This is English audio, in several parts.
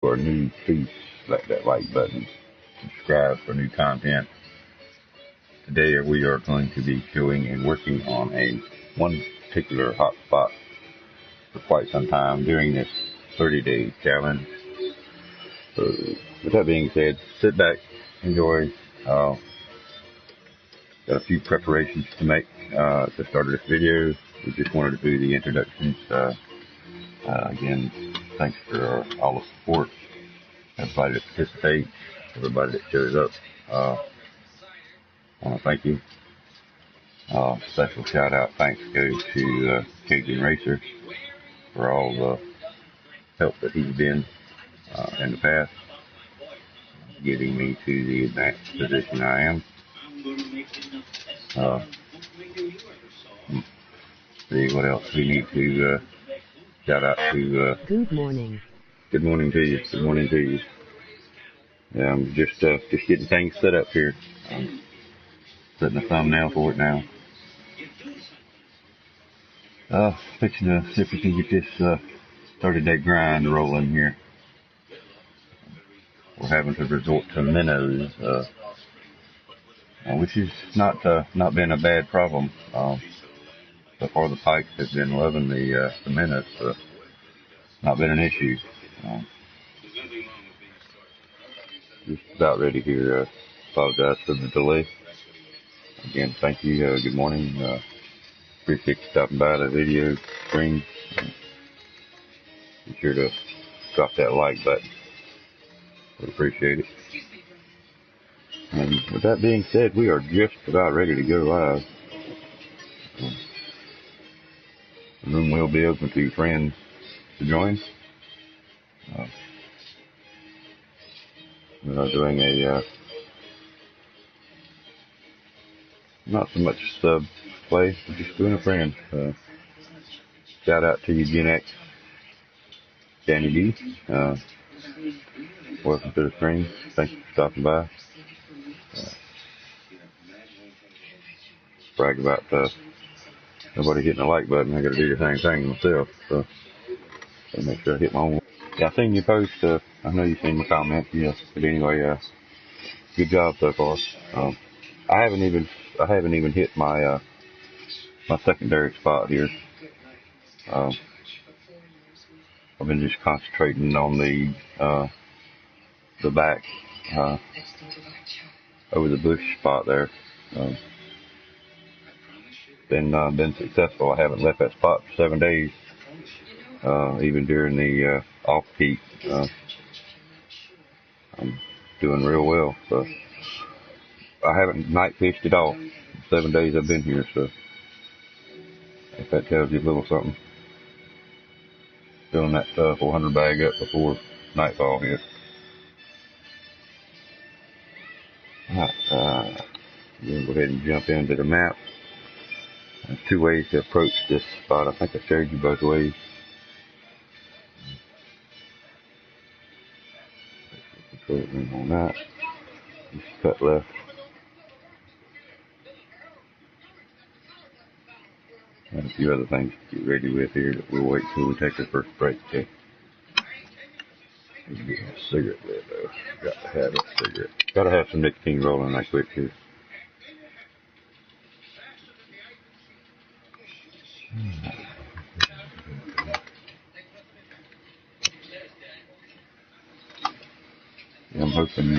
For new, please select that like button. Subscribe for new content. Today we are going to be showing and working on one particular hotspot for quite some time during this 30-day challenge. So with that being said, sit back, enjoy. Got a few preparations to make at the start of this video. We just wanted to do the introductions. Again, thanks for all the support, everybody that participates, everybody that shows up. I want to thank you. Special shout out thanks go to Cajun Racer for all the help that he's been in the past, getting me to the advanced position I am. See what else we need to shout out to. Good morning. Good morning to you. Good morning to you. Yeah, I'm just getting things set up here. I'm setting a thumbnail for it now. Fixing to see if we can get this 30-day grind rolling here. We're having to resort to minnows, which is not been a bad problem. So far the pikes have been loving the minnows, so not been an issue. Just about ready here. Apologize for the delay. Again, thank you. Good morning. Appreciate you stopping by the video stream. Be sure to drop that like button. Would appreciate it. And with that being said, we are just about ready to go live. The room will be open to friends to join. We are doing a not so much sub play, we're just doing a friend. Shout out to you, Gen X, Danny B. Welcome to the stream. Thank you for stopping by. Brag about nobody hitting the like button. I got to do the same thing myself, so make sure I hit my own. Yeah, I seen your post. I know you seen my comment. Yes, but anyway, good job so far. I haven't even hit my my secondary spot here. I've been just concentrating on the back over the bush spot there. Been successful. I haven't left that spot for 7 days, even during the off peak. I'm doing real well. So I haven't night fished at all. 7 days I've been here, so if that tells you a little something. Filling that 400 bag up before nightfall hit. Alright, we'll go ahead and jump into the map. There's 2 ways to approach this spot. I think I showed you both ways. Control room on that. Just cut left. And a few other things to get ready with here that we'll wait till we take our first break. Okay. Get a cigarette lit though. Got to have a cigarette. Got to have some nicotine rolling that quick too. Yeah, I'm hoping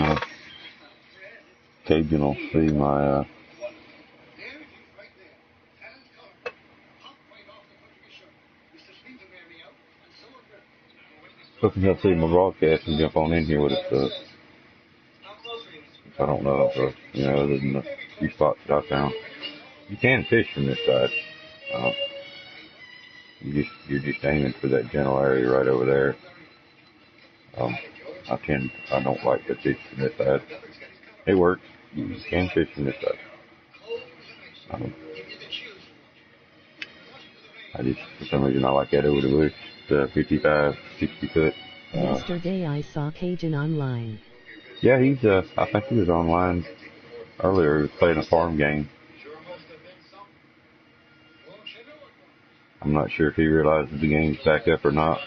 Cajun will see my hoping he'll see my broadcast and jump on in here with us. I don't know, but other than the few spots that I found, you can fish from this side. You're just aiming for that general area right over there. I don't like to fish from this side. It works. You can fish from this side. I just, for some reason, I like that over the bush. 55, 60 foot. Yesterday I saw Cajun online. Yeah, I think he was online earlier. He was playing a farm game. I'm not sure if he realizes the game's back up or not.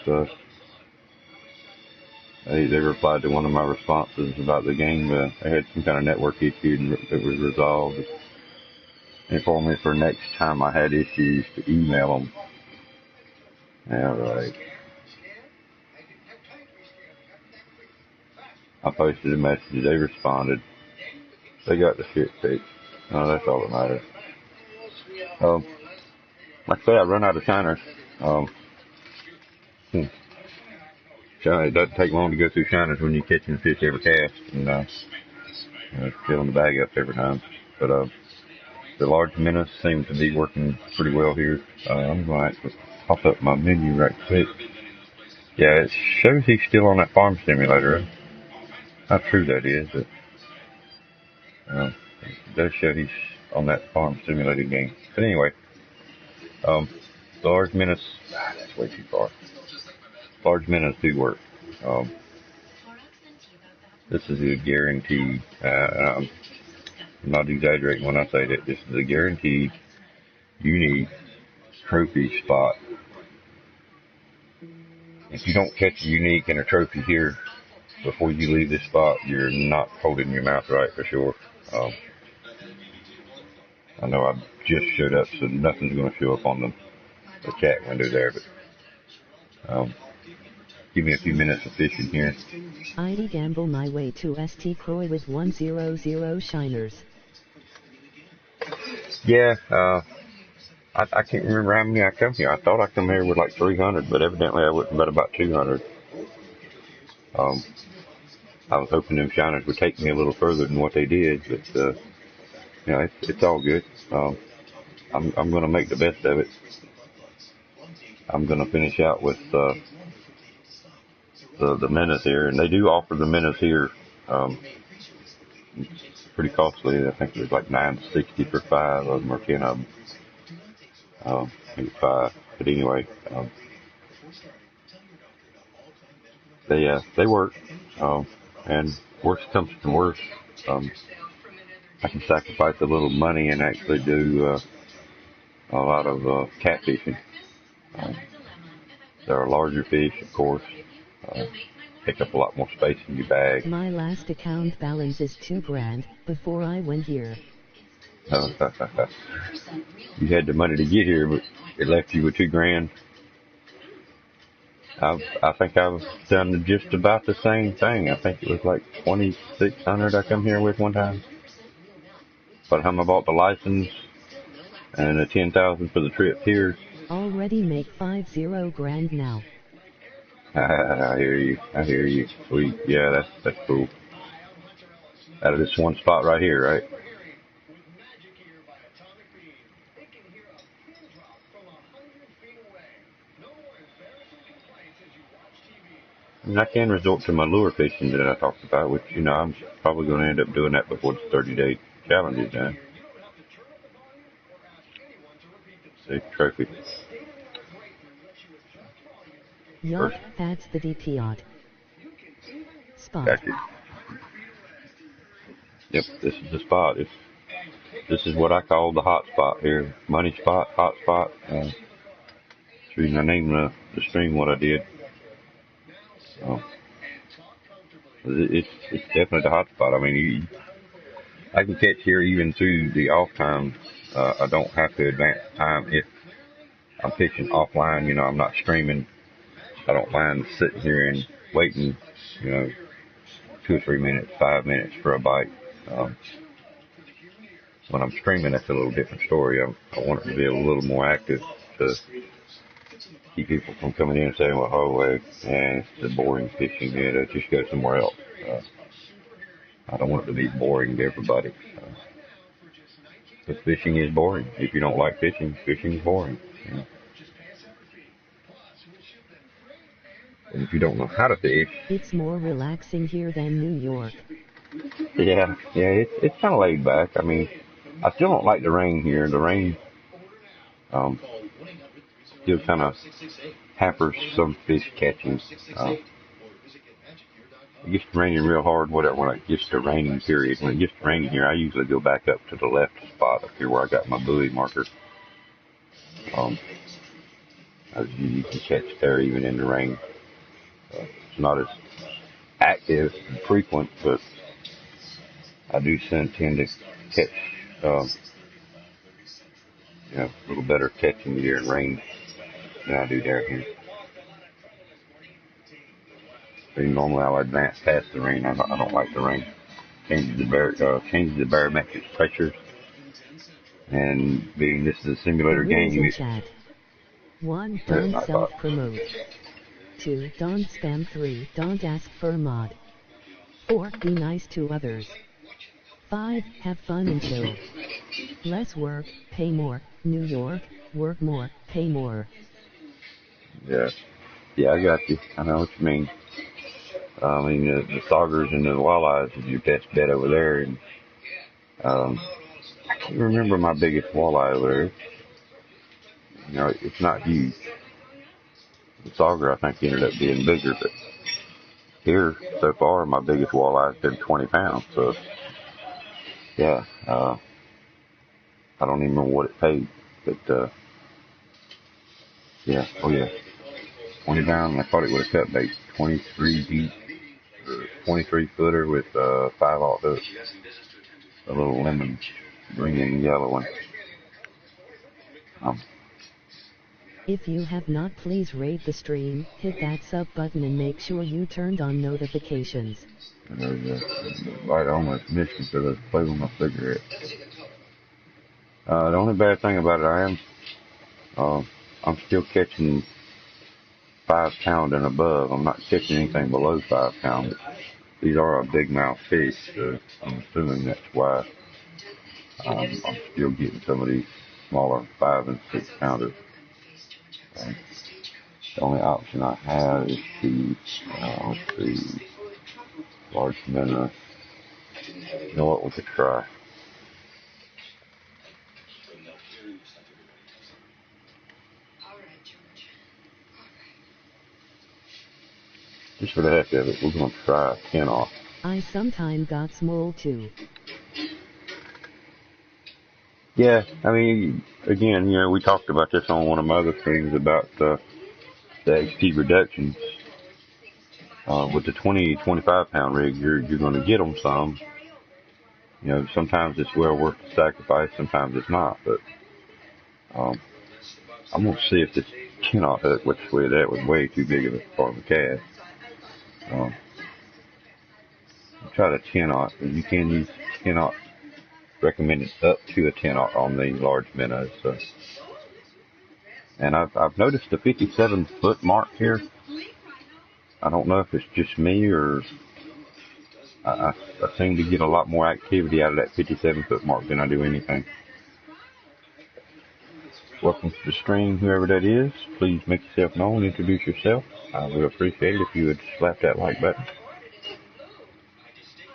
They replied to one of my responses about the game. They had some kind of network issue and it was resolved. They informed me for next time I had issues to email them. All right. I posted a message. They responded. They got the shit fixed. That's all that matters. Like I say, I run out of shiners. It doesn't take long to go through shiners when you're catching fish every cast and filling the bag up every time. But the large minnows seem to be working pretty well here. I'm going to pop up my menu right quick. Yeah, it shows he's still on that farm simulator. How true that is, but it does show he's on that farm simulator game. But anyway, the large minnows, that's way too far. Large minnows do work. This is a guaranteed, I'm not exaggerating when I say that, this is a guaranteed, unique trophy spot. If you don't catch a unique and a trophy here before you leave this spot, you're not holding your mouth right for sure. I know I just showed up, so nothing's going to show up on the chat window there, but give me a few minutes of fishing here. IYD gamble my way to St. Croix with 100 shiners. Yeah, I can't remember how many I come here. I thought I come here with like 300, but evidently I went about 200. I was hoping them shiners would take me a little further than what they did, but it's all good. I'm going to make the best of it. I'm going to finish out with the minnows here, and they do offer the minnows here. It's pretty costly. I think it was like $9.60 for 5 of them or 10 of them. Maybe 5, but anyway, they work. And worse comes to worse, I can sacrifice a little money and actually do a lot of catfishing. There are larger fish, of course. Take up a lot more space in your bag. My last account balance is $2,000 before I went here. You had the money to get here, but it left you with $2,000. I think I've done just about the same thing. I think it was like 2,600 I come here with one time. By the time I bought the license and the 10,000 for the trip here. Already make $50,000 now. I hear you. Sweet. Yeah, that's cool. Out of this one spot right here, right? I mean, I can resort to my lure fishing that I talked about, which, I'm probably going to end up doing that before the 30-day challenge is done. See, trophy. Yup, that's the DP yacht. Spot. Gotcha. Yep, this is the spot. This is what I call the hot spot here. Money spot, hot spot. That's the reason I named the stream what I did. It's definitely the hot spot. I mean, I can catch here even through the off time. I don't have to advance time if I'm fishing offline. I'm not streaming. I don't mind sitting here and waiting, 2 or 3 minutes, 5 minutes for a bite. When I'm streaming, that's a little different story. I want it to be a little more active to keep people from coming in and saying, well, it's the boring fishing. Just go somewhere else. I don't want it to be boring to everybody. Because fishing is boring. If you don't like fishing, fishing is boring. And if you don't know how to fish, it's more relaxing here than New York. Yeah, it's kind of laid back. I mean, I still don't like the rain here. The rain still kind of hampers some fish catching. It gets to raining real hard, when it gets to raining period. When it gets to raining here, I usually go back up to the left spot up here where I got my buoy marker. You can catch there even in the rain. It's not as active and frequent, but I do tend to catch, a little better catching gear and range than I do down here. Normally I'll advance past the rain. I don't like the rain. Changes the barometric pressure. And being this is a simulator game, you chat. 1. Don't self-promote. 2. Don't spam. 3. Don't ask for a mod. 4. Be nice to others. 5. Have fun and chill. Less work, pay more. New York, work more, pay more. Yeah, I got you. I know what you mean. The saugers and the walleyes is your best bet over there. And I can't remember my biggest walleye over there. It's not huge. The sauger, I think, ended up being bigger, but here, so far, my biggest walleye has been 20 pounds. So, yeah, I don't even remember what it paid, but, yeah, 20 pounds, and I thought it would have cut bait, 23 deep, 23 footer with, 5/0 hook, a little lemon green and yellow one. If you have not, please rate the stream, hit that sub button, and make sure you turned on notifications. Right, I almost missed it because I played with my cigarette. The only bad thing about it, I'm still catching 5 pound and above. I'm not catching anything below 5 pound. These are a big mouth fish, so I'm assuming that's why I'm still getting some of these smaller 5 and 6 pounders. The only option I have is to, let's see, large minnow. You know what, we could try. Just for the heck of it, we're going to try a 10/0. I sometimes got small too. Yeah, again, we talked about this on one of my other things about the XT reductions. With the 20, 25 pound rig, you're going to get them some. Sometimes it's well worth the sacrifice, sometimes it's not. But I'm going to see if this 10/0 hook, which that was way too big of a part of the cast. I'll try the 10/0, because you can use 10/0. Recommended up to a 10/0 on the large minnows. So. And I've noticed the 57 foot mark here. I don't know if it's just me or I seem to get a lot more activity out of that 57 foot mark than I do anything. Welcome to the stream, whoever that is. Please make yourself known, introduce yourself. I would appreciate it if you would slap that like button.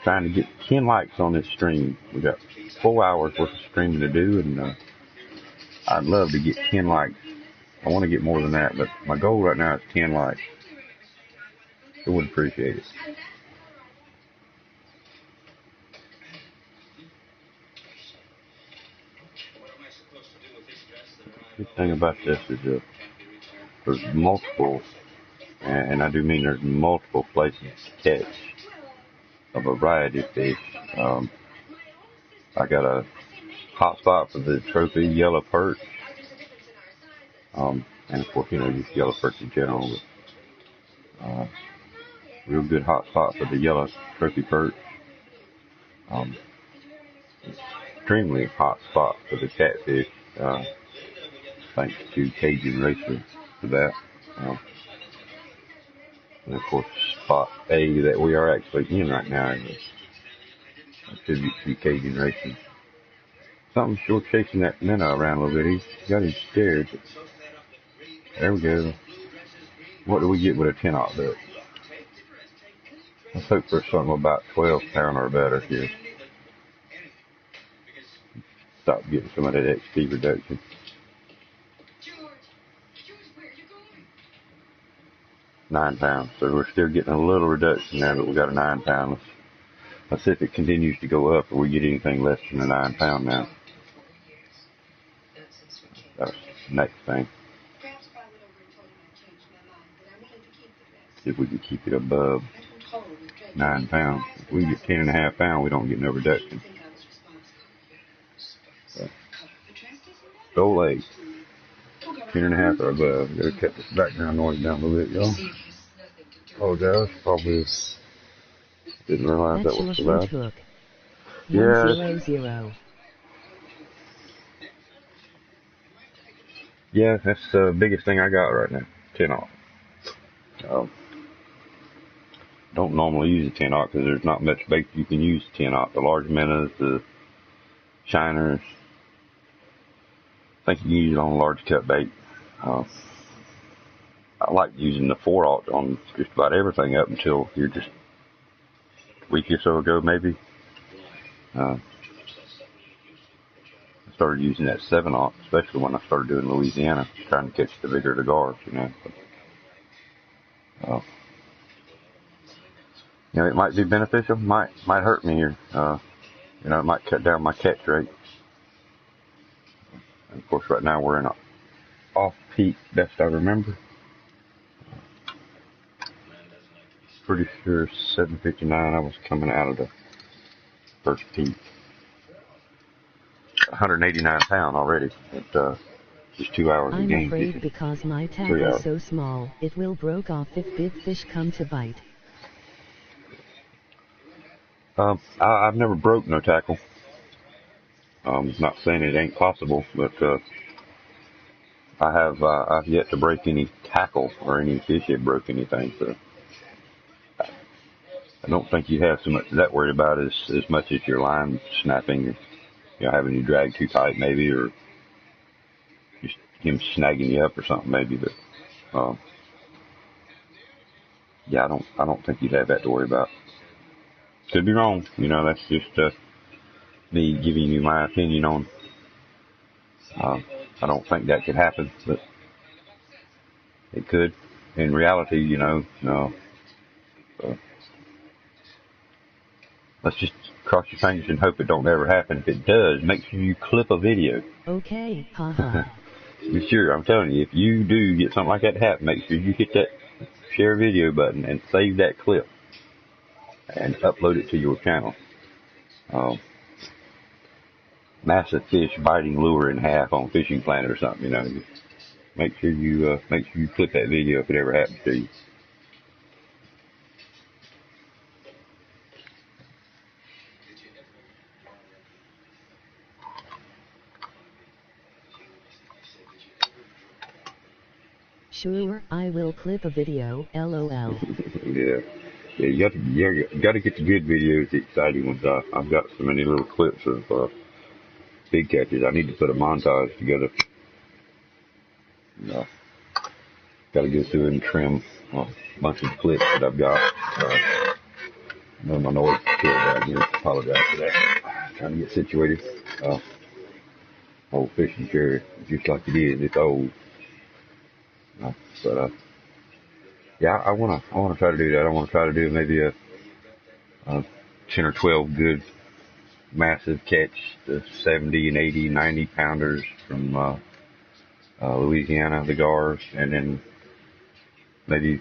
Trying to get 10 likes on this stream. We got 4 hours worth of streaming to do, and I'd love to get 10 likes. I want to get more than that, but my goal right now is 10 likes. I would appreciate it. The thing about this is there's multiple, and I do mean there's multiple places to catch a variety of fish. I got a hot spot for the trophy yellow perch, and of course, just yellow perch in general. But, real good hot spot for the yellow trophy perch. Extremely hot spot for the catfish. Thanks to Cajun Racer for that. And of course, spot A that we are actually in right now is a tribute to Cajun Racing. Something sure chasing that minnow around a little bit. He's got him scared. There we go. What do we get with a 10/0 hook? Let's hope for something about 12 pound or better here. Stop getting some of that XT reduction. 9 pounds. So we're still getting a little reduction there, but we got a 9 pound. Let's see if it continues to go up or we get anything less than a 9 pound now. That's the next thing. See if we can keep it above 9 pounds. If we get 10.5 pounds, we don't get no reduction. So, goal leg, 10.5 or above. Gotta cut this background noise down a little bit, y'all. Apologize, probably didn't realize that was so loud. Hook. Yeah. 100. Yeah, that's the biggest thing I got right now. 10-aught. Don't normally use a 10-aught because there's not much bait you can use 10-aught. The large minnows, the shiners. I think you can use it on large cut bait. I like using the 4-aught on just about everything up until here just a week or so ago, maybe. I started using that 7-aught, especially when I started doing Louisiana, trying to catch the bigger the gars, you know. But, you know, it might be beneficial, might hurt me here. You know, it might cut down my catch rate. And of course, right now we're in an off-peak, best I remember. Pretty sure 7:59 I was coming out of the first peak. 189 pound already at just 2 hours of game. I'm afraid because my tackle is so small, it will broke off if big fish come to bite. I've never broke no tackle. Not saying it ain't possible, but I've yet to break any tackle or any fish that broke anything. So I don't think you have so much of that worried about as much as your line snapping, or, you know, having you drag too tight maybe, or just him snagging you up or something maybe. But yeah, I don't think you'd have that to worry about. Could be wrong, you know. That's just me giving you my opinion on. I don't think that could happen, but it could. In reality, you know, let's just cross your fingers and hope it don't ever happen. If it does, make sure you clip a video. Okay, haha. Be sure, I'm telling you, if you do get something like that to happen, make sure you hit that share video button and save that clip and upload it to your channel. Massive fish biting lure in half on FishingPlanet or something, you know. Just make sure you clip that video if it ever happens to you. Sure, I will clip a video, LOL. Yeah, you got to get the good videos, the exciting ones. I've got so many little clips of big catches. I need to put a montage together. Got to go through and trim a bunch of clips that I've got. No, my noise is killed down here. Apologize for that. Trying to get situated. Old fishing chair, just like it is. It's old. But yeah, I wanna try to do that. I wanna try to do maybe a 10 or 12 good massive catch, the 70 and 80, 90 pounders from Louisiana, the gars, and then maybe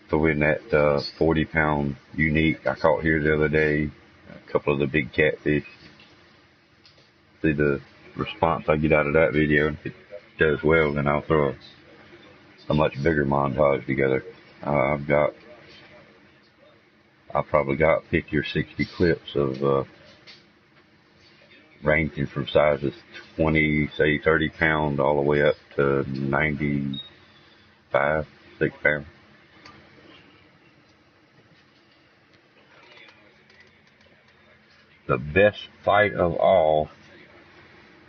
throw in that 40-pound unique I caught here the other day, a couple of the big catfish. See the response I get out of that video. If it does well, then I'll throw a much bigger montage together. I've probably got 50 or 60 clips of ranging from sizes 20, say 30 pound, all the way up to 95, 6 pounds. The best fight of all,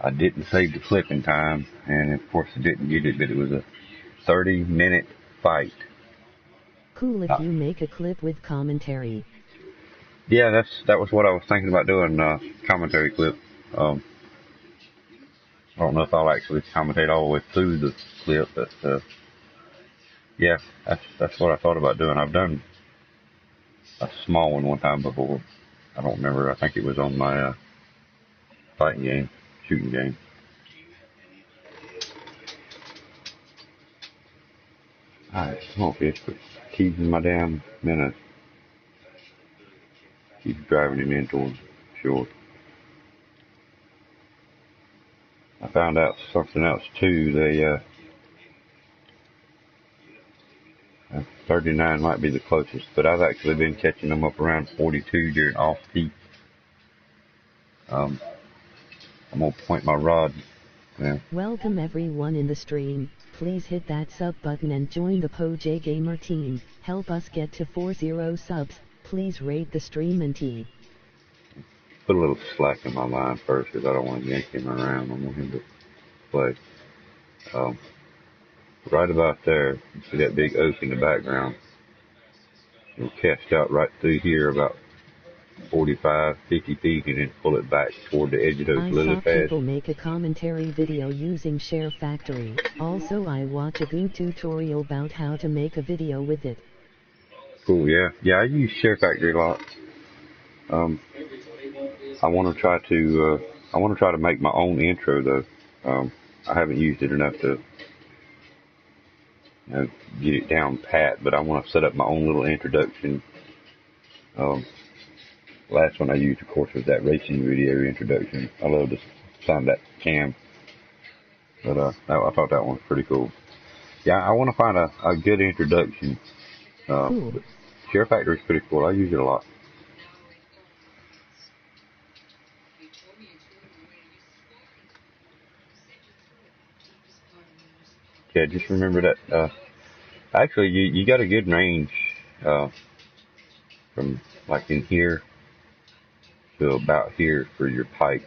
I didn't save the clipping time, and of course I didn't get it, but it was a 30-minute fight. Cool if you make a clip with commentary. Yeah, that was what I was thinking about doing, commentary clip. I don't know if I'll actually commentate all the way through the clip, but yeah, that's what I thought about doing. I've done a small one time before. I don't remember. I think it was on my fighting game, shooting game. Alright, come on fish, quit teasing my damn minnows. keep driving him in towards shore. I found out something else too. They 39 might be the closest, but I've actually been catching them up around 42 during off-peak. I'm going to point my rod. Welcome everyone in the stream. Please hit that sub button and join the PoJ-Gamer team. Help us get to 40 subs. Please rate the stream and tea. Put a little slack in my line first because I don't want to yank him around. I want him to play. Right about there, you see that big oak in the background. You'll cast out right through here about 45, 50 feet and then pull it back toward the edge of those lily pads. I saw people make a commentary video using Share Factory. Also, I watch a good tutorial about how to make a video with it. Cool, yeah. Yeah, I use Share Factory a lot. I want to try to make my own intro though. I haven't used it enough to get it down pat, but I want to set up my own little introduction. Last one I used, of course, was that racing video introduction. I love to sound that cam, but I thought that one was pretty cool. Yeah, I want to find a good introduction. Cool. Share Factory is pretty cool. I use it a lot. Yeah, just remember that. Actually, you got a good range from like in here to about here for your pike.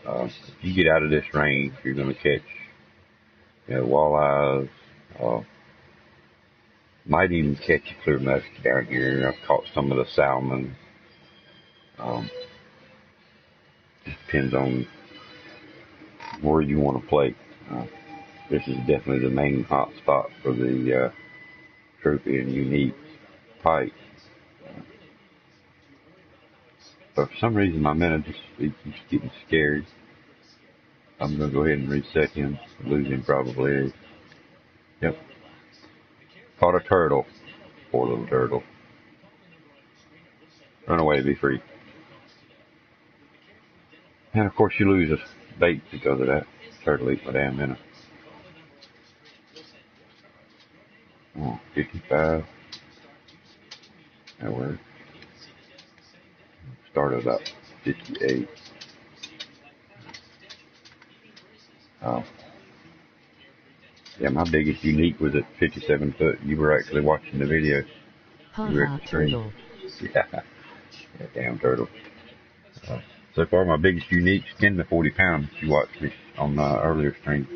If you get out of this range, you're going to catch walleyes. Might even catch a clear musk down here. I've caught some of the salmon. Just depends on where you want to play. This is definitely the main hot spot for the trophy and unique pike. But for some reason my minnow keeps getting scared. I'm going to go ahead and reset him. Lose him probably. Yep. Caught a turtle. Poor little turtle. Run away, be free. And of course you lose a bait because of that. Turtle ate my damn minnow. Oh, 55. That worked. Started about 58. Yeah, my biggest unique was at 57 foot. You were actually watching the video. Turtle. Yeah, that damn turtle. So far, my biggest unique's 10 to 40 pounds. You watched me on the earlier stream.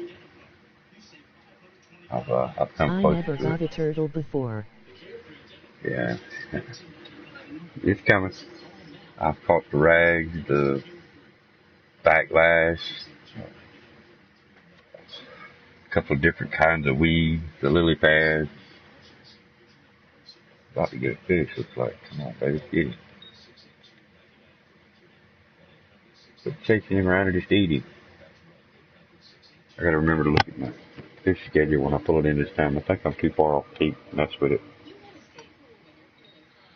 I've come close to it. I never got a turtle before. Yeah, it's coming. I've caught the rags, the backlash, a couple of different kinds of weeds, the lily pads. About to get a fish, looks like. Come on, baby, get it. Quit chasing him around and just eat him. I gotta remember to look at my fish schedule when I pull it in this time. I think I'm too far off to mess with it.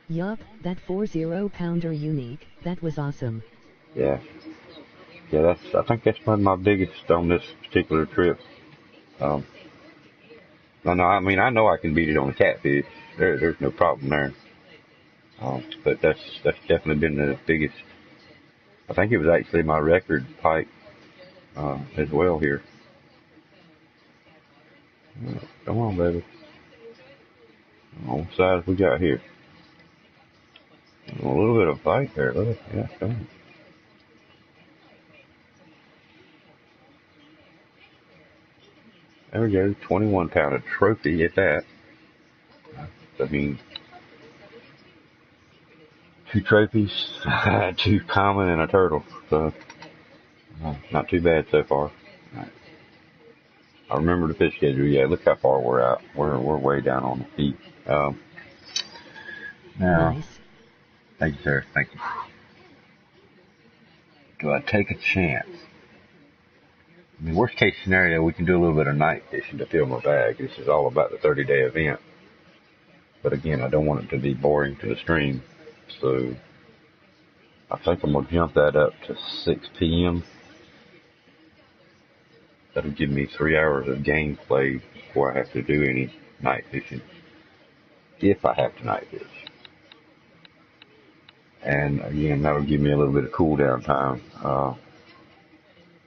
Yup, that 40-pounder unique, that was awesome. Yeah. Yeah, I think that's one of my biggest on this particular trip. I know I can beat it on a catfish. There's no problem there. But that's definitely been the biggest. I think it was actually my record pike, as well here. Come on, baby. What size we got here? A little bit of bite there, look. Yeah, come on. There we go, 21-pounder trophy at that. I mean, 2 trophies, 2 common, and a turtle. So, not too bad so far. Right. I remember the fish schedule. Yeah, look how far we're out. We're way down on the feet. Now, nice. Thank you, sir. Thank you. Do I take a chance? I mean, worst case scenario, we can do a little bit of night fishing to fill my bag. This is all about the 30-day event. But again, I don't want it to be boring to the stream. So I think I'm going to jump that up to 6 p.m. That'll give me 3 hours of gameplay before I have to do any night fishing, if I have to night fish. And again, that'll give me a little bit of cool down time.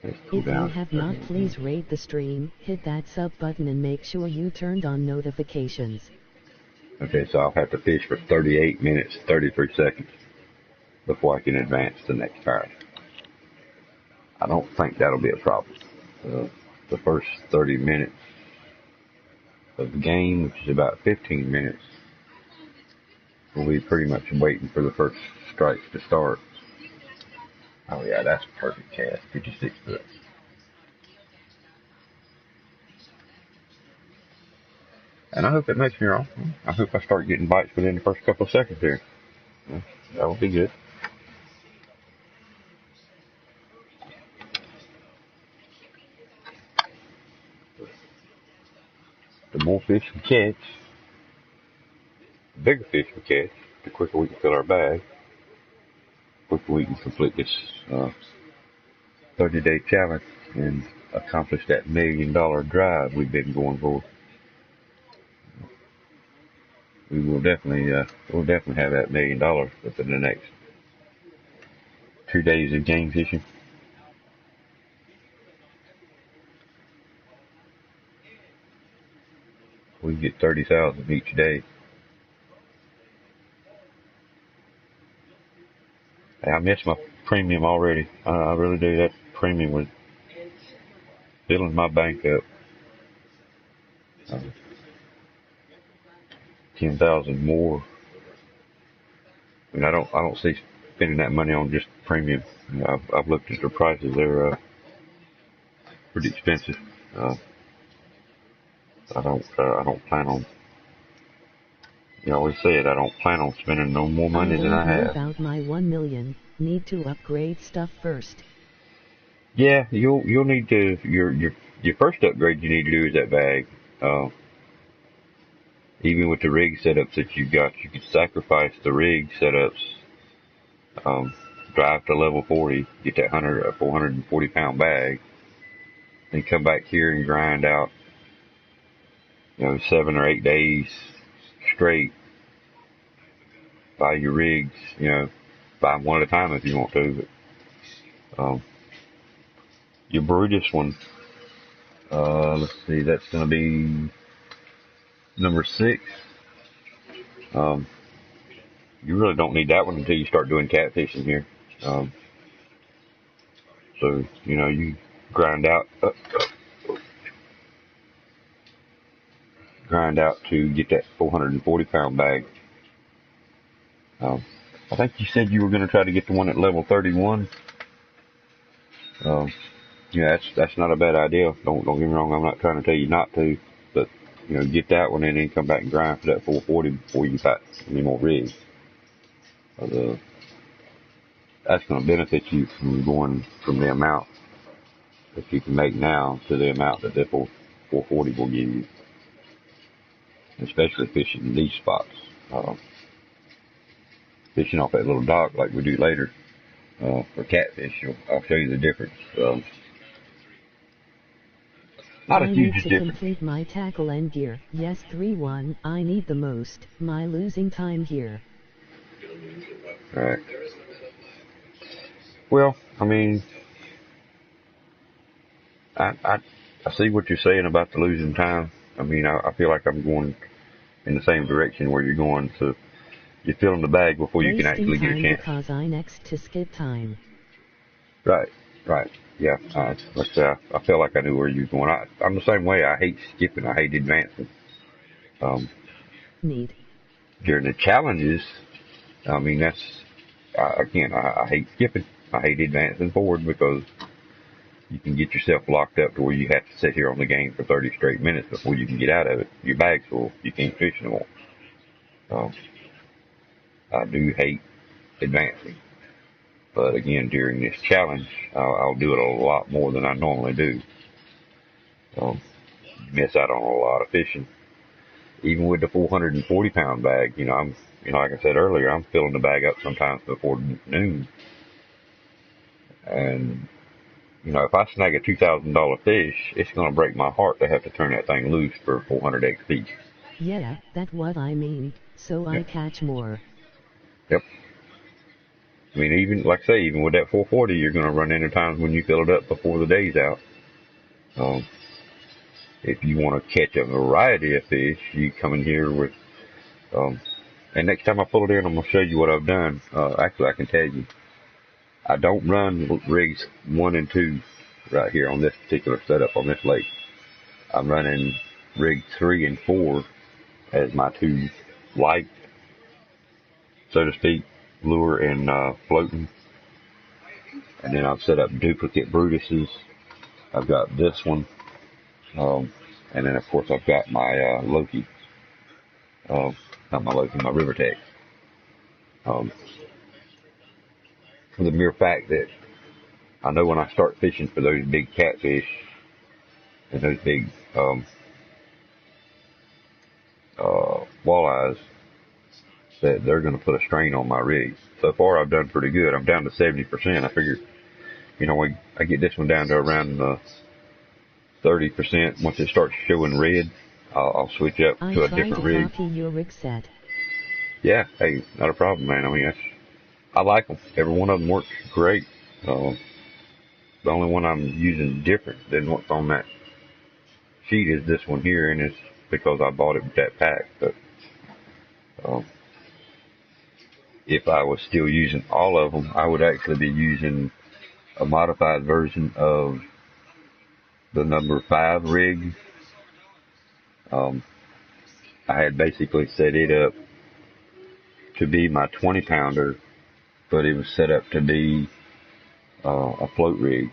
If you have not, please rate the stream, hit that sub button, and make sure you turned on notifications. Okay, so I'll have to fish for 38 minutes, 33 seconds before I can advance to the next turn. I don't think that'll be a problem. The first 30 minutes of the game, which is about 15 minutes, we'll be pretty much waiting for the first strikes to start. Oh yeah, that's a perfect cast, 56 foot. And I hope it makes me wrong. I hope I start getting bites within the first couple of seconds here. Yeah, that will be good. The more fish we catch, the bigger fish we catch, the quicker we can fill our bag, the quicker we can complete this 30-day challenge and accomplish that $1 million drive we've been going for. We'll definitely have that $1 million within the next 2 days of game fishing. We get 30,000 each day. I miss my premium already. I really do. That premium was filling my bank up. 10,000 more. I mean, I don't see spending that money on just premium. You know, I've looked at the prices; they're pretty expensive. I don't plan on. You always say it. I don't plan on spending no more money than I have. About my 1 million. Need to upgrade stuff first. Yeah, you'll need to. Your first upgrade you need to do is that bag. Even with the rig setups that you've got, you could sacrifice the rig setups. Drive to level 40, get that 440 pound bag, then come back here and grind out, 7 or 8 days straight. Buy your rigs, buy them one at a time if you want to. But your Brutus one, let's see, that's going to be number 6. You really don't need that one until you start doing catfishing here. So, you grind out to get that 440 pound bag. I think you said you were going to try to get the one at level 31. Yeah, that's not a bad idea. Don't get me wrong. I'm not trying to tell you not to, but get that one and then come back and grind for that 440 before you got any more rigs. That's going to benefit you from going from the amount that you can make now to the amount that 440 will give you, especially fishing in these spots. Fishing off that little dock like we do later for catfish, I'll show you the difference. Not a huge difference. I need to complete my tackle and gear. Yes, 3-1. I need the most. My losing time here. All right. Well, I mean, I see what you're saying about the losing time. I mean, I feel like I'm going in the same direction where you're going. So you fill in the bag before you can actually get a chance. Because I next to skip time. Right. Yeah. I felt like I knew where you were going. I'm the same way. I hate skipping. I hate advancing. During the challenges, I mean, I hate skipping. I hate advancing forward because you can get yourself locked up to where you have to sit here on the game for 30 straight minutes before you can get out of it. Your bag's full. You can't fish no more. I do hate advancing. But again, during this challenge, I'll do it a lot more than I normally do. You miss out on a lot of fishing. Even with the 440 pound bag, you know, like I said earlier, I'm filling the bag up sometimes before noon. And, you know, if I snag a $2,000 fish, it's going to break my heart to have to turn that thing loose for 400 XP. Yeah, that's what I mean, so I catch more. Yep. I mean, even, like I say, even with that 440, you're going to run into times when you fill it up before the day's out. If you want to catch a variety of fish, you come in here with, and next time I pull it in, I'm going to show you what I've done. Actually, I can tell you. I don't run rigs 1 and 2 right here on this particular setup on this lake. I'm running rig 3 and 4 as my 2 light, so to speak, lure and floating. And then I've set up duplicate Brutuses. I've got this one. And then of course I've got my Loki. Not my Loki, my River Tech. For the mere fact that I know when I start fishing for those big catfish and those big walleyes, that they're going to put a strain on my rig. So far I've done pretty good. I'm down to 70%. I figured, you know, I get this one down to around 30%. Once it starts showing red, I'll switch up to a different rig. I tried to copy your rig set. Yeah, hey, not a problem, man. I mean, I like them. Every one of them works great. The only one I'm using different than what's on that sheet is this one here, and it's because I bought it with that pack. But if I was still using all of them, I would actually be using a modified version of the number 5 rig. I had basically set it up to be my 20 pounder, but it was set up to be a float rig.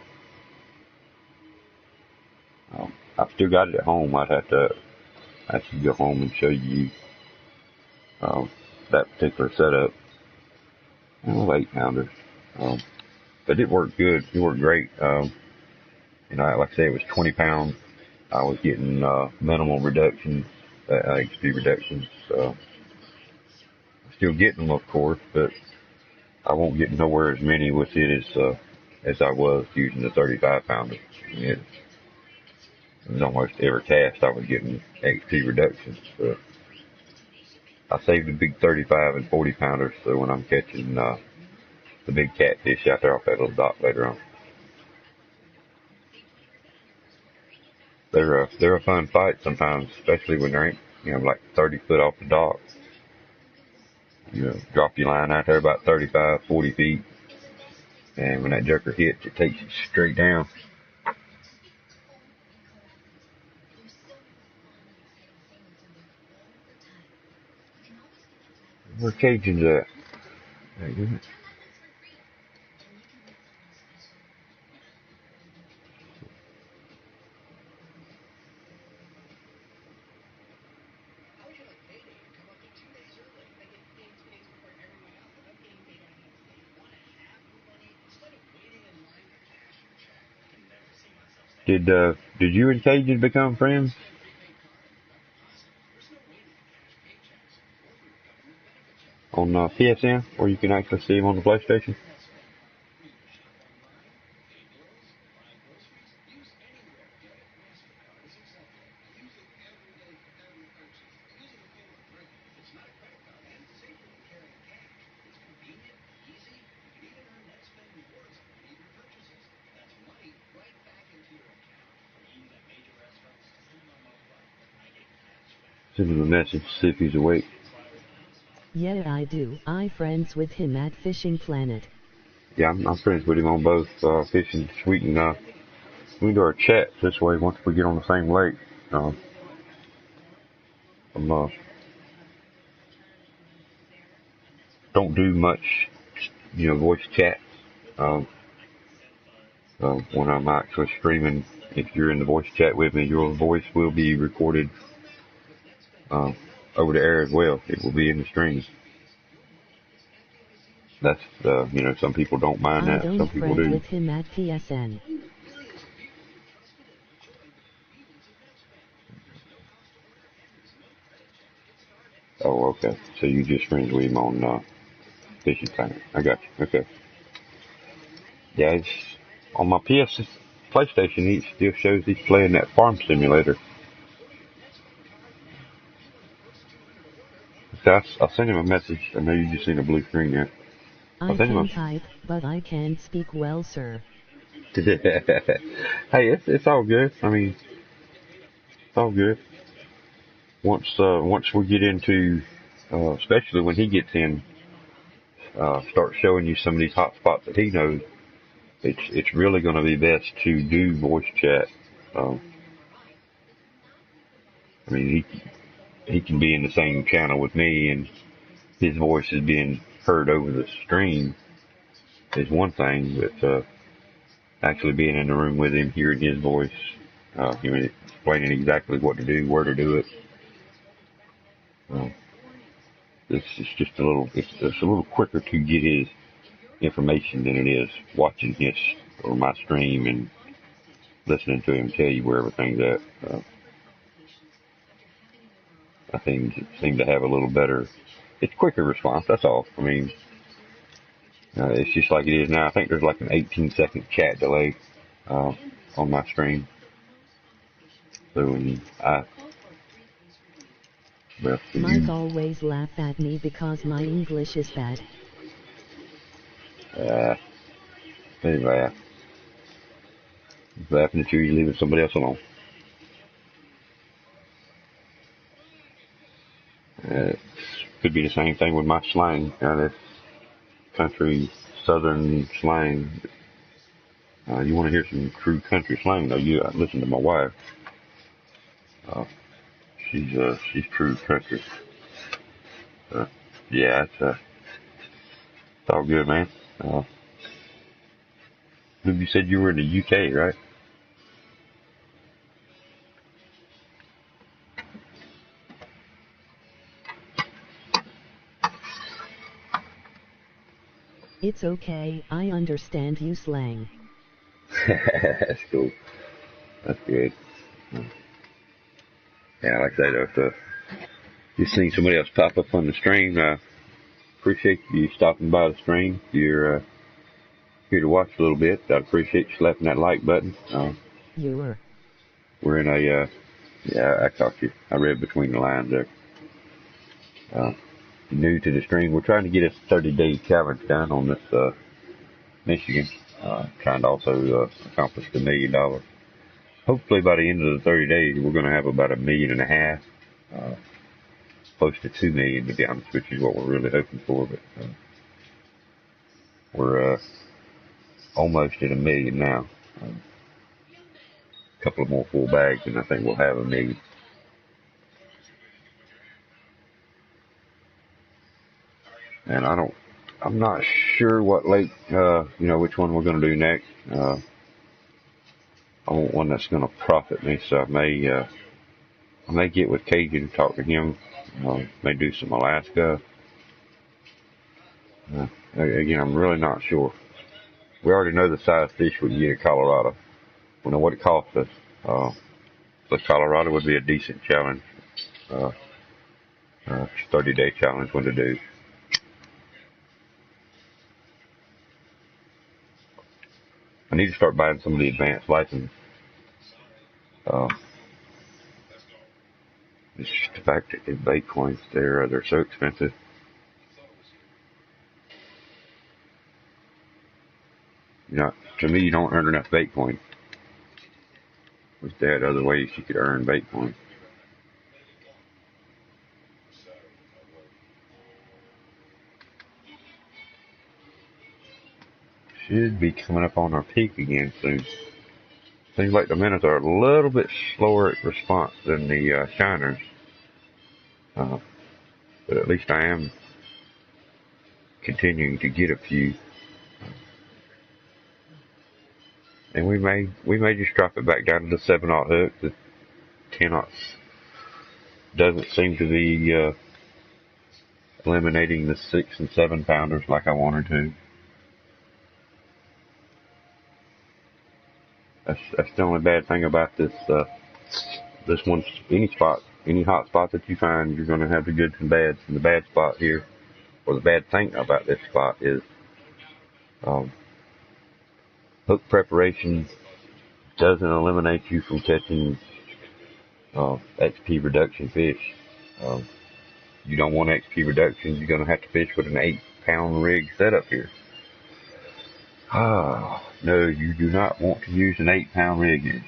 I've still got it at home. I'd have to actually go home and show you that particular setup. 8 pounders. But it worked good. It worked great. You know, like I say, it was 20 pounds. I was getting minimal reductions, XP reductions. Still getting them, of course, but I won't get nowhere as many with it as I was using the 35 pounder. It was almost every cast I was getting XP reductions. But I saved the big 35 and 40 pounders, so when I'm catching the big catfish out there off that little dock later on. They're a fun fight sometimes, especially when they're, you know, like 30 foot off the dock. You know, drop your line out there about 35, 40 feet, and when that jerker hits, it takes you straight down. Where Cajun's at? There you go. Did you and Cajun become friends? On PSN, where you can actually see him on the PlayStation? Send him a message, see if he's awake. Yeah, I do. I'm friends with him at FishingPlanet. Yeah, I'm friends with him on both Fishing Sweet and we can do our chats this way once we get on the same lake. Don't do much, you know, voice chat. When I'm actually streaming, if you're in the voice chat with me, your voice will be recorded over the air as well. It will be in the stream. That's you know, some people don't mind that. Some people do. I don't friend with him at PSN. Oh, okay. So you just friends with him on FishingPlanet. I got you. Okay. Yeah, it's on my PlayStation. He still shows he's playing that farm simulator. So I'll send him a message. I know you just seen a blue screen there. I can type, but I can't speak well, sir. Hey, it's all good. I mean, it's all good. Once we get into, especially when he gets in, start showing you some of these hot spots that he knows, it's really going to be best to do voice chat. I mean, he can be in the same channel with me, and his voice is being heard over the stream is one thing, but actually being in the room with him, hearing his voice, him explaining exactly what to do, where to do it. It's just it's a little quicker to get his information than it is watching his or my stream and listening to him tell you where everything's at. I think it seemed to have a little better, it's quicker response. That's all. I mean, it's just like it is now. I think there's like an 18-second chat delay on my stream. So when Mike always laugh at me because my English is bad. They laugh. He's laughing at you, you're leaving somebody else alone. Could be the same thing with my slang. That country southern slang. You want to hear some true country slang, though? You listen to my wife. She's true country. Yeah, it's all good, man. You said you were in the UK, right? It's okay, I understand you slang. That's cool. That's good. Yeah, like I said, if just seeing somebody else pop up on the stream, appreciate you stopping by the stream. If you're here to watch a little bit, I'd appreciate you slapping that like button. You were. We're in a, yeah, I caught you. I read between the lines there. New to the stream, we're trying to get a 30-day challenge done on this Michigan. Trying to also accomplish the $1 million. Hopefully by the end of the 30 days, we're going to have about $1.5 million, close to $2 million, to be honest, which is what we're really hoping for. But we're almost at $1 million now. A couple of more full bags, and I think we'll have $1 million. And I'm not sure what lake, which one we're going to do next. I want one that's going to profit me, so I may get with Cajun and talk to him. May do some Alaska. Again, I'm really not sure. We already know the size fish we can get in Colorado. We know what it costs us. But Colorado would be a decent challenge. 30-day challenge one to do. I need to start buying some of the advanced licenses. It's just the fact that the bait coins, they're so expensive. To me, you don't earn enough bait coins. There's that other ways you could earn bait coins. Should be coming up on our peak again soon. Seems like the minnows are a little bit slower at response than the shiners. But at least I am continuing to get a few. And we may just drop it back down to the 7/0 hook. The 10/0 doesn't seem to be eliminating the 6 and 7 pounders like I wanted to. That's the only bad thing about this one spinny spot any hot spot that you find, you're going to have the goods and bads. And the bad spot here, or the bad thing about this spot is hook preparation doesn't eliminate you from catching XP reduction fish. You don't want XP reduction, you're going to have to fish with an 8-pound rig setup here. No, you do not want to use an 8-pound rig here.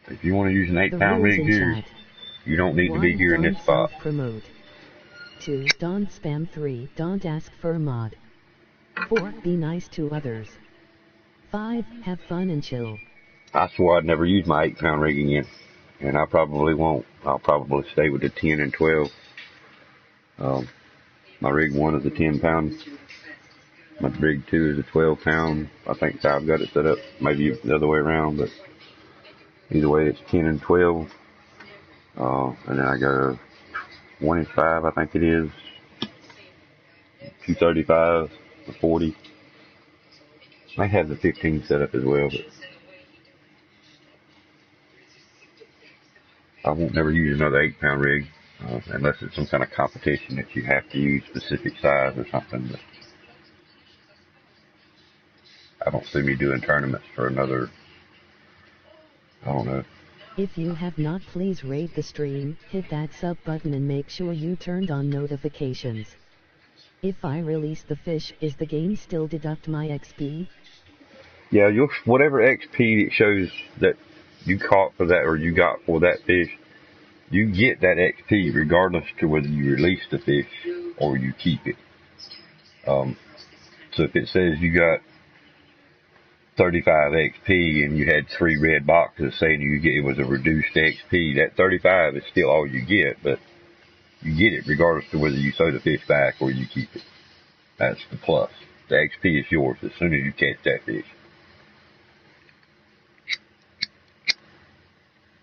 If you want to use an 8-pound rig here, you don't need to be here in this spot. Promote. 2. Don't spam. 3. Don't ask for mod. 4. Be nice to others. 5. Have fun and chill. I swore I'd never use my 8-pound rig again, and I probably won't. I'll probably stay with the 10 and 12. My rig 1 is a 10-pound. My rig 2 is a 12-pound. I think I've got it set up maybe the other way around, but either way it's 10 and 12. And then I got a 1-5, I think it is. 235, a 40. I have the 15 set up as well, but I won't never use another 8-pound rig unless it's some kind of competition that you have to use specific size or something. But I don't see me doing tournaments for another, I don't know. If you have not, please rate the stream, hit that sub button and make sure you turned on notifications. If I release the fish, is the game still deduct my XP? Yeah, whatever XP it shows that you caught for that or you got for that fish, you get that XP regardless to whether you release the fish or you keep it. So if it says you got 35 XP and you had 3 red boxes saying it was a reduced XP, that 35 is still all you get, but you get it regardless to whether you throw the fish back or you keep it. That's the plus. The XP is yours as soon as you catch that fish.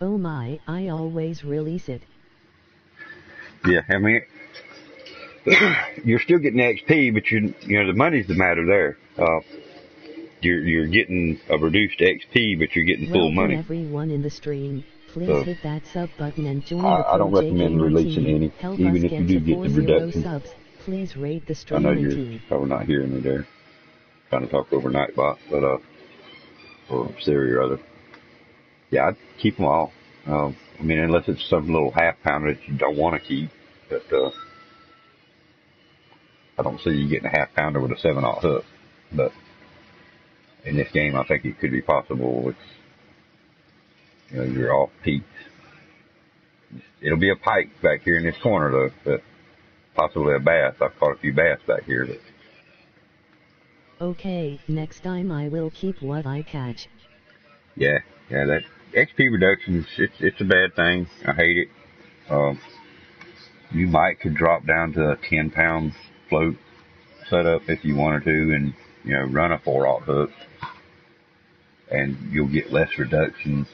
Oh my, I always release it. Yeah, I mean, you're still getting XP, but the money's the matter there. You're getting a reduced XP, but you're getting full money. Everyone in the stream, please hit that sub button and join the I don't recommend releasing any, even if you do get the reduction. Subs. Please rate the stream. I know you're probably not hearing me there, trying to talk over Nightbot, but or Siri or other. Yeah, I'd keep them all. I mean, unless it's some little half-pounder that you don't want to keep, but I don't see you getting a half-pounder with a 7/0 hook. But in this game, I think it could be possible with, your off peaks. It'll be a pike back here in this corner, though, but possibly a bass. I've caught a few bass back here. But okay, next time I will keep what I catch. Yeah, that XP reduction, it's a bad thing. I hate it. You could drop down to a 10-pound float setup if you wanted to, and run a 4/0 hook, and you'll get less reductions.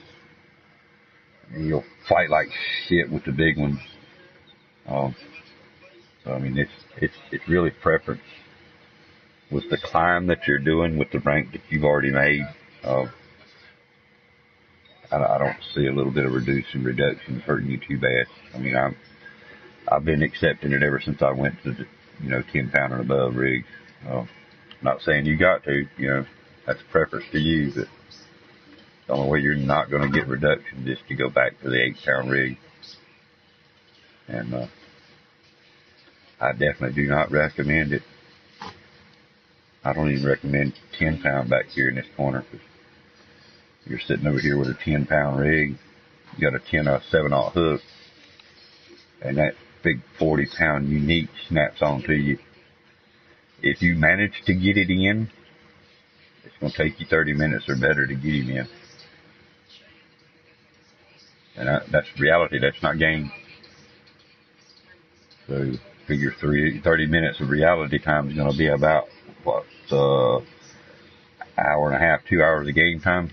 You'll fight like shit with the big ones. So I mean, it's really preference with the climb that you're doing with the rank that you've already made. I don't see a little bit of reductions hurting you too bad. I mean, I've been accepting it ever since I went to the 10-pound and above rigs. Not saying you got to, that's a preference to you, but the only way you're not going to get reduction is to go back to the 8-pound rig. And I definitely do not recommend it. I don't even recommend 10-pound back here in this corner, because you're sitting over here with a 10-pound rig, you got a 7/0 hook, and that big 40-pound unique snaps onto you. If you manage to get it in, it's going to take you 30 minutes or better to get him in. And that's reality, that's not game. So figure 30 minutes of reality time is going to be about, hour and a half, 2 hours of game time.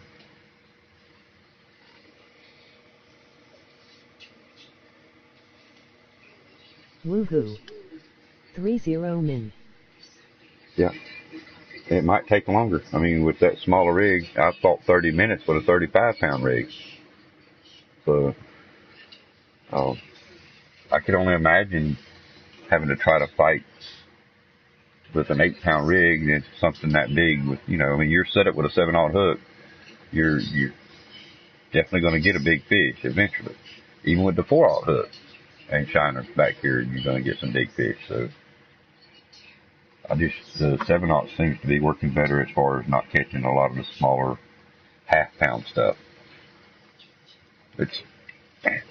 Woohoo. 3-0 min. Yeah. It might take longer. I mean, with that smaller rig, I thought 30 minutes with a 35-pound rig. So, I could only imagine having to try to fight with an 8-pound rig and something that big. With I mean, you're set up with a 7/0 hook. You're definitely going to get a big fish eventually. Even with the 4/0 hook and shiners back here, you're going to get some big fish. So the 7/0 seems to be working better as far as not catching a lot of the smaller half-pound stuff.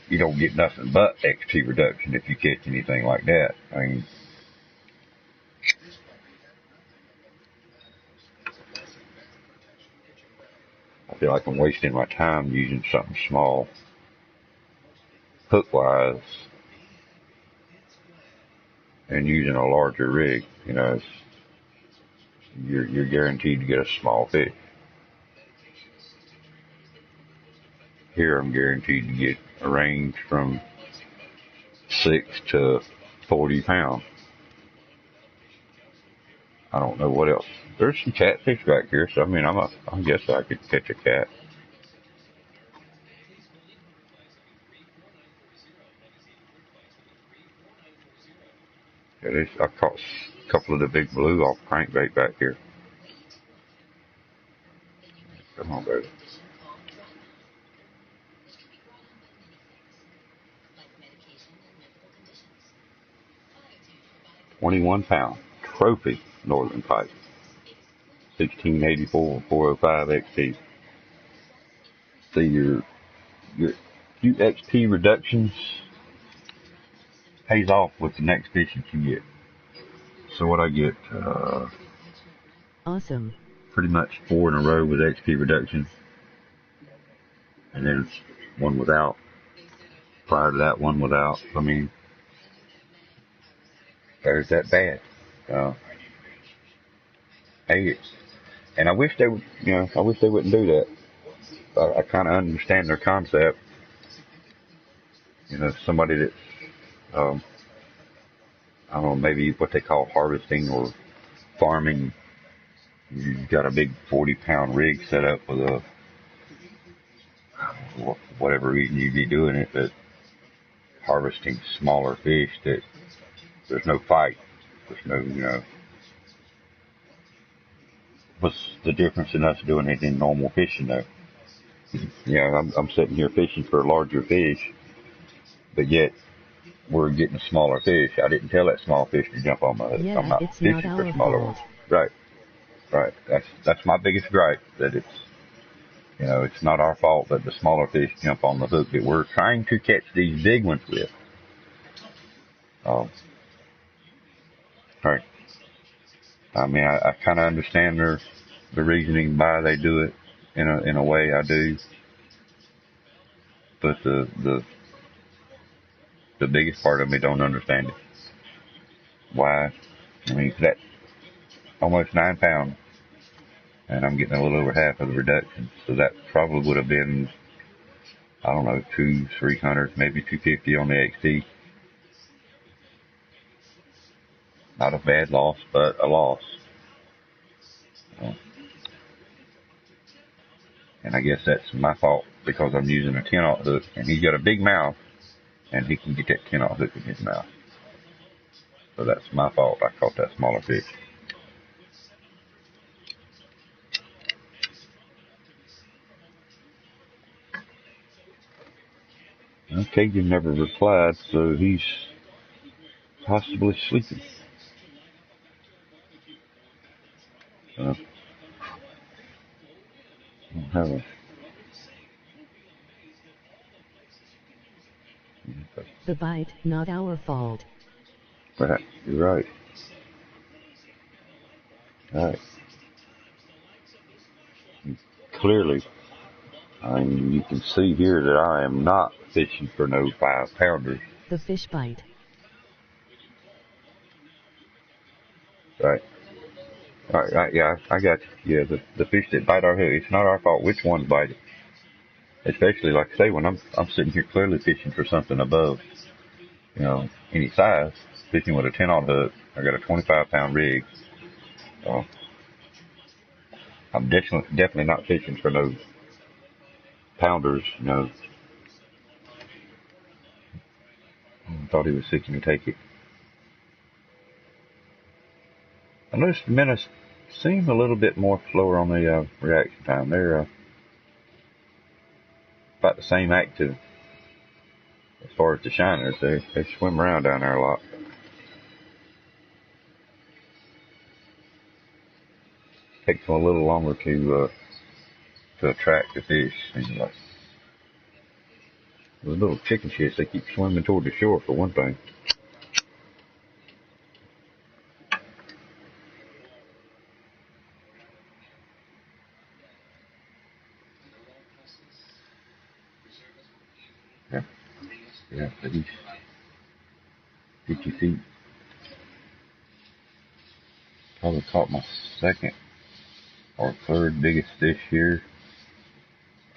You don't get nothing but XP reduction if you catch anything like that. I mean, I feel like I'm wasting my time using something small, hook-wise, and using a larger rig. You're guaranteed to get a small fish. Here I'm guaranteed to get a range from 6 to 40 pounds. I don't know what else. There's some catfish back here, so I mean, I guess I could catch a cat. I caught a couple of the big blue off crankbait back here. Come on, baby. 21-pound trophy northern pike. 1684 405 XP. See, your few XP reductions pays off with the next fish that you get. So what I get, awesome. Pretty much 4 in a row with XP reduction, and then one without. Prior to that, one without. I mean, there's that bad. And I wish they would, I wish they wouldn't do that. I kind of understand their concept. Somebody that's, I don't know, maybe what they call harvesting or farming. You've got a big 40-pound rig set up with whatever reason you'd be doing it, but harvesting smaller fish that there's no fight. There's no, what's the difference in us doing it in normal fishing though? I'm sitting here fishing for larger fish, but yet we're getting smaller fish. I didn't tell that small fish to jump on my hook. Yeah, I'm not it's fishing not for our smaller fault. ones. Right. That's my biggest gripe, that it's not our fault that the smaller fish jump on the hook that we're trying to catch these big ones with. Right. I mean, I kind of understand the reasoning why they do it in a way. I do, but the biggest part of me don't understand it. Why? I mean, that almost 9 pounds, and I'm getting a little over half of the reduction. So that probably would have been, I don't know, 200-300, maybe 250 on the XT. Not a bad loss, but a loss. And I guess that's my fault because I'm using a 10/0 hook, and he's got a big mouth, and he can get that 10/0 hook in his mouth. So that's my fault. I caught that smaller fish. Kagan never replied, so he's possibly sleeping. The bite, not our fault. You're right. All right. Clearly, you can see here that I am not fishing for no 5-pounders. The fish bite. Right. All right. Yeah, I got you. Yeah, the fish that bite our hook. It's not our fault which ones bite it. Especially, like I say, when I'm sitting here clearly fishing for something above, any size. Fishing with a 10/0 hook. I got a 25-pound rig. I'm definitely not fishing for no pounders. thought he was seeking to take it. I noticed the minnows seem a little bit more slower on the reaction time. They're about the same active as far as the shiners. They swim around down there a lot. Takes them a little longer to attract the fish. And like those little chicken shits, they keep swimming toward the shore for one thing. Yeah, at least 50 feet. Probably caught my second or third biggest fish here,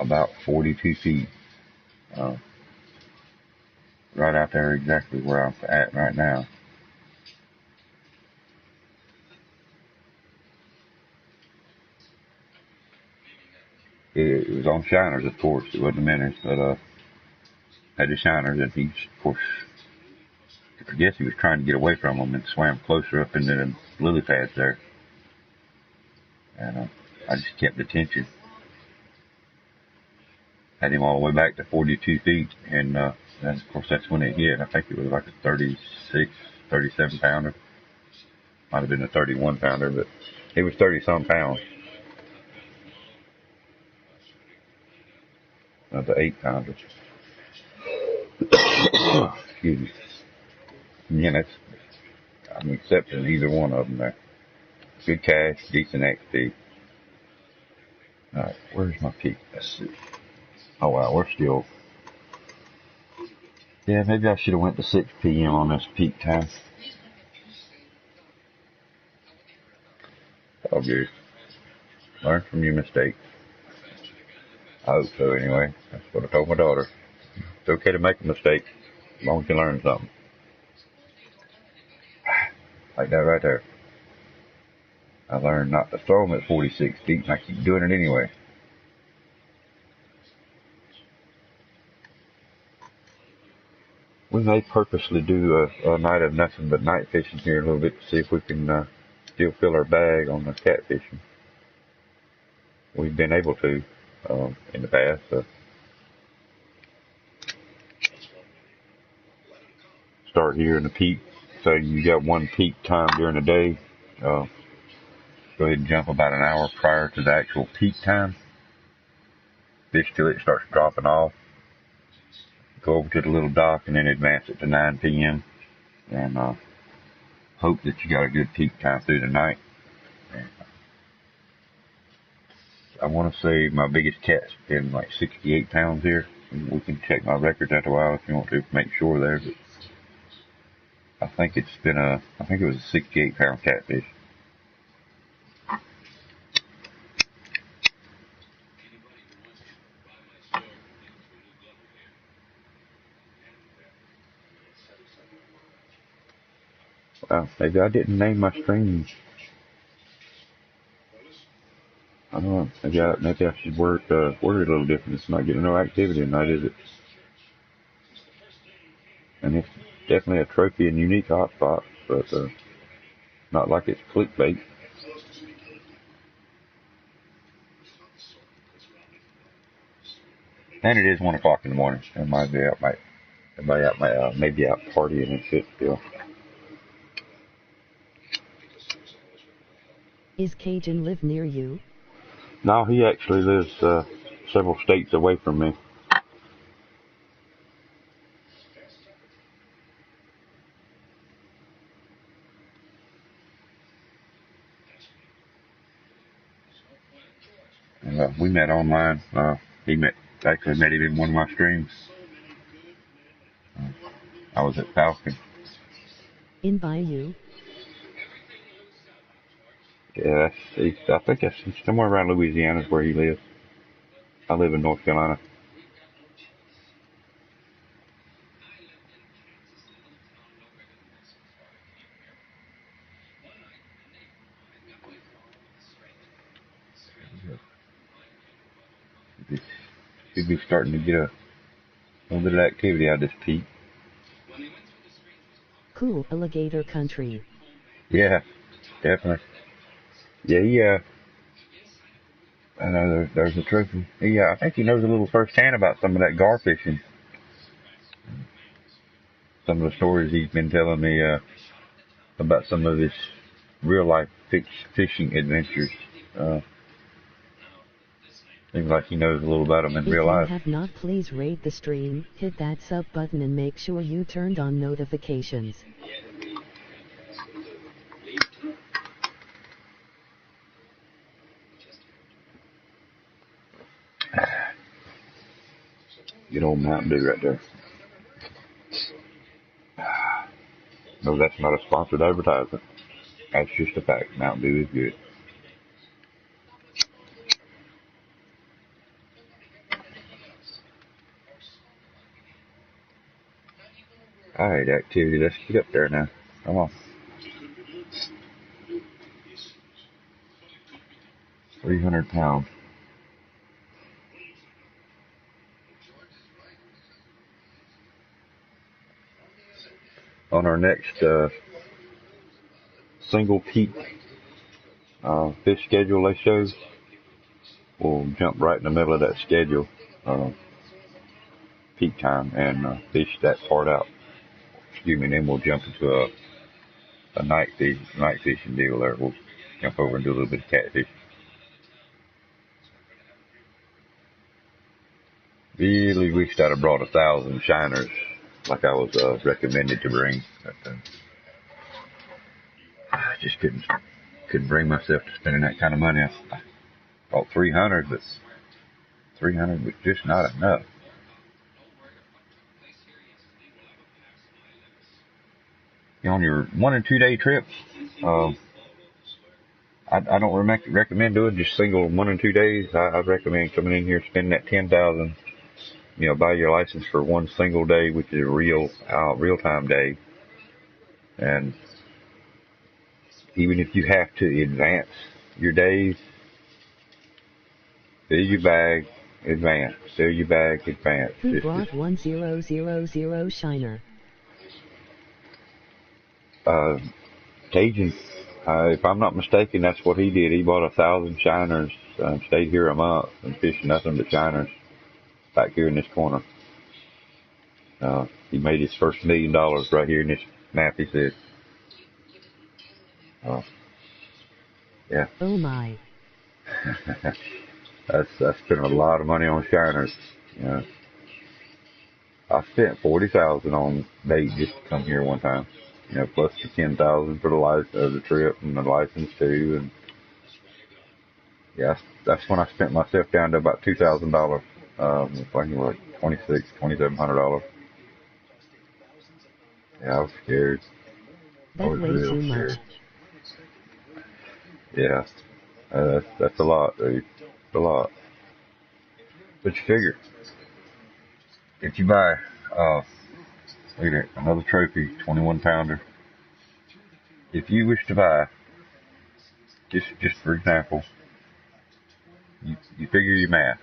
about 42 feet. Right out there exactly where I'm at right now. It was on shiners, of course. It wasn't minnows, but had the shiners, and he, of course, I guess he was trying to get away from them and swam closer up into the lily pads there. And I just kept attention. Had him all the way back to 42 feet, and of course that's when it hit. I think it was like a 36, 37 pounder. Might have been a 31 pounder, but it was 30-some pounds. The 8 pounder. Excuse me. Yeah, I'm accepting either one of them there. Good cash, decent XP. Alright, where's my peak? Let's see. Oh wow, we're still. Yeah, maybe I should have went to 6 p.m. on this peak time. Oh good. Learn from your mistakes. I hope so anyway. That's what I told my daughter. It's okay to make a mistake, as long as you learn something. Like that right there. I learned not to throw them at 46 feet, and I keep doing it anyway. We may purposely do a night of nothing but night fishing here a little bit to see if we can still fill our bag on the catfishing. We've been able to in the past. Start here in the peak. So you got one peak time during the day. Go ahead and jump about an hour prior to the actual peak time. Fish till it starts dropping off. Go over to the little dock and then advance it to 9 p.m. and hope that you got a good peak time through the night. And I want to say my biggest cat's been like 68 pounds here. We can check my records after a while if you want to make sure there. But I think it was a 68 pound catfish. Well, maybe I didn't name my streams. I don't know. Maybe I should word it a little different. It's not getting no activity tonight, is it? And it's definitely a trophy and unique hotspot, but not like it's clickbait. And it is 1 o'clock in the morning. Maybe out partying and shit still. Is Cajun live near you? No, he actually lives several states away from me. And we met online. He actually met him in one of my streams. I was at Falcon. In Bayou? Yeah, I think that's somewhere around Louisiana is where he lives. I live in North Carolina. Should be starting to get a little bit of activity out of this peak. Cool alligator country. Yeah, definitely. Yeah. I know there's a trophy. Yeah, I think he knows a little firsthand about some of that gar fishing. Some of the stories he's been telling me about some of his real life fishing adventures. Seems like he knows a little about them in real life. If you have not, please rate the stream, hit that sub button and make sure you turned on notifications. Good old Mountain Dew right there. No, that's not a sponsored advertisement. That's just a fact. Mountain Dew is good. Alright, activity. Let's get up there now. Come on. 300 pounds. On our next single peak fish schedule they show, we'll jump right in the middle of that schedule, peak time, and fish that part out. Excuse me, then we'll jump into a night fishing deal there. We'll jump over and do a little bit of catfish. Really wished I'd have brought 1,000 shiners like I was recommended to bring. But, I just couldn't bring myself to spending that kind of money. I bought 300, but 300 was just not enough. On your 1 and 2 day trips, I don't recommend doing just single 1 and 2 days. I recommend coming in here, spending that 10,000. Buy your license for one single day, which is a real time day. And even if you have to advance your days, fill your bag, advance. Fill your bag, advance. Who brought 1000 shiner? Cajun. If I'm not mistaken, that's what he did. He bought 1,000 shiners, stayed here a month, and fished nothing but shiners back here in this corner. He made his first $1 million right here in this map, he said. Yeah. Oh my. I spent a lot of money on shiners. I spent $40,000 on bait just to come here one time. Plus the $10,000 for the trip and the license too. And yeah, that's when I spent myself down to about $2,000. Like $2,700. Yeah, I was scared. That way too much. Yeah, that's a lot, dude. It's a lot. But you figure, if you buy, look at it, another trophy, 21 pounder. If you wish to buy, just for example, you figure your math.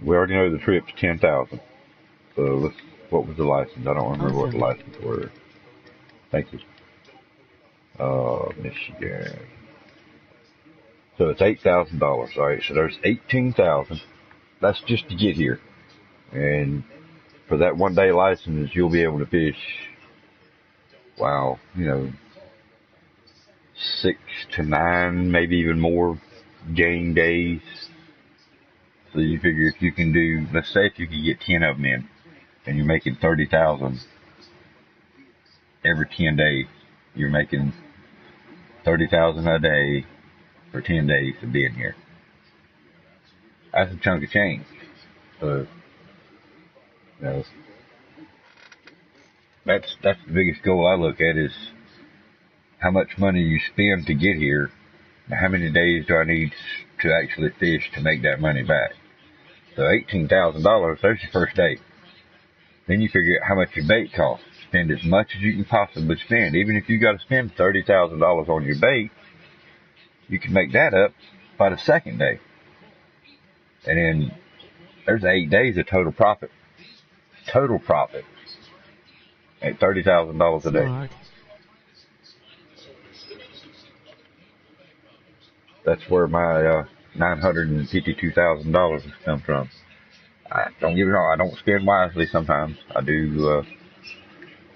We already know the trip's 10,000. So what was the license? I don't remember what the license were. Thank you. Michigan. So it's $8,000. All right. So there's 18,000. That's just to get here. And for that 1 day license, you'll be able to fish. Wow. 6 to 9, maybe even more game days. So you figure if you can do, let's say if you can get 10 of them in, and you're making 30,000 every 10 days, you're making 30,000 a day for 10 days of being here. That's a chunk of change. So, that's the biggest goal I look at is how much money you spend to get here. How many days do I need to actually fish to make that money back? So $18,000, there's your first day. Then you figure out how much your bait costs. Spend as much as you can possibly spend. Even if you got to spend $30,000 on your bait, you can make that up by the second day. And then there's 8 days of total profit. total profit at $30,000 a day. Smart. That's where my $952,000 has come from. Don't get me wrong, I don't spend wisely sometimes. I do,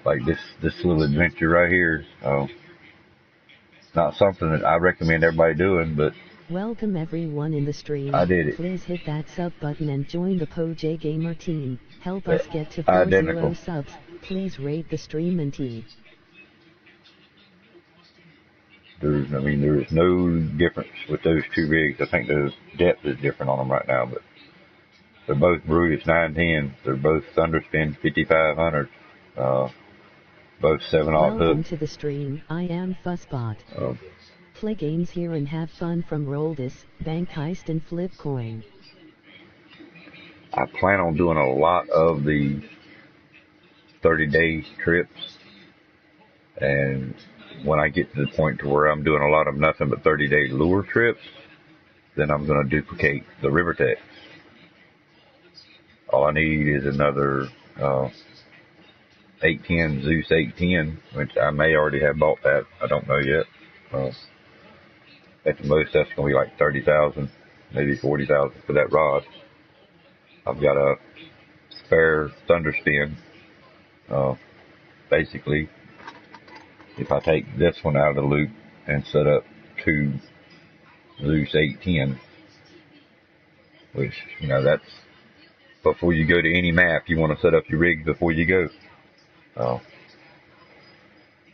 like this little adventure right here. It's not something that I recommend everybody doing, but Welcome everyone in the stream. I did it. Please hit that sub button and join the PoJ-Gamer team. Help us get to Identical. 40 subs. Please rate the stream and tea. There is no difference with those two rigs. I think the depth is different on them right now, but they're both Brutus 910s. They're both Thunderspin 5500s. Both 7/0 hooks. Welcome to the stream. I am Fuzzbot. Play games here and have fun from Roldis, Bank Heist and Flip Coin. I plan on doing a lot of the 30-day trips, and when I get to the point to where I'm doing a lot of nothing but 30-day lure trips, then I'm going to duplicate the river techs. All I need is another 810 Zeus 810, which I may already have bought that. I don't know yet. At the most, that's going to be like 30,000, maybe 40,000 for that rod. I've got a spare Thunderspin. Basically, if I take this one out of the loop and set up two Zeus 810, which, that's before you go to any map, you want to set up your rigs before you go.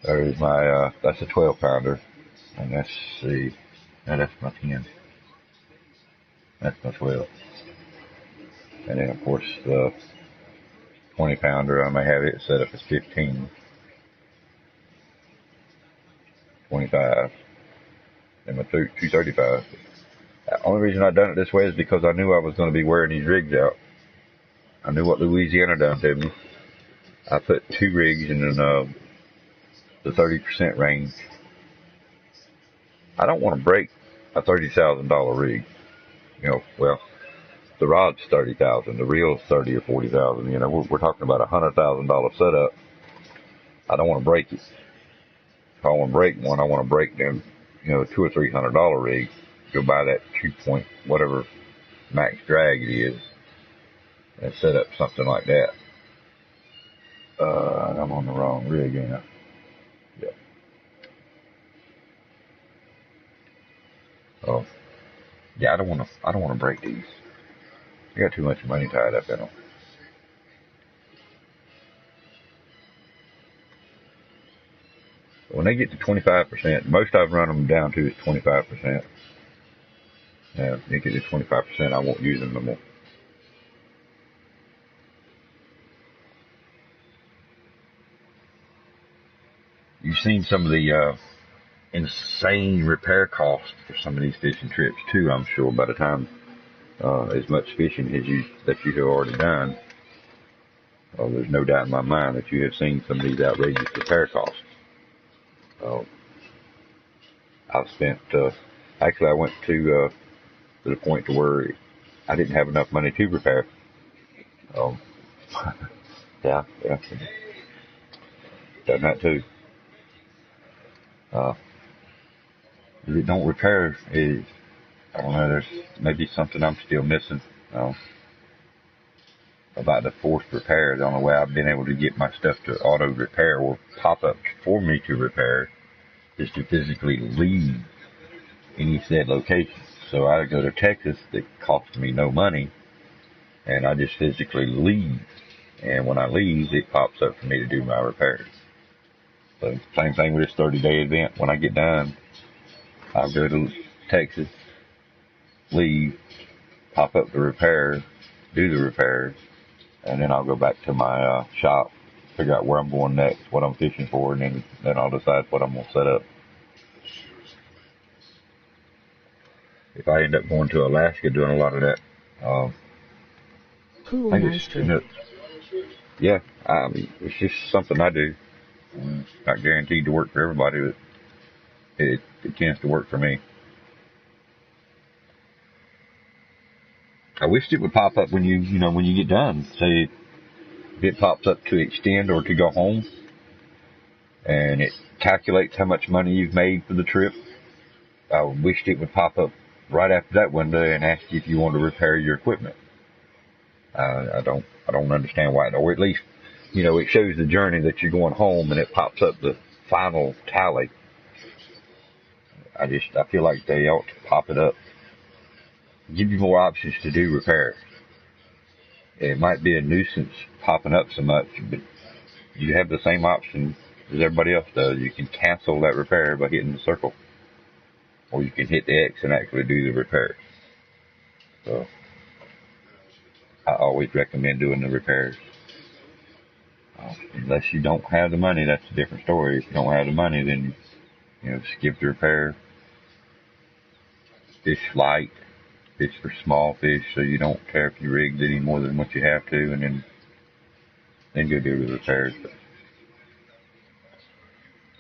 There's my, that's a 12 pounder, and that's my 10. That's my 12. And then, of course, the 20 pounder, I may have it set up as 15. 25. And my 235. The only reason I done it this way is because I knew I was going to be wearing these rigs out. I knew what Louisiana done to me. I put two rigs in the 30% range. I don't want to break a $30,000 rig. Well, the rod's $30,000, the reel's $30,000 or $40,000. We're talking about a $100,000 setup. I don't want to break it. If I want to break one, I want to break them, $200 or $300 rig. Go buy that 2 whatever max drag it is, and set up something like that. I'm on the wrong rig, ain't I? Yeah. Oh, yeah. I don't want to break these. I got too much money tied up in them. When they get to 25%, most I've run them down to is 25%. Now, if they get to 25%, I won't use them no more. You've seen some of the insane repair costs for some of these fishing trips too, I'm sure, by the time as much fishing as you have already done. There's no doubt in my mind that you have seen some of these outrageous repair costs. I've spent, actually I went to the point to where I didn't have enough money to repair. Yeah. Done that too. If it don't repair, I don't know, there's maybe something I'm still missing. About the forced repair. The only way I've been able to get my stuff to auto repair or pop up for me to repair is to physically leave any said location. So I go to Texas, that costs me no money, and I just physically leave. And when I leave, it pops up for me to do my repairs. So same thing with this 30-day event. When I get done, I'll go to Texas, leave, pop up the repair, do the repairs, and then I'll go back to my shop, figure out where I'm going next, what I'm fishing for, and then I'll decide what I'm going to set up. If I end up going to Alaska doing a lot of that, cool, nice trip. Yeah, it's just something I do. It's not guaranteed to work for everybody, but it tends to work for me. I wished it would pop up when you get done. Say if it pops up to extend or to go home, and it calculates how much money you've made for the trip, I wished it would pop up right after that window and ask you if you want to repair your equipment. I don't understand why, or at least, it shows the journey that you're going home, and it pops up the final tally. I feel like they ought to pop it up, give you more options to do repairs. It might be a nuisance popping up so much, but you have the same option as everybody else does. You can cancel that repair by hitting the circle, or you can hit the X and actually do the repair. So I always recommend doing the repairs. Unless you don't have the money, that's a different story. If you don't have the money, then skip the repair. Fish light, fish for small fish, so you don't tear up your rigs any more than what you have to, and then go do the repairs. But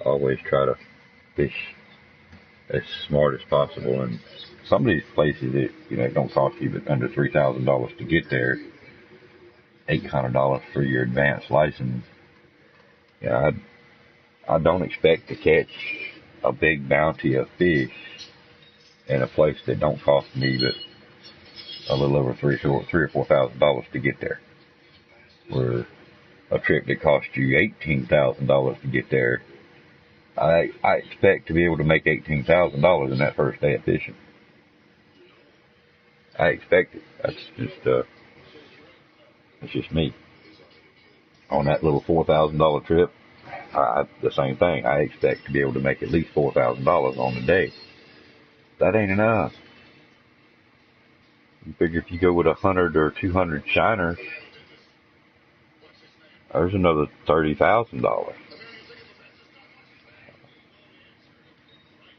always try to fish as smart as possible. And some of these places, it don't cost you but under $3,000 to get there. $800 for your advanced license. Yeah, I don't expect to catch a big bounty of fish in a place that don't cost me but a little over $3,000 or $4,000 to get there. Where a trip that cost you $18,000 to get there, I expect to be able to make $18,000 in that first day of fishing. I expect it. That's just me. On that little $4,000 trip, the same thing. I expect to be able to make at least $4,000 on the day. That ain't enough. You figure if you go with 100 or 200 shiners, there's another $30,000.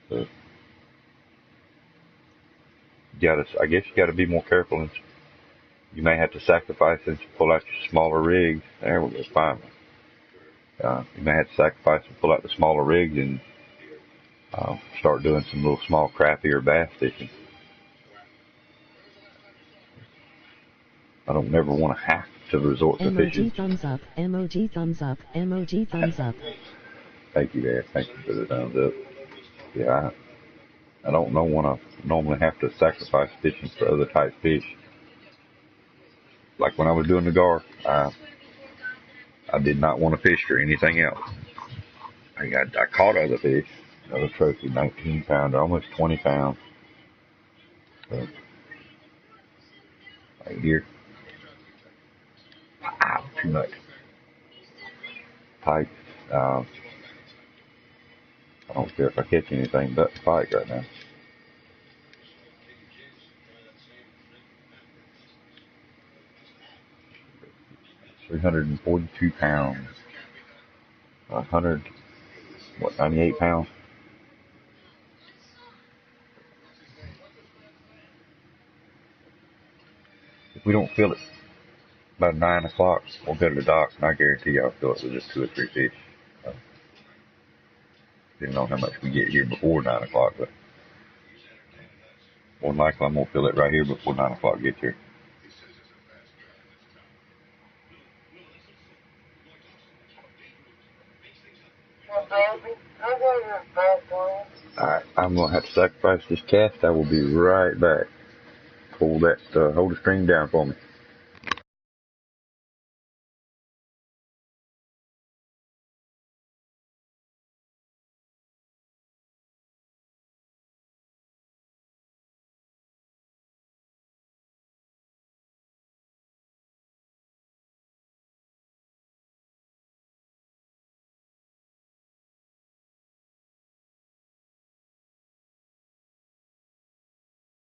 So I guess you gotta be more careful, and you may have to sacrifice and pull out your smaller rigs. There we go, finally. You may have to sacrifice and pull out the smaller rigs and start doing some little small crappie or bass fishing. I don't never want to have to resort to fishing. Emoji thumbs up, emoji thumbs up, emoji thumbs up. Thank you, Dad. Thank you for the thumbs up. Yeah, I don't want to normally have to sacrifice fishing for other type fish. Like when I was doing the gar, I did not want to fish for anything else. I caught other fish, another trophy, 19 pounder, almost 20 pounds. So, right here. Ow, too much. Pike. I don't care if I catch anything but the pike right now. $342. 98 pounds? If we don't fill it by 9 o'clock, we'll go to the docks, and I guarantee you I'll fill it with just 2 or 3 fish. Depending on how much we get here before 9 o'clock, but more than likely I'm going to fill it right here before 9 o'clock gets here. Alright, I'm going to have to sacrifice this cast. I will be right back. Hold the string down for me.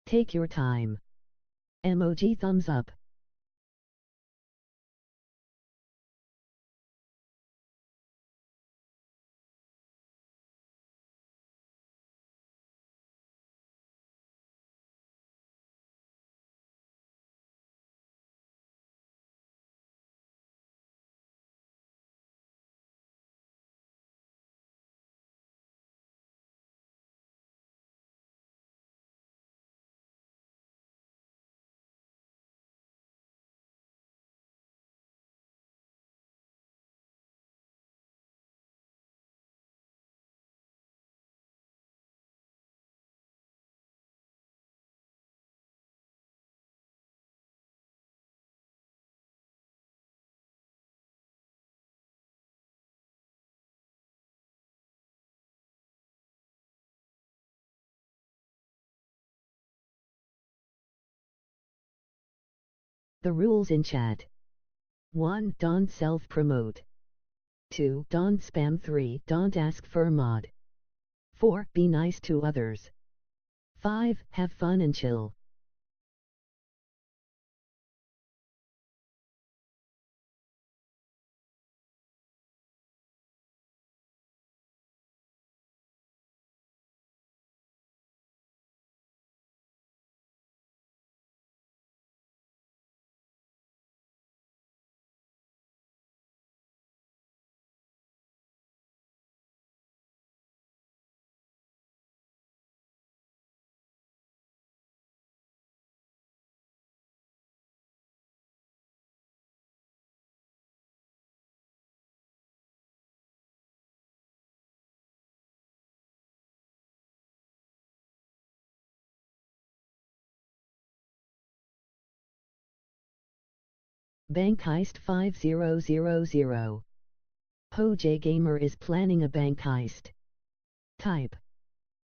Take your time. Emoji thumbs up. The rules in chat. 1. Don't self-promote. 2. Don't spam. 3. Don't ask for mod. 4. Be nice to others. 5. Have fun and chill. Bank Heist 5000. PoJ-Gamer is planning a bank heist. Type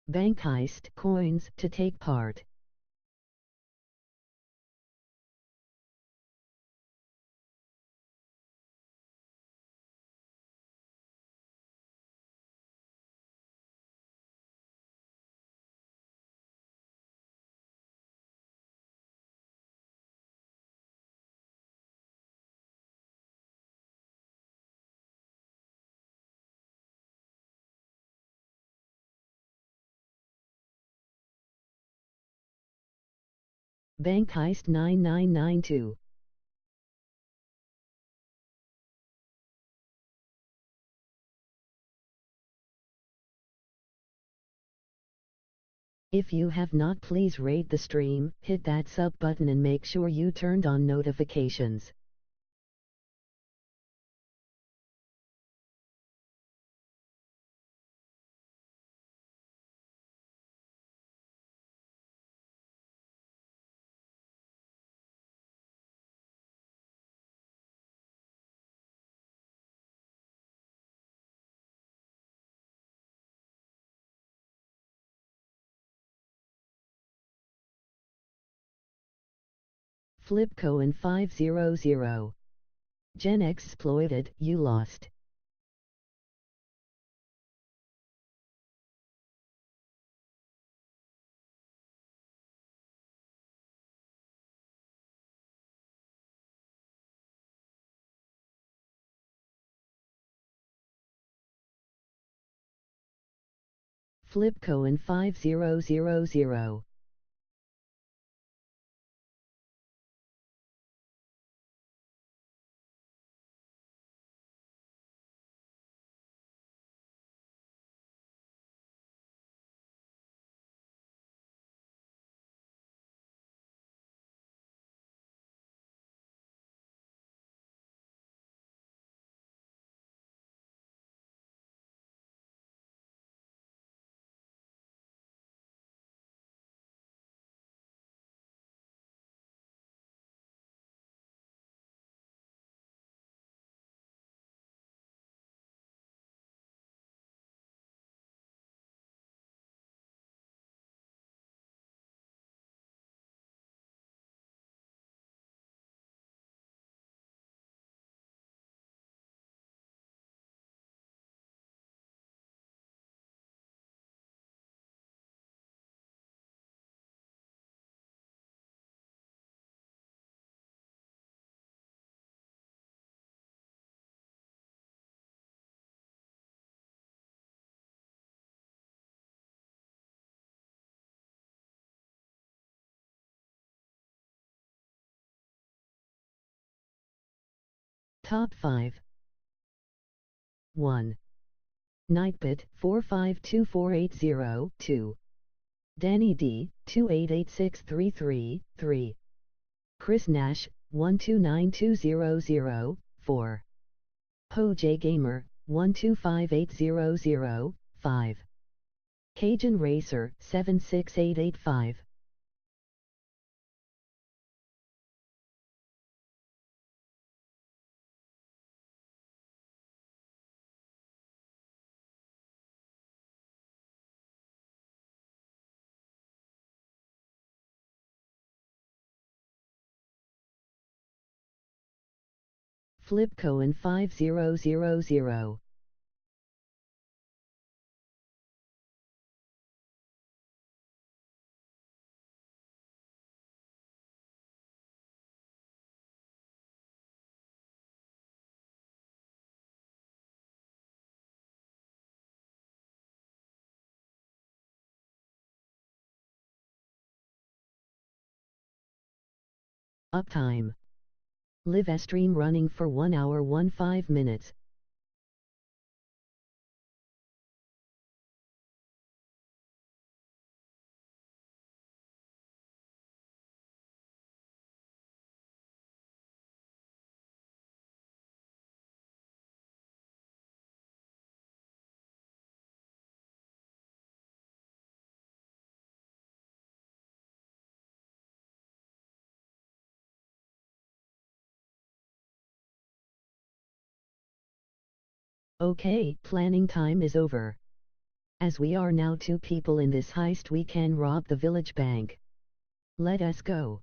bank heist coins to take part. Bank Heist 9992. If you have not, please rate the stream, hit that sub button and make sure you turned on notifications. Flipcoin 500. Gen exploited, you lost. Flipcoin 5000. Top 5. 1. Nightbit 4524802. 2. Danny D 2886333. 3. Chris Nash 129200. 4. PoJ-Gamer 125800. 5. Cajun Racer 76885. Flipcoin 5000. Uptime. Live stream running for 1 hour 15 minutes. Okay, planning time is over. As we are now 2 people in this heist, we can rob the village bank. Let us go.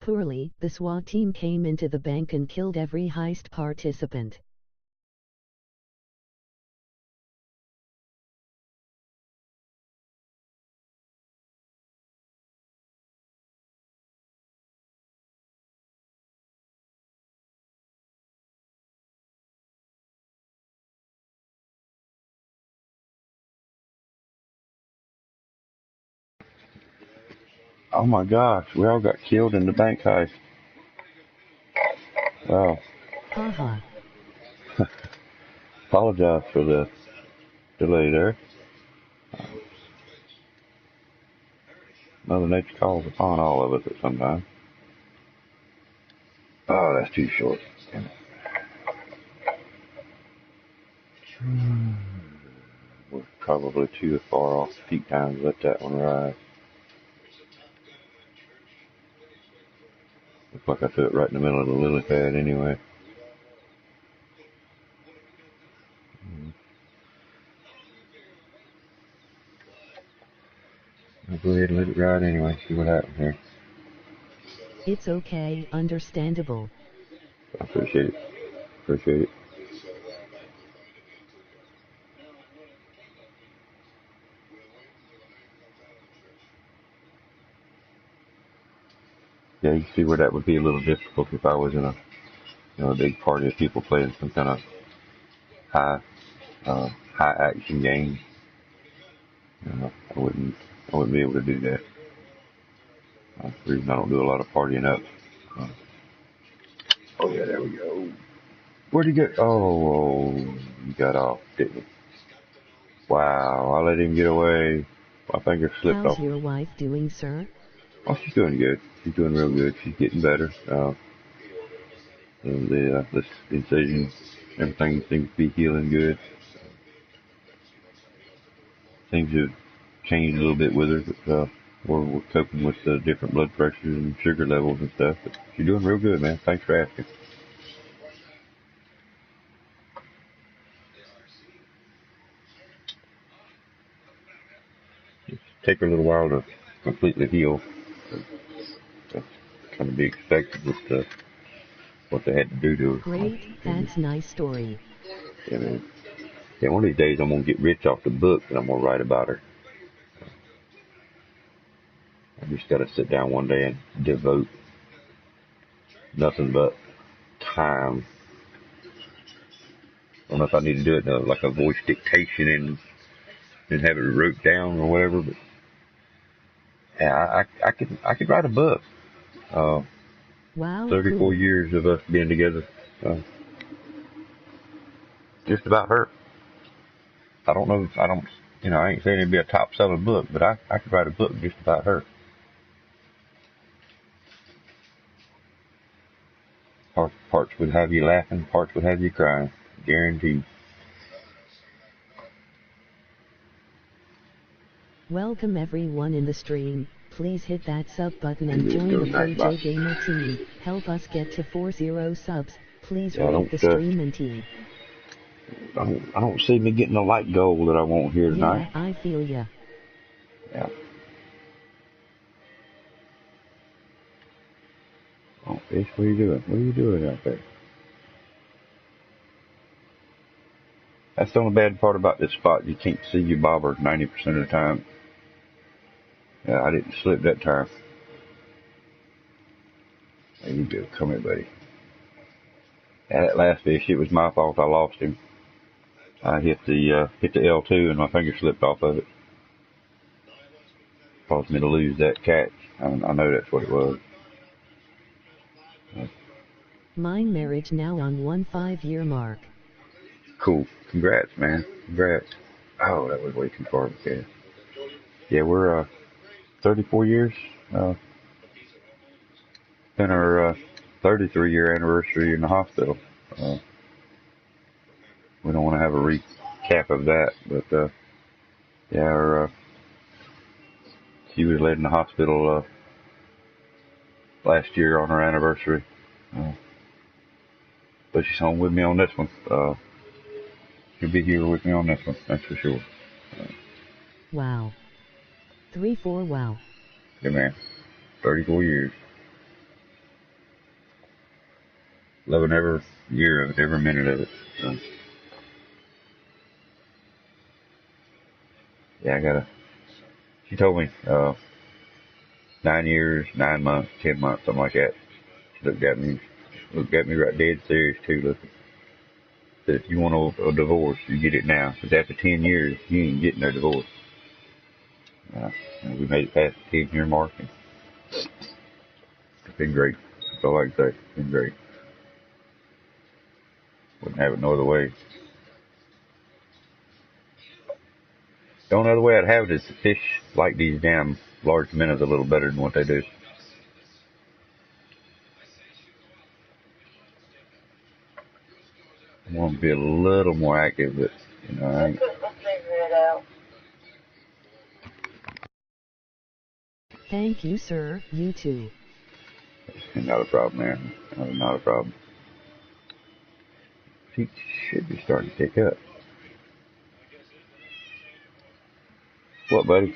Poorly, the SWAT team came into the bank and killed every heist participant. Oh my gosh, we all got killed in the bank heist. Wow. Haha. Apologize for the delay there. Mother Nature calls upon all of us at some time. Oh, that's too short. Damn it. We're probably too far off peak time to let that one ride. Looks like I threw it right in the middle of the lily pad anyway. I'll go ahead and let it ride anyway, see what happens here. It's okay, understandable. I appreciate it. Appreciate it. Yeah, you see where that would be a little difficult if I was in a big party of people playing some kind of high action game. I wouldn't be able to do that. That's the reason I don't do a lot of partying up. Oh yeah, there we go. Where'd he get? Oh, you got off, didn't you? Wow, I let him get away. My finger slipped off. How's your wife doing, sir? Oh, she's doing good. She's doing real good. She's getting better. The incision, everything seems to be healing good. Things have changed a little bit with her, but we're coping with the different blood pressures and sugar levels and stuff. But she's doing real good, man. Thanks for asking. It take her a little while to completely heal. That's kind of be expected with what they had to do to her. Great, that's nice story. Yeah, man. Yeah, one of these days I'm gonna get rich off the book and I'm gonna write about her. I just gotta sit down one day and devote nothing but time. I don't know if I need to do it in like a voice dictation and have it wrote down or whatever, but yeah, I could write a book. Wow, 34 cool. years of us being together, just about her. I don't know if I don't, I ain't saying it'd be a top selling book, but I could write a book just about her. Parts would have you laughing, parts would have you crying, guaranteed. Welcome everyone in the stream. please hit that sub button and join the PoJ-Gamer team. Help us get to 40 subs. Please rate the stream and team. I don't see me getting the like goal that I want here tonight. Yeah, I feel ya. Yeah. Oh, Fish, what are you doing? What are you doing out there? That's the only bad part about this spot. You can't see your bobber 90% of the time. Yeah, I didn't slip that time. There you go. Come here, buddy. Yeah, that last fish, it was my fault. I lost him. I hit the L2 and my finger slipped off of it. Caused me to lose that catch. I know that's what it was. Mine marriage now on 15-year mark. Cool. Congrats, man. Congrats. Oh, that was way too far to catch. Yeah, we're 34 years. Been our 33-year anniversary in the hospital. We don't want to have a recap of that, but yeah, she was laid in the hospital last year on her anniversary. But she's home with me on this one. She'll be here with me on this one, that's for sure. Wow. 3-4, wow. Yeah, man. 34 years. Loving every year of it, every minute of it. Yeah, she told me 9 years, 9 months, 10 months, something like that. She looked at me right dead serious too, looking. Said, if you want a divorce, you get it now. Because after 10 years, you ain't getting no divorce. We made it past the 10-year mark. And it's been great. That's all I can say. It's been great. Wouldn't have it no other way. The only other way I'd have it is to fish like these damn large minnows a little better than what they do. I want to be a little more active, but, you know, I ain't. Thank you, sir. You too. Not a problem, man. Not a problem. She should be starting to pick up. What, buddy?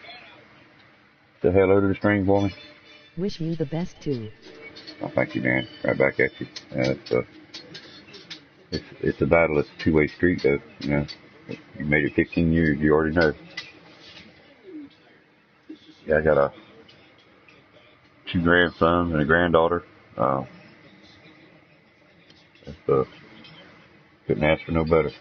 Say hello to the stream for me. Wish you the best too. Oh, thank you, Dan. Right back at you. It's a battle. It's a two-way street, though. You know, you made it 15 years. You already know. Yeah, I got two grandsons and a granddaughter. Couldn't ask for no better.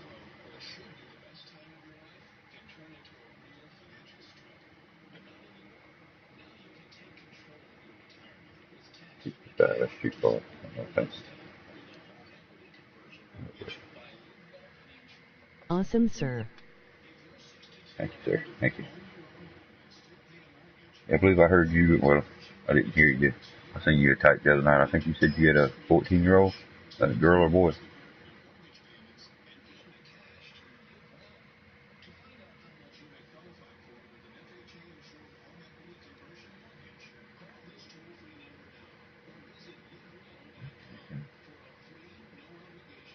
That's too far. Thanks. Awesome, sir. Thank you, sir. Thank you. I believe I heard you. Well, I didn't hear you. I seen you type the other night. I think you said you had a 14-year-old. Is that a girl or boy?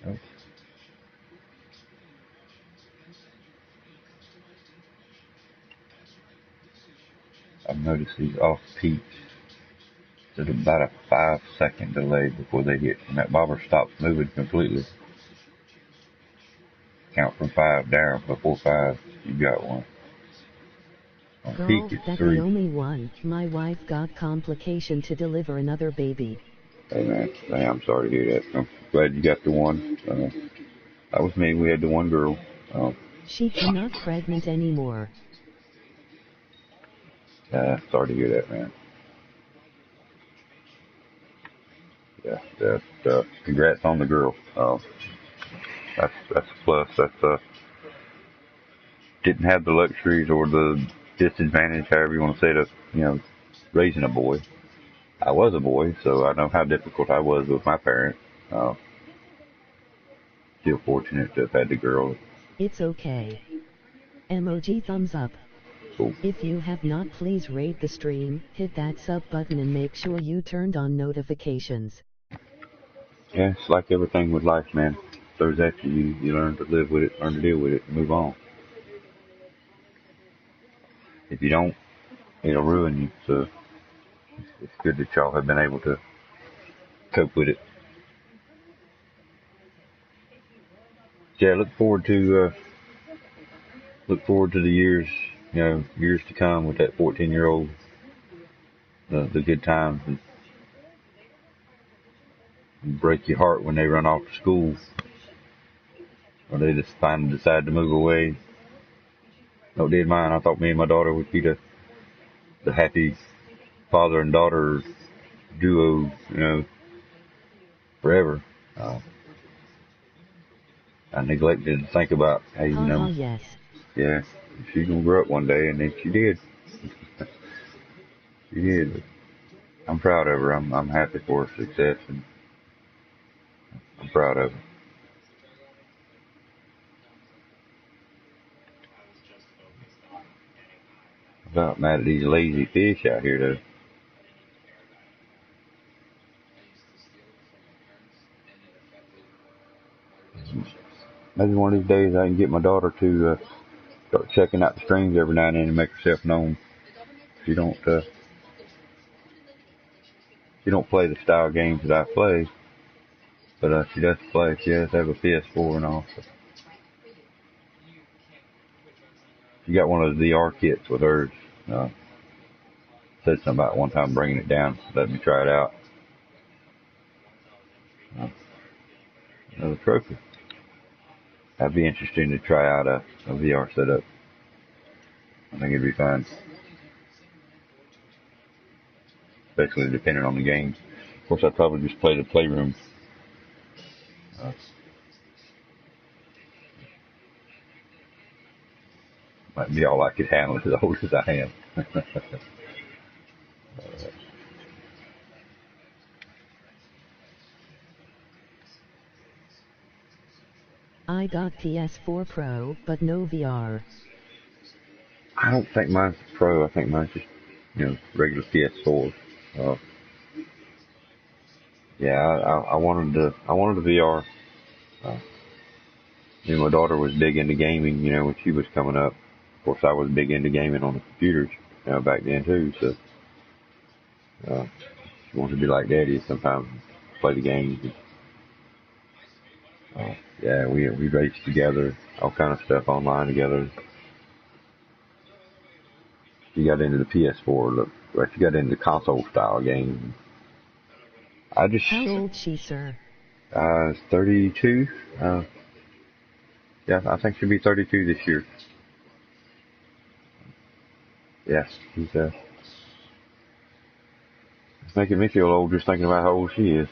Oh. I've noticed these off peaks. There's about a 5-second delay before they hit. When that bobber stops moving completely, count from 5 down. Before 5, you got one. On Girl, peak, it's that's 3. the only one. My wife got complication to deliver another baby. Hey, man. Hey, I'm sorry to hear that. I'm glad you got the one. That was me. We had the one girl. She's not pregnant anymore. Sorry to hear that, man. Yeah, congrats on the girl. That's a plus. Didn't have the luxuries or the disadvantage, however you want to say it, you know, raising a boy. I was a boy, so I know how difficult I was with my parents. Feel fortunate to have had the girl. It's okay. Emoji thumbs up. Cool. If you have not, please rate the stream, hit that sub button, and make sure you turned on notifications. Yeah, it's like everything with life, man. Throws at you, you learn to live with it, learn to deal with it, and move on. If you don't, it'll ruin you. So it's good that y'all have been able to cope with it. Yeah, look forward to the years, years to come with that 14-year-old, the good times, and break your heart when they run off to school, or they just finally decide to move away. No, it did mine. I thought me and my daughter would be the happy father and daughter duo, forever. I neglected to think about, hey, Yes. yeah, she's gonna grow up one day, and then she did. She did. I'm proud of her. I'm happy for her success, and I'm proud of her. I'm about mad at these lazy fish out here, though. Maybe one of these days I can get my daughter to start checking out the streams every now and then and make herself known. She don't play the style games that I play, but she does play. She does have a PS4 and all. So she got one of the VR kits with hers. Said something about one time bringing it down, let me try it out. Another trophy. That'd be interesting to try out a VR setup. I think it'd be fun. Especially depending on the game. Of course, I'd probably just play the Playroom. Might be all I could handle as old as I am. I got PS4 Pro, but no VR. I don't think mine's Pro. I think mine's just, regular PS4. Yeah, I wanted the VR. My daughter was big into gaming, when she was coming up. Of course, I was big into gaming on the computers, back then too. So she wanted to be like Daddy sometimes, play the games. And, yeah, we raced together, all kind of stuff online together. She got into the PS4. She got into console style games. How old is she, sir? 32. Yeah, I think she'll be 32 this year. Yes, she's it's making me feel old just thinking about how old she is.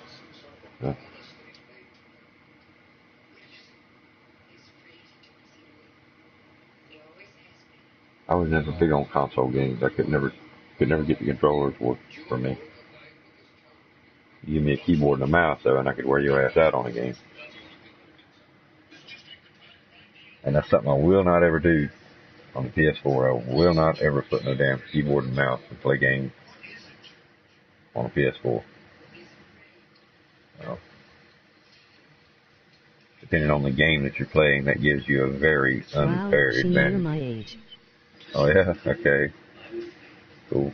I was never big on console games. I could never get the controllers work for me. You give me a keyboard and a mouse, though, and I could wear your ass out on a game. And that's something I will not ever do on the PS4. I will not ever put no damn keyboard and mouse and play games on a PS4. Depending on the game that you're playing, that gives you a very unfair she's advantage. near my age. Oh yeah, okay, cool.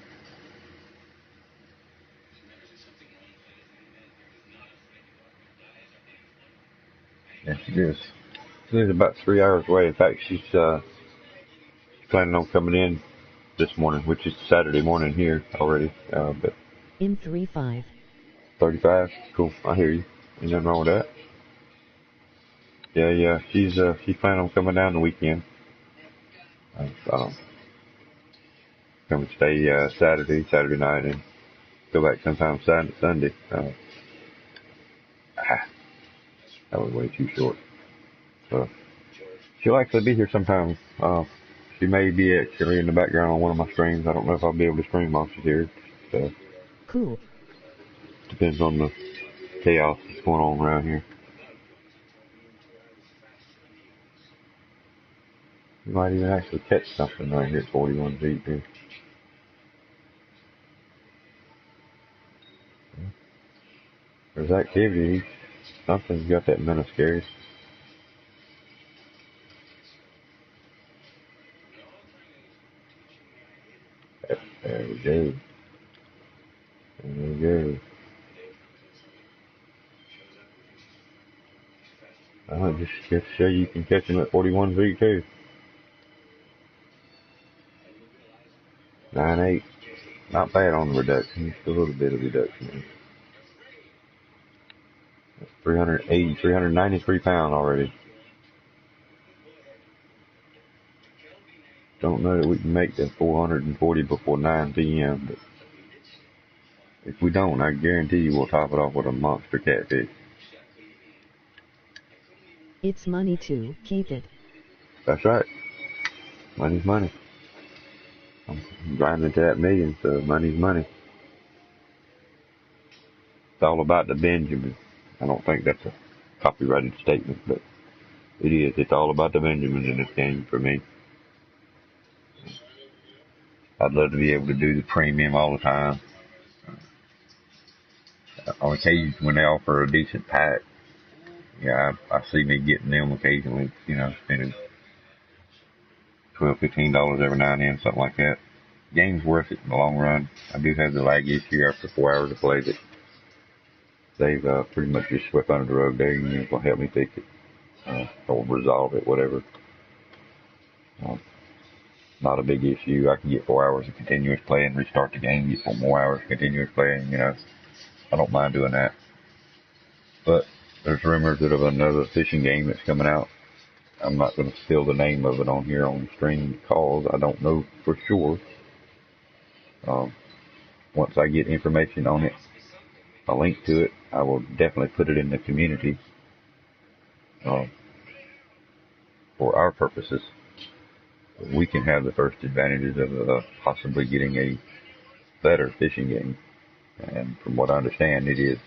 Yeah, she is. She lives about 3 hours away. In fact, she's planning on coming in this morning, which is Saturday morning here already. But In 35. 35, cool. I hear you. Ain't nothing wrong with that. Yeah. She's planning on coming down the weekend. Come and stay Saturday night, and go back sometime Sunday. That was way too short. So she'll actually be here sometime. She may be actually in the background on one of my streams. I don't know if I'll be able to stream while she's here. So cool. Depends on the chaos that's going on around here. You might even actually catch something right here at 41 feet too. There's activity. Something's got that minnow scared. There we go. There we go. Just to show you can catch them at 41 feet too. 9.8. Not bad on the reduction. Just a little bit of reduction. That's 393 pounds already. Don't know that we can make that 440 before 9 p.m. But if we don't, I guarantee you we'll top it off with a monster catfish. It's money too, keep it. That's right. Money's money. I'm grinding to that million, so money's money. It's all about the Benjamin. I don't think that's a copyrighted statement, but it is. It's all about the Benjamins in this game for me. I'd love to be able to do the premium all the time. On occasion when they offer a decent pack, yeah, I see me getting them occasionally, spending $12, $15 every now and then, something like that. Game's worth it in the long run. I do have the lag issue after 4 hours of play that they've pretty much just swept under the rug there, and it's going to help me fix it, or resolve it, whatever. Not a big issue. I can get 4 hours of continuous play and restart the game, get 4 more hours of continuous play, and, I don't mind doing that. But there's rumors of another fishing game that's coming out. I'm not going to spill the name of it on here on the stream because I don't know for sure. Once I get information on it, a link to it, I will definitely put it in the community for our purposes. We can have the first advantages of possibly getting a better fishing game. And from what I understand, it is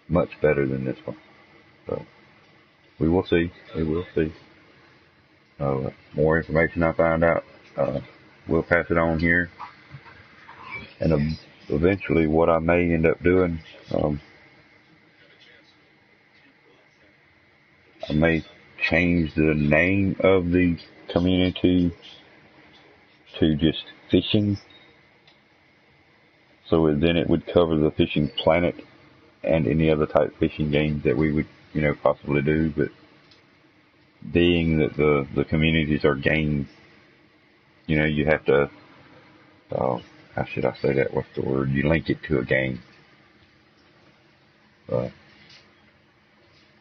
much better than this one. So we will see. We will see. More information I find out, we'll pass it on here. And eventually what I may end up doing, I may change the name of the community to just fishing. So then it would cover the FishingPlanet and any other type fishing games that we would, possibly do. But being that the communities are game, you have to, how should I say that? What's the word? You link it to a game.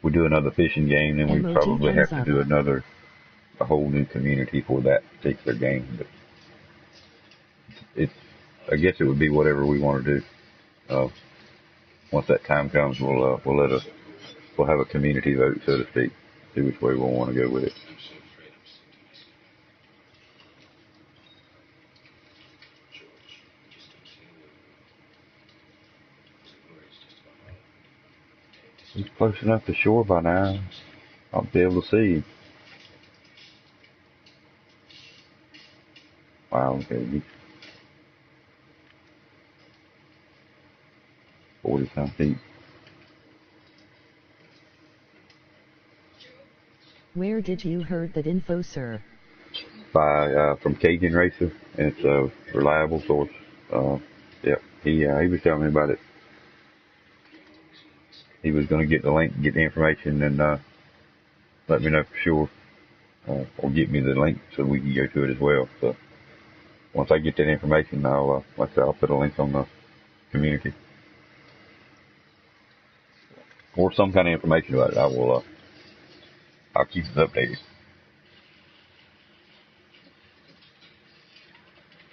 We do another fishing game, then we probably have to do a whole new community for that particular game. But I guess it would be whatever we want to do. Once that time comes, we'll have a community vote, so to speak, see which way we'll want to go with it. He's close enough to shore by now. I'll be able to see him. Wow, okay. 40-some feet. Where did you heard that info, sir? From Cajun Racer, and it's a reliable source. Yep, he was telling me about it. He was going to get the link, get the information, and let me know for sure, or get me the link so we can go to it as well. So once I get that information, I'll put a link on the community or some kind of information about it. I'll keep it updated.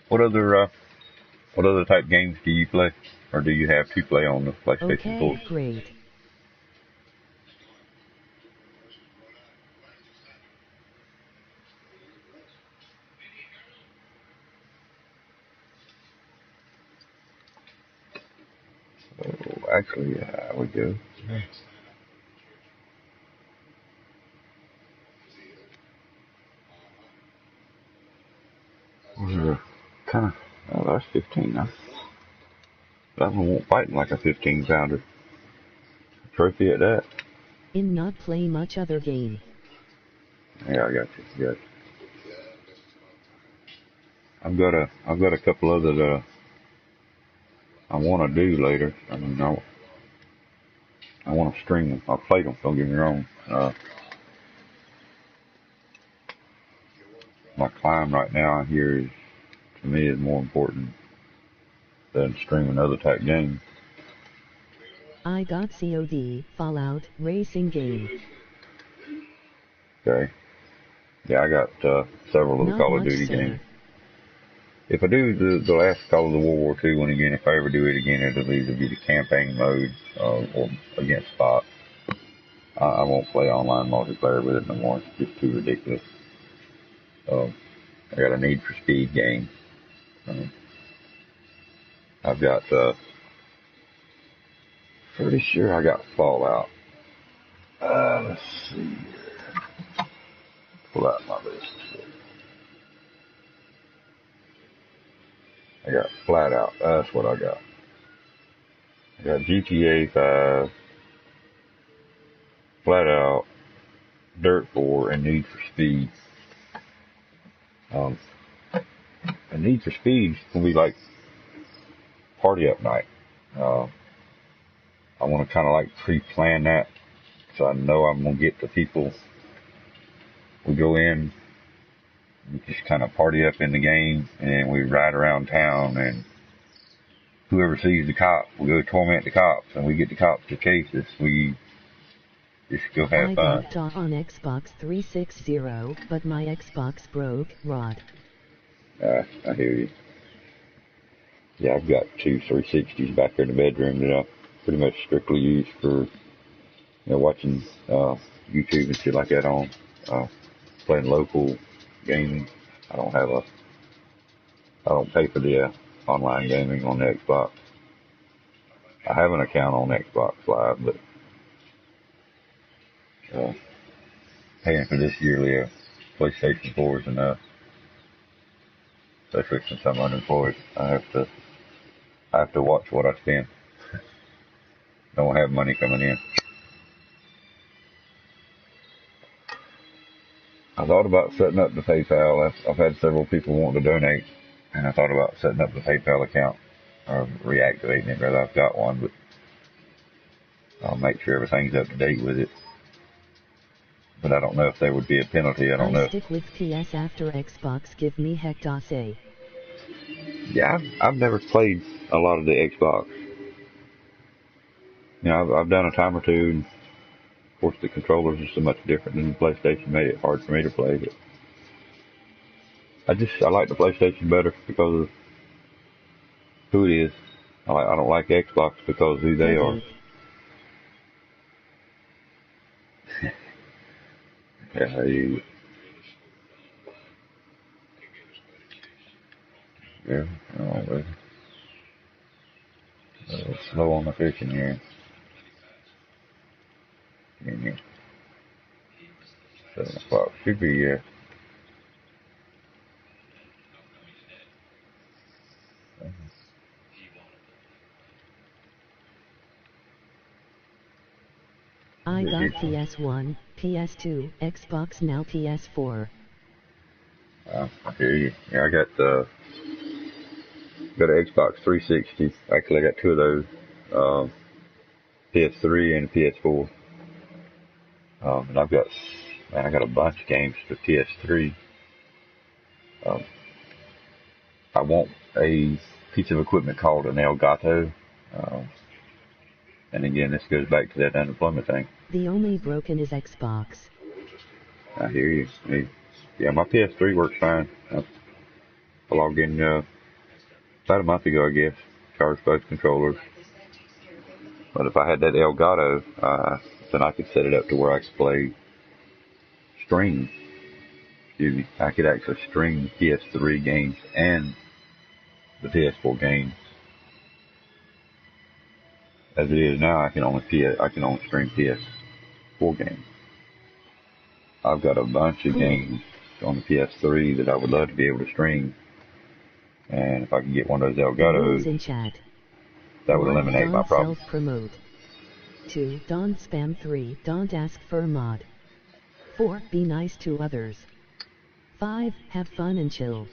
What other type games do you play, or do you have to play on the PlayStation 4? Okay, great. Oh, actually, I would go. we're kind of, oh, that's 15 now. That one won't fight like a 15-pounder. Trophy at that. In not play much other game. Yeah, I got you. Got you. I've got a couple other that I want to do later. I mean, I want to stream them. I've played them. Don't get me wrong. My climb right now here is, to me, is more important than streaming other type games. I got COD, Fallout, racing game. Okay. Yeah, I got several of the Not Call of much Duty say. games. If I do the last Call of the World War II one again, if I ever do it again, it'll either be the campaign mode or against bots. I won't play online multiplayer with it no more. It's just too ridiculous. I got a Need for Speed game. I've got, pretty sure I got Fallout. Let's see here. Pull out my list. I got Flat Out. That's what I got. I got GTA 5, Flat Out, Dirt 4, and Need for Speed. And Need for Speed is gonna be like party up night. I want to kind of like pre-plan that, so I know I'm gonna get the people. We go in, we just kind of party up in the game, and we ride around town, and whoever sees the cop, we go torment the cops, and we get the cops to chase us. We just go have fun. I got on Xbox 360, but my Xbox broke, Rod. I hear you. Yeah, I've got two 360s back there in the bedroom that I pretty much strictly use for, watching YouTube and shit like that on. Playing local gaming. I don't pay for the online gaming on the Xbox. I have an account on Xbox Live, but paying for this yearly PlayStation 4 is enough. Especially since I'm unemployed. I have to watch what I spend. Don't have money coming in. I thought about setting up the PayPal. I've had several people want to donate, and I thought about setting up the PayPal account, or reactivating it, rather. I've got one, but I'll make sure everything's up to date with it. But I don't know if there would be a penalty. I don't know. Stick with PS after Xbox give me hectase. Yeah, I've never played a lot of the Xbox. I've done a time or two, and of course the controllers are so much different than the PlayStation, made it hard for me to play. But I like the PlayStation better because of who it is. I don't like Xbox because of who they are. Yeah, a little slow on the fishing here. In here. 7 o'clock should be here. I got PS1, PS2, Xbox Now, PS4. I hear you. Yeah, I got an Xbox 360. Actually, I got two of those. PS3 and PS4. And I got a bunch of games for PS3. I want a piece of equipment called an Elgato. And again, this goes back to that unemployment thing. The only broken is Xbox. I hear you. Yeah, my PS3 works fine. I logged in about a month ago, I guess. Charged both controllers. But if I had that Elgato, then I could set it up to where I could play stream. Excuse me. I could actually stream PS3 games and the PS4 games. As it is now, I can only stream PS4 games. I've got a bunch of games on the PS3 that I would love to be able to stream And if I can get one of those Rules Elgatos, in chat. that would 1. eliminate my Don't problem. self-promote. 2. Don't spam. 3. Don't ask for mod. 4. Be nice to others. 5. Have fun and chill.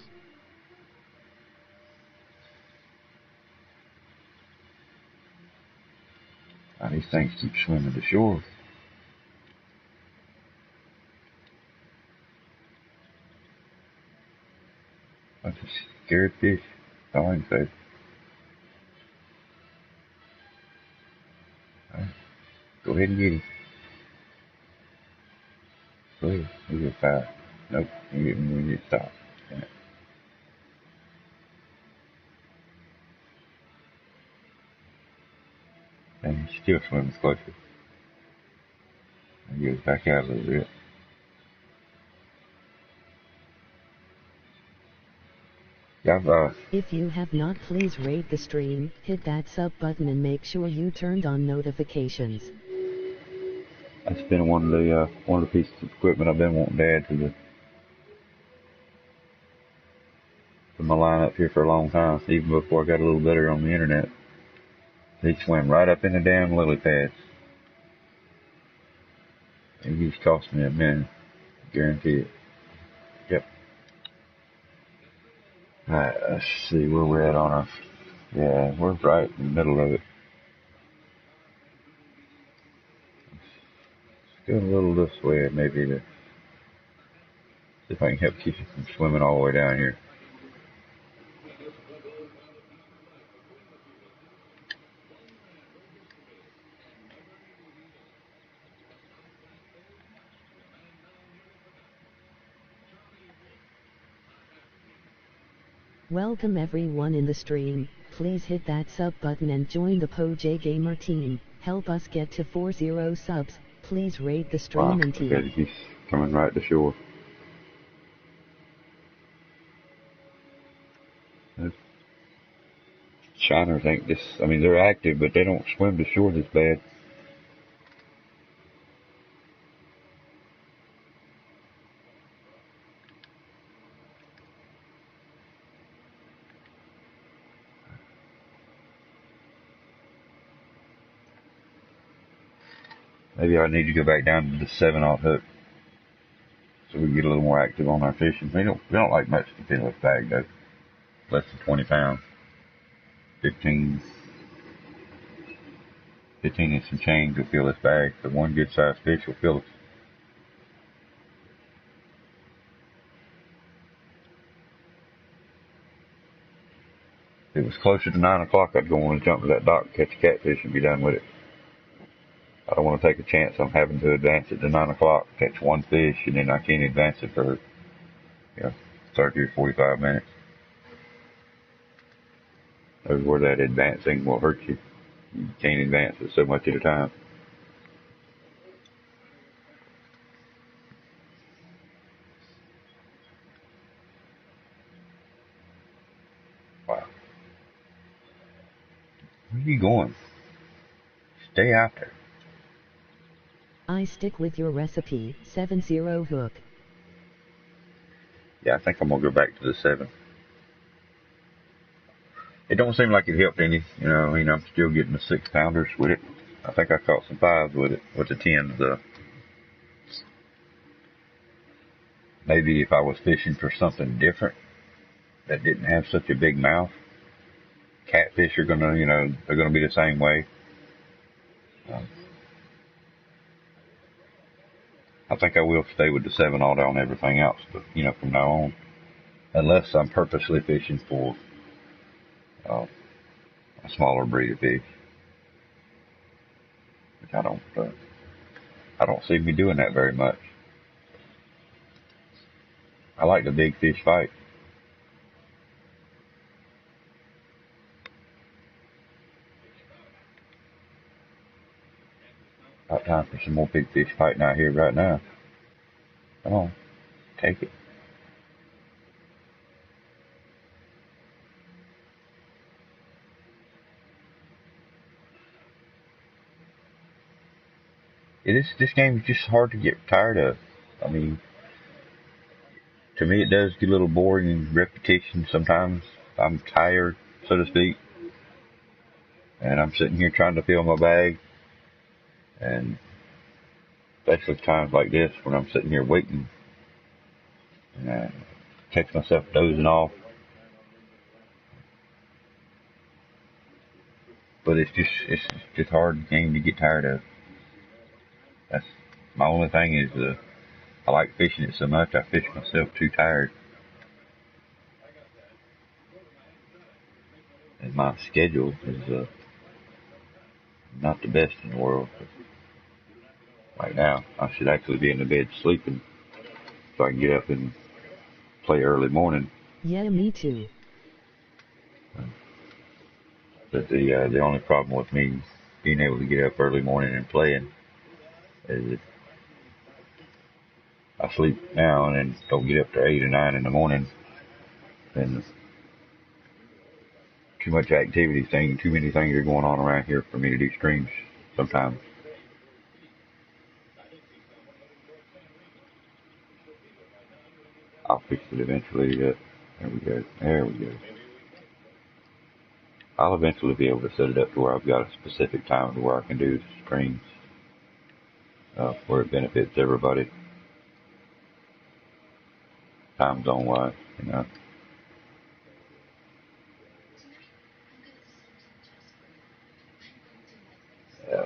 Now, these things keep swimming to shore. Bunch of scared fish. That's all I can say. All right. Go ahead and get him. Go ahead. He's a foul. Nope. You get him when you stop. Damn it. And he still swims closer. He goes back out a little bit. Yeah, If you have not, please rate the stream, hit that sub button and make sure you turned on notifications. that's been one of the pieces of equipment I've been wanting to add to my lineup here for a long time, even before I got a little better on the internet. He swam right up in the damn lily pads. And he's cost me a minute. Guarantee it. Yep. Alright, let's see where we're at on our... Yeah, we're right in the middle of it. Let's go a little this way, maybe, to see if I can help keep you from swimming all the way down here. Welcome everyone in the stream, please hit that sub button and join the PoJ-Gamer team, help us get to 40 subs, please rate the stream and team. Okay, he's coming right to shore. Those shiners ain't this, I mean they're active, but they don't swim to shore this bad. Maybe I need to go back down to the 7/0 hook so we can get a little more active on our fishing. We don't like much to fill this bag though. Less than 20 pounds. 15 and some change will fill this bag. So one good sized fish will fill it. If it was closer to 9 o'clock, I'd go on and jump to that dock, catch a catfish, and be done with it. I don't want to take a chance on having to advance it to 9 o'clock, catch one fish, and then I can't advance it for 30 or 45 minutes. That's where that advancing will hurt you. You can't advance it so much at a time. Wow. Where are you going? Stay out there. I stick with your recipe, 70 hook. Yeah, I think I'm going to go back to the 7. It don't seem like it helped any. I'm still getting the 6-pounders with it. I think I caught some 5s with it, with the 10s. Maybe if I was fishing for something different that didn't have such a big mouth, catfish are going to, they're going to be the same way. I think I will stay with the 7/0 on everything else, but, from now on. Unless I'm purposely fishing for a smaller breed of fish. Which I don't see me doing that very much. I like the big fish fight. About time for some more big fish fighting out here right now. Come on, take it. This game is just hard to get tired of. I mean, to me it does get a little boring and repetition sometimes. I'm tired, so to speak, and I'm sitting here trying to fill my bag, and especially times like this when I'm sitting here waiting, and I catch myself dozing off. But it's just hard game to get tired of. That's my only thing is I like fishing it so much I fish myself too tired. And my schedule is not the best in the world. Right now, I should actually be in the bed sleeping so I can get up and play early morning. Yeah, me too. But the only problem with me being able to get up early morning and playing is that I sleep now and then don't get up to 8 or 9 in the morning. And too much activity too many things are going on around here for me to do streams sometimes. I'll fix it eventually. There we go. There we go. I'll eventually be able to set it up to where I've got a specific time to where I can do streams where it benefits everybody, time zone wise, you know. Yeah,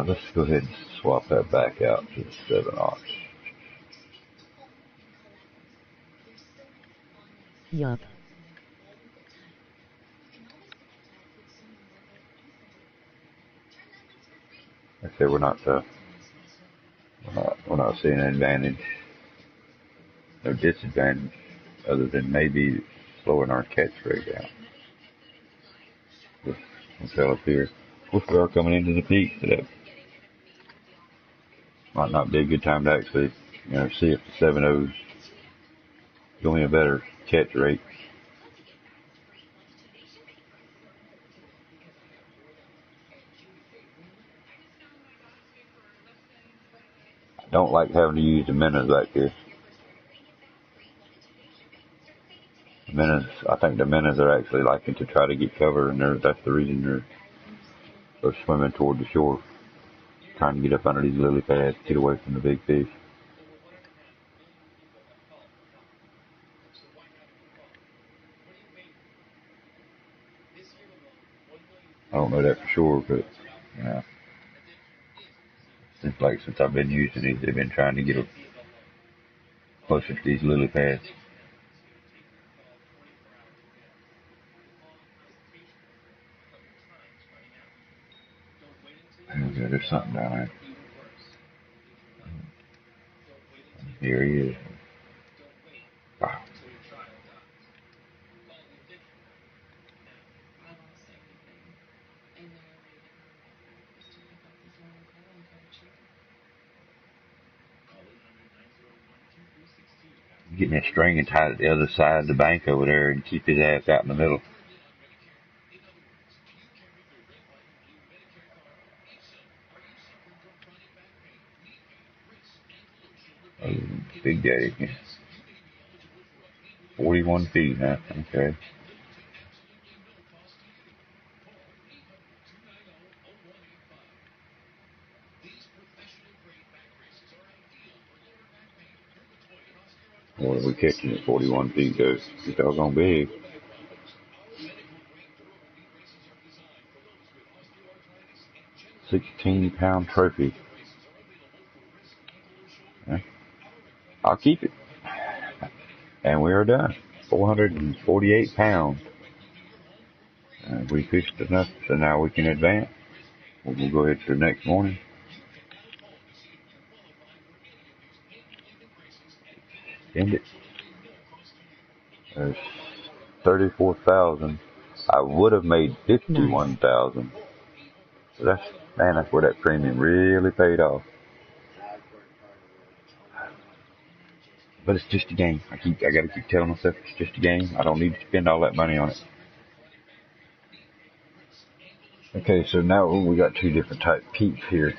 let's go ahead and swap that back out to the 7/0. Yup. Like I said, we're not seeing an advantage, no disadvantage, other than maybe slowing our catch rate down. Let's go up here. Of course, we are coming into the peak today. Might not be a good time to actually, see if the 7/0s give me a better catch rate. I don't like having to use the minnows like this. I think the minnows are actually liking to try to get cover, and that's the reason they're swimming toward the shore, trying to get up under these lily pads, get away from the big fish. I don't know that for sure, but since I've been using these, they've been trying to get closer to these lily pads. Okay, there's something down there. Here he is. Wow. Getting that string and tied at the other side of the bank over there and keep his ass out in the middle. Oh, big day. 41 feet, huh? Okay. What are we catching at 41 feet, though? It's doggone big. 16-pound trophy. Yeah. I'll keep it. And we are done. 448 pounds. We fished enough, so now we can advance. We'll go ahead to the next morning. End it. There's 34,000. I would have made 51,000. So that's where that premium really paid off. But it's just a game. I gotta keep telling myself it's just a game. I don't need to spend all that money on it. Okay, so now we got two different type peaks here.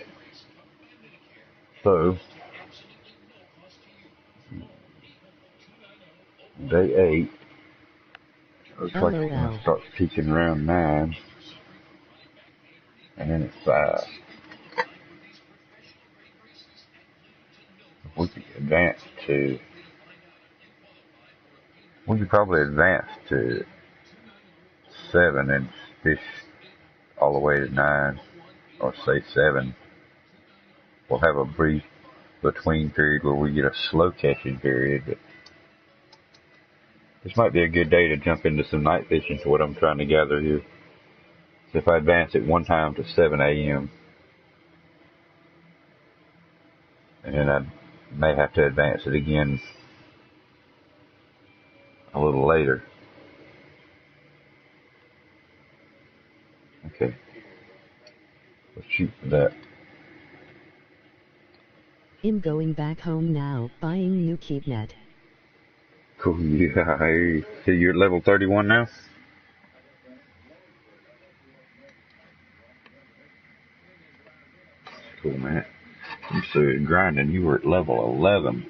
So day 8, Looks like it's going to start peaking around 9, and then it's 5. We could advance to, we could probably advance to 7 and fish all the way to 9, or say 7. We'll have a brief between period where we get a slow catching period, but this might be a good day to jump into some night fishing for what I'm trying to gather here. So if I advance it one time to 7 a.m., and then I may have to advance it again a little later. Okay. Let's shoot for that. I'm going back home now, buying new keep net. Cool, yeah, I hear you. So you're at level 31 now? Cool, man. You started grinding, you were at level 11.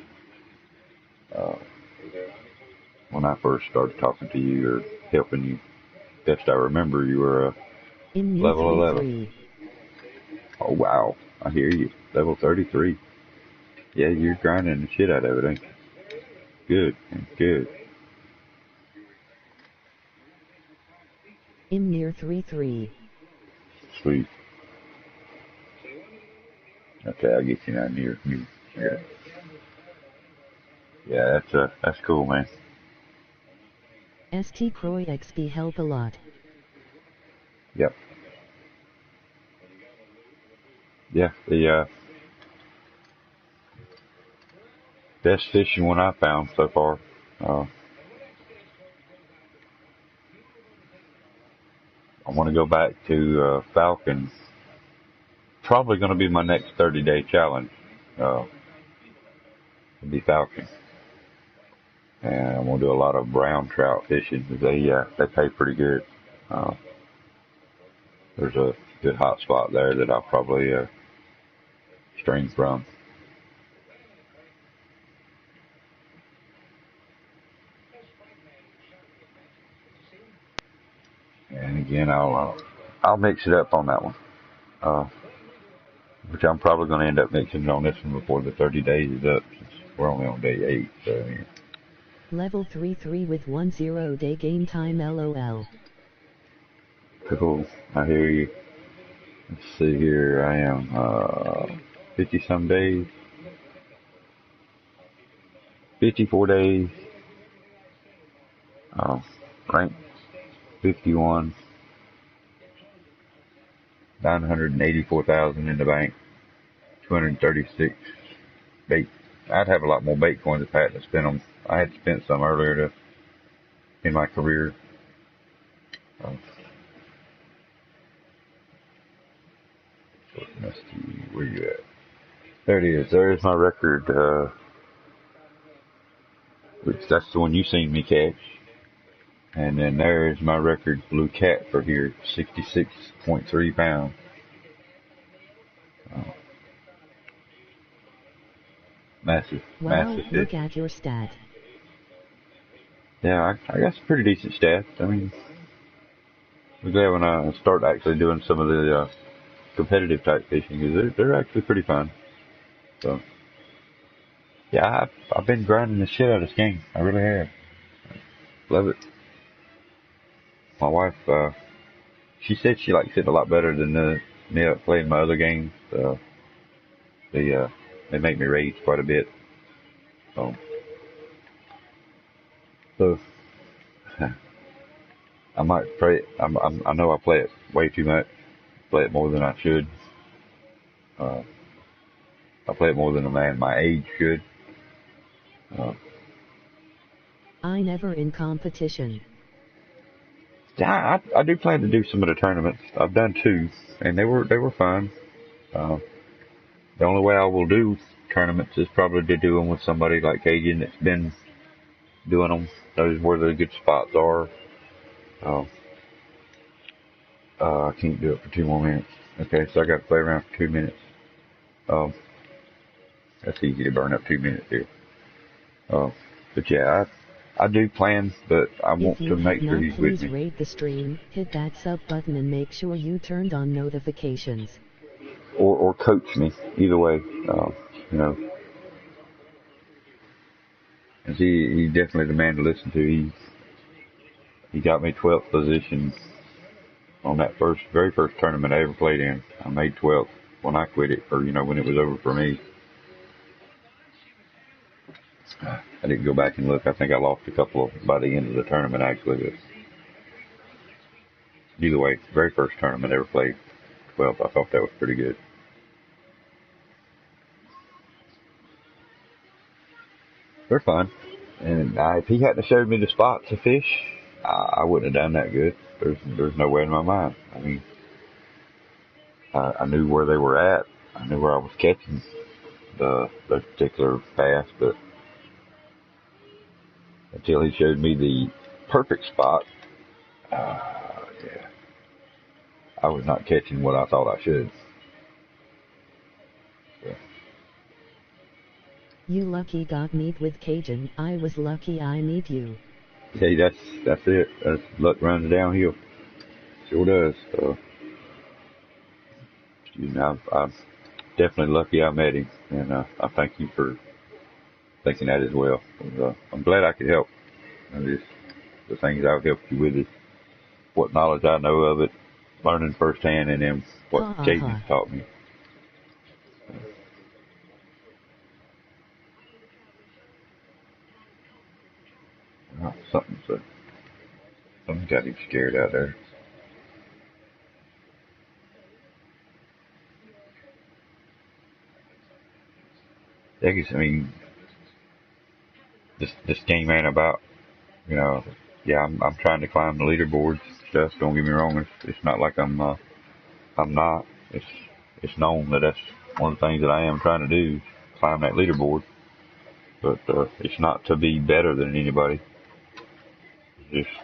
When I first started talking to you or helping you, best I remember, you were level 11. Oh, wow. I hear you. Level 33. Yeah, you're grinding the shit out of it, ain't you? Good, good. I'm near 3-3. Sweet. Okay, I'll get you down near me. Yeah, that's cool, man. St. Croix XP help a lot. Yep. Yeah, the best fishing one I found so far. I want to go back to Falcon. Probably going to be my next 30-day challenge. It'll be Falcon. And I'm going to do a lot of brown trout fishing. They pay pretty good. There's a good hot spot there that I'll probably string from. And again, I'll mix it up on that one. Which I'm probably going to end up mixing it on this one before the 30 days is up, since we're only on day 8. So, yeah. Level 3-3 with 10 day game time, LOL. Cool, I hear you. Let's see here, I am 50 some days. 54 days. Rank 51. 984,000 in the bank. 236 bait. I'd have a lot more bait coins if I had to spend them. I had spent some earlier in my career. Where you at? There it is. There's my record. Which that's the one you seen me catch. And then there's my record blue cat for here, 66.3 pounds. Massive, massive fish. Look at your stat. Yeah, I got some pretty decent stats. I mean, we're glad when I start actually doing some of the competitive type fishing, because they're actually pretty fun. So, yeah, I've been grinding the shit out of this game. I really have. Love it. My wife, she said she likes it a lot better than me playing my other games. They make me rage quite a bit. So I might play it. I know I play it way too much. Play it more than I should. I play it more than a man my age should. I never in competition. Yeah, I do plan to do some of the tournaments. I've done 2, and they were fun. The only way I will do tournaments is probably to do them with somebody like Cajun that's been doing them, knows where the good spots are. I can't do it for 2 more minutes. Okay, so I got to play around for 2 minutes. That's easy to burn up 2 minutes here. But yeah, I do plan, but I want If you to make have sure not, he's with please me. rate the stream, hit that sub button, and make sure you turned on notifications. Or coach me. Either way, you know. And he's definitely the man to listen to. He got me 12th position on that very first tournament I ever played in. I made 12th when I quit it, or, you know, when it was over for me. I didn't go back and look. I think I lost a couple by the end of the tournament, actually. But either way, very first tournament I ever played, 12th. I thought that was pretty good. They're fun. And if he hadn't showed me the spot to fish, I wouldn't have done that good. There's no way in my mind. I mean, I knew where they were at. I knew where I was catching those particular bass, but until he showed me the perfect spot, yeah, I was not catching what I thought I should. Yeah. You lucky got meet with Cajun. I was lucky I meet you. Hey, that's it. Luck runs downhill. Sure does. You know, I'm definitely lucky I met him, and I thank you for thinking that as well. I'm glad I could help. The things I've helped you with is what knowledge I know of it, learning firsthand, and then what Cajun's taught me. Something got him scared out there. I mean, this game ain't about, you know, yeah, I'm trying to climb the leaderboards stuff. Don't get me wrong. It's not like I'm not. It's known that that's one of the things that I am trying to do, climb that leaderboard. But it's not to be better than anybody. It's just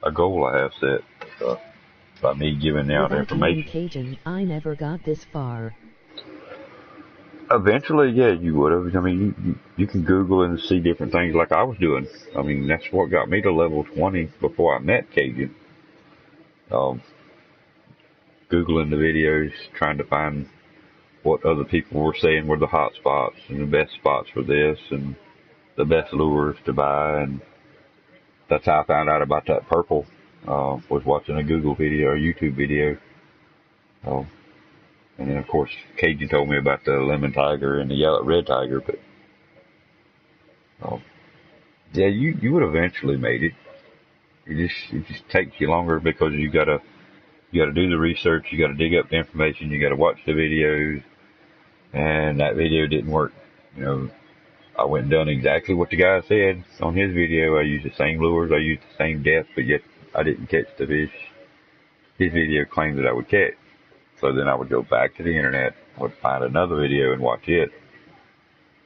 a goal I have set. By me giving out information. Cajun, I never got this far. Eventually, yeah, you would have. I mean, you can Google and see different things like I was doing. I mean, that's what got me to level 20 before I met Cajun. Googling the videos, trying to find what other people were saying were the hot spots and the best spots for this and the best lures to buy. And that's how I found out about that purple. Was watching a Google video or YouTube video. And then, of course, Cajun told me about the lemon tiger and the red tiger. But yeah, you would eventually made it. It just takes you longer because you gotta do the research, you gotta dig up the information, you gotta watch the videos, and that video didn't work. You know, I went and done exactly what the guy said on his video. I used the same lures, I used the same depth, but yet I didn't catch the fish his video claimed that I would catch. So then I would go back to the internet, would find another video and watch it,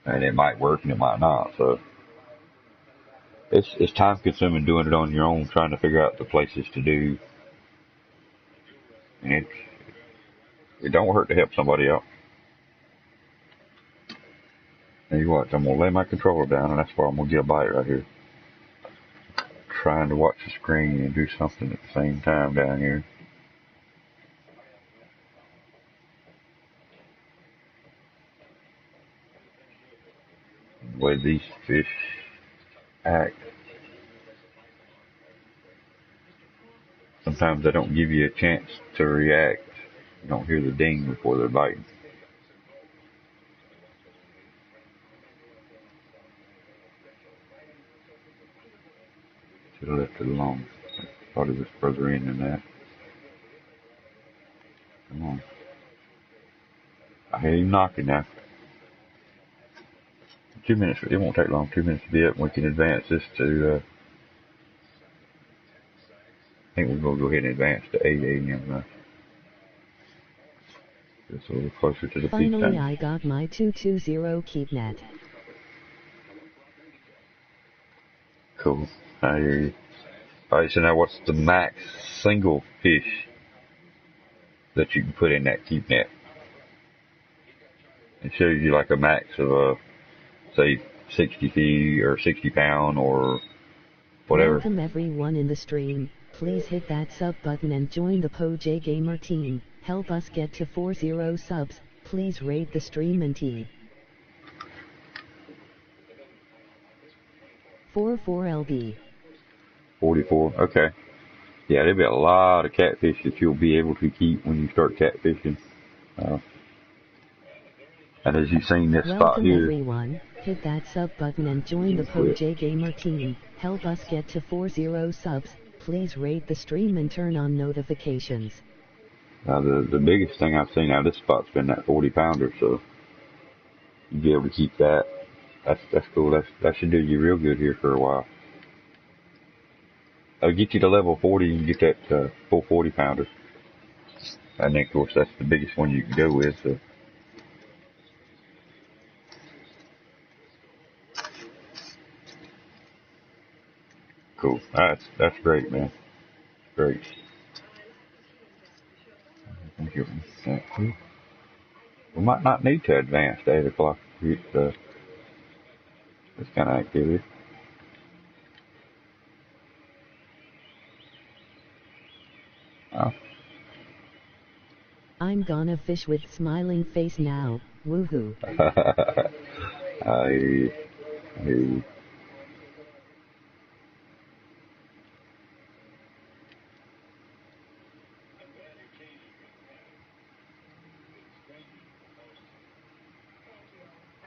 and it might work and it might not. So it's time consuming doing it on your own, trying to figure out the places to do. And it don't hurt to help somebody out. Now you watch, I'm gonna lay my controller down, and that's where I'm gonna get a bite right here. Trying to watch the screen and do something at the same time down here. The way these fish act. Sometimes they don't give you a chance to react. You don't hear the ding before they're biting. Should have left it alone. Thought it was further in than that. Come on. I hear him knocking now. 2 minutes. It won't take long. 2 minutes to be up. We can advance this to. I think we're gonna go ahead and advance to 8 a.m. now. Just a little closer to the peak time. Finally, I got my 220 keep net. Cool. I hear you. Alright, so now what's the max single fish that you can put in that keep net? It shows you like a max of, say, 60 feet or 60 pound or whatever. Welcome everyone in the stream. Please hit that sub button and join the PoJ-Gamer team. Help us get to 40 subs. Please rate the stream and T. 44LB. 44. Okay. Yeah, there'll be a lot of catfish that you'll be able to keep when you start catfishing. And as you've seen this spot here. Welcome everyone. Hit that sub button and join the PoJ-Gamer team. Help us get to 40 subs. Please rate the stream and turn on notifications. Now the biggest thing I've seen out of this spot's been that 40 pounder, so you'll be able to keep that. That's cool. That should do you real good here for a while. I'll get you to level 40 and get that full 40 pounder. And then of course that's the biggest one you can go with. So. Cool. That's great, man. Great. Thank you. We might not need to advance to 8 o'clock to get this kind of activity. Oh. I'm gonna fish with smiling face now. Woohoo. I hear you.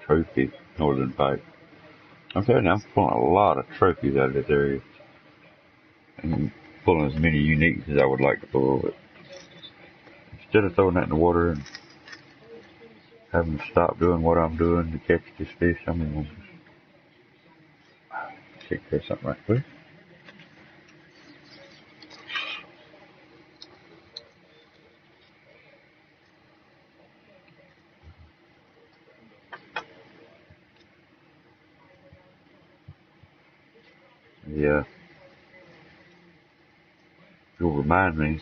Trophy, northern pipe. I'm telling you, I'm pulling a lot of trophies out of this area. And pulling as many uniques as I would like to pull. But instead of throwing that in the water and having to stop doing what I'm doing to catch this fish, I'm going to take care of something right quick. Yeah. You'll remind me.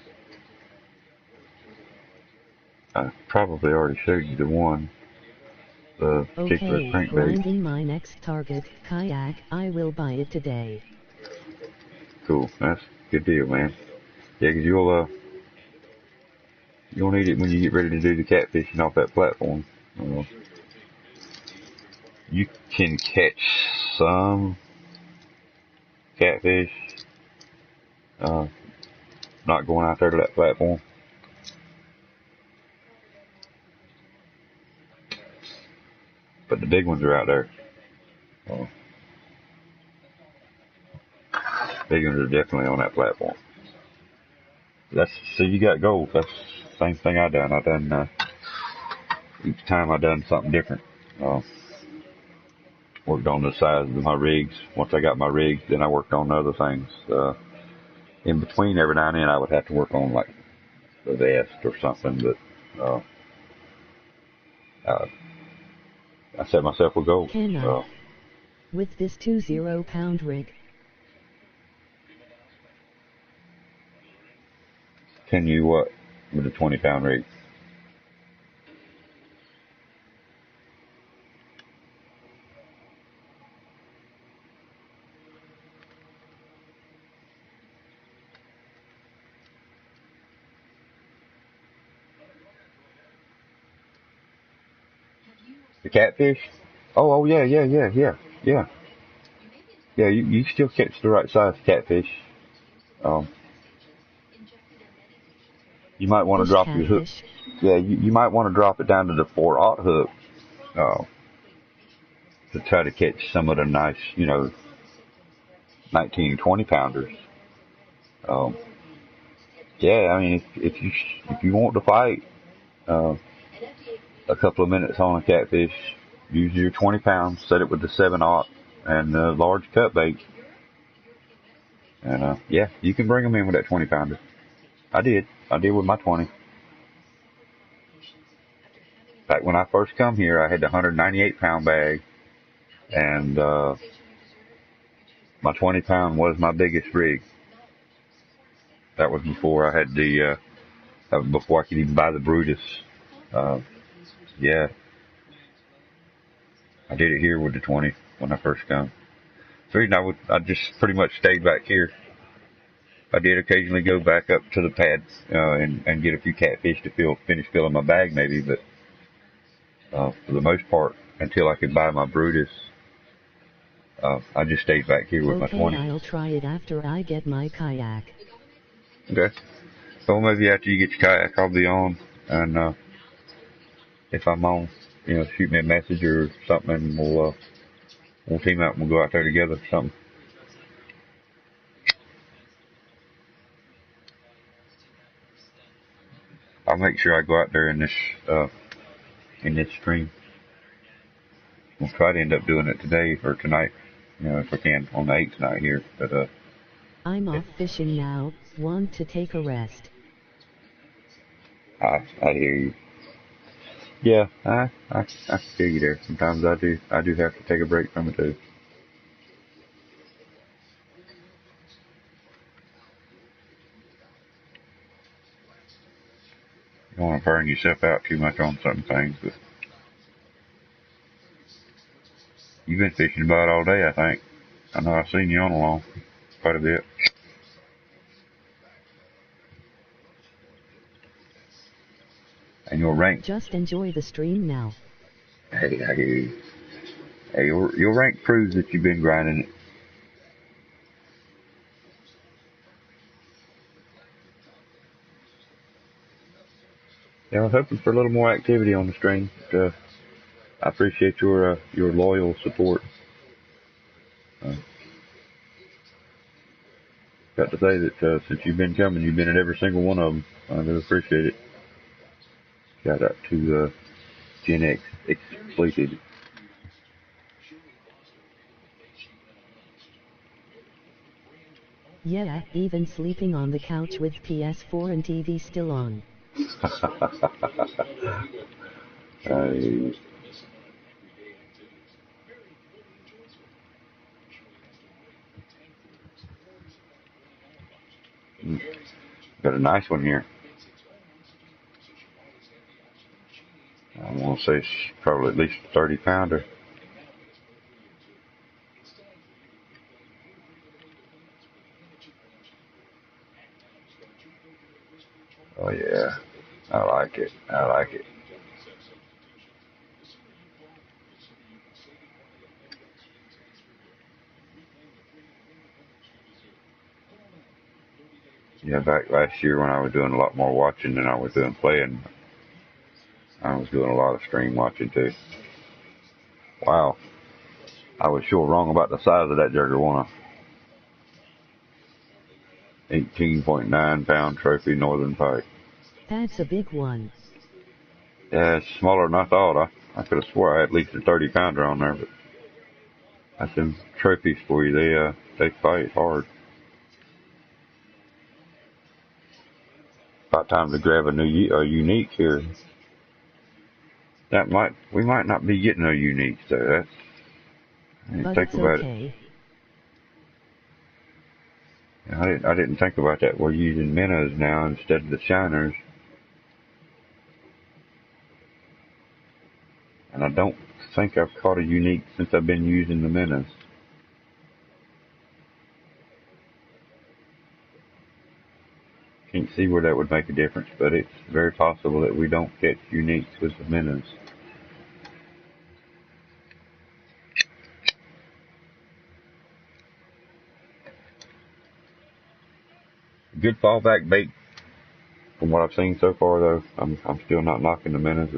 I probably already showed you the one. The particular crankbait. Grinding my next target, kayak. I will buy it today. Cool. That's a good deal, man. Yeah, because you'll need it when you get ready to do the catfishing off that platform. You can catch some catfish, not going out there to that platform. But the big ones are out there. Big ones are definitely on that platform. So you got gold. That's the same thing I done. Each time I done something different. Worked on the size of my rigs. Once I got my rigs, then I worked on other things. In between, every now and then, I would have to work on like the vest or something. But I set myself a goal. With this 20-pound rig. Can you what with a 20-pound rig? The catfish? Oh yeah. Yeah, you still catch the right size catfish. You might want to drop your hook. Yeah, you might want to drop it down to the 4/0 hook. To try to catch some of the nice, 19, 20 pounders. Yeah, I mean, if you want to fight, a couple of minutes on a catfish, use your 20 pounds, set it with the 7/0 and the large cut bait. And, yeah, you can bring them in with that 20 pounder. I did with my 20. In fact, when I first come here, I had the 198 pound bag, and, my 20 pound was my biggest rig. That was before I had before I could even buy the Brutus. Yeah. I did it here with the 20. when I first come. The reason I just pretty much stayed back here. I did occasionally go back up to the pad and get a few catfish to finish filling my bag maybe, but for the most part, until I could buy my Brutus, I just stayed back here with my 20. Okay, I'll try it after I get my kayak. Okay. So maybe after you get your kayak, I'll be on, and if I'm on, shoot me a message or something, and we'll team up and we'll go out there together or something. I'll make sure I go out there in this stream. We'll try to end up doing it today or tonight, if we can, on the 8th tonight here. But I'm off fishing now. Want to take a rest? I hear you. Yeah, I feel you there. Sometimes I do have to take a break from it too. You don't want to burn yourself out too much on certain things, but you've been fishing about all day, I think. I know I've seen you on along quite a bit. And your rank. Just enjoy the stream now. Hey, I hear you. Hey, your rank proves that you've been grinding it. Yeah, I was hoping for a little more activity on the stream. But, I appreciate your loyal support. Got to say that since you've been coming, you've been at every single one of them. I do appreciate it. Shout out to Gen X Exploited. Yeah, even sleeping on the couch with PS4 and TV still on. Got a nice one here. I want to say it's probably at least a 30-pounder. Oh yeah, I like it. I like it. Yeah, back last year when I was doing a lot more watching than I was doing playing, I was doing a lot of stream watching too. Wow, I was sure wrong about the size of that jugger, wasn't I? 18.9-pound trophy northern pike. That's a big one. Yeah, it's smaller than I thought. I could have swore I had at least a 30-pounder on there, but that's them trophies for you. They fight hard. About time to grab a unique here. We might not be getting a unique, so I didn't think about it. I didn't think about that. We're using minnows now instead of the shiners. And I don't think I've caught a unique since I've been using the minnows. Can't see where that would make a difference, but it's very possible that we don't catch uniques with the minnows. Good fallback bait from what I've seen so far, though. I'm still not knocking the minnows.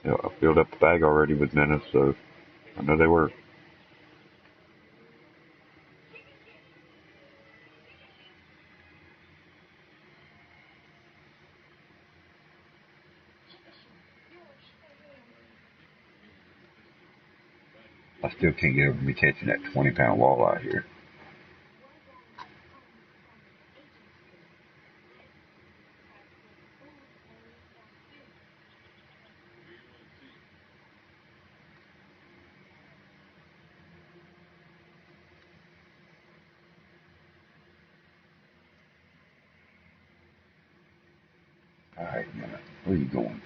I filled up the bag already with minnows, so I know they work. I still can't get over me catching that 20-pound walleye here. Alright, man, where are you going?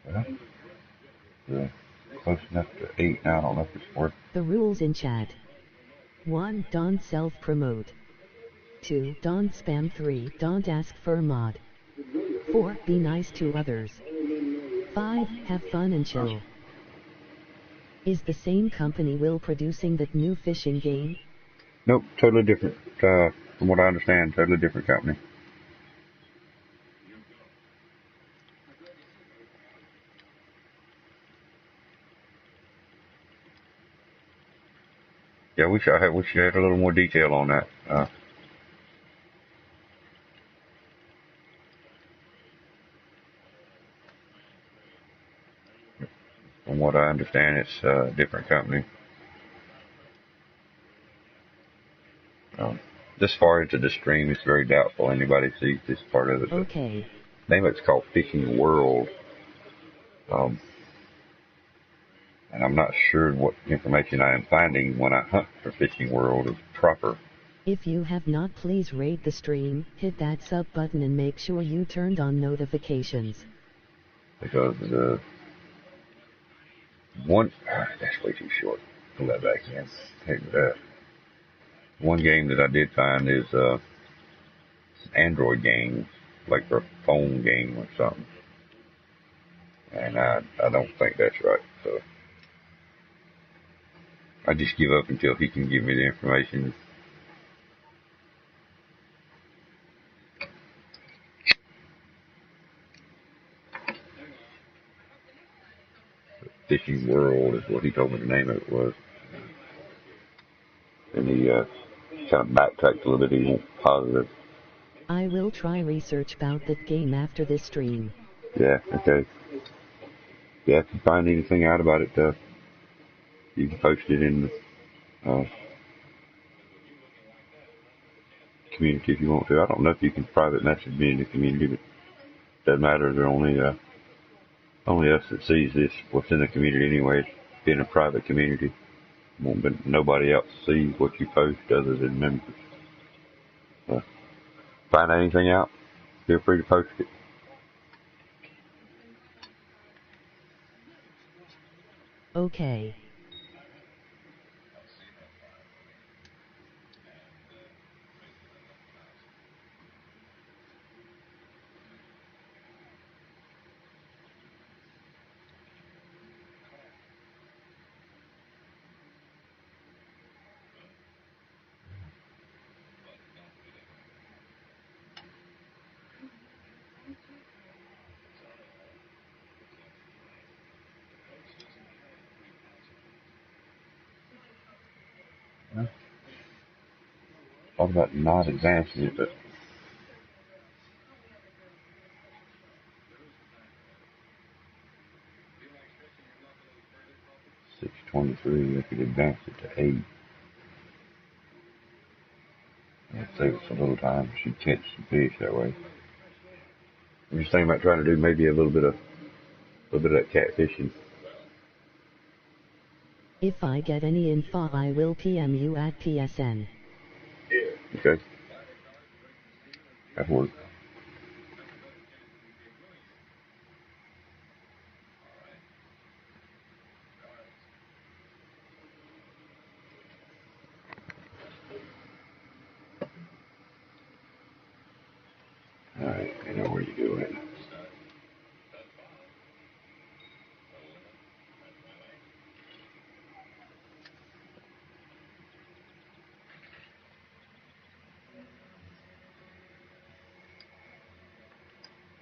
Yeah, yeah, close enough to 8 now. I don't know if it's worth. The rules in chat. 1. Don't self-promote. 2. Don't spam. 3. Don't ask for a mod. 4. Be nice to others. 5. Have fun and chill. Is the same company will producing that new fishing game? Nope, totally different. From what I understand, totally different company. Yeah, wish I had a little more detail on that. From what I understand, it's a different company. This far into the stream, it's very doubtful anybody sees this part of it. Okay. Name it's called Fishing World. And I'm not sure what information I am finding when I hunt for Fishing World is proper. If you have not, please rate the stream, hit that sub button and make sure you turned on notifications. Because that's way too short. Pull that back in. Heck with that. One game that I did find is an Android game, like a phone game or something. And I don't think that's right. So I just give up until he can give me the information. Fishing World is what he told me the name of it was. And he kind of backtracked a little bit. He went positive. I will try research about that game after this stream. Yeah, okay. Yeah, if you find anything out about it, you can post it in the community if you want to. I don't know if you can private message me in the community, but it doesn't matter. They're only us that sees this, what's in the community anyway. It's being a private community. But nobody else sees what you post other than members. Find anything out, feel free to post it. Okay. Thought about not advancing it, but 623, I could advance it to 8. That'd save us a little time. She'd catch some fish that way. I'm just thinking about trying to do maybe a little bit of that catfishing. If I get any info, I will PM you at PSN. Yeah. Okay. That works. Alright, I know where you're doing.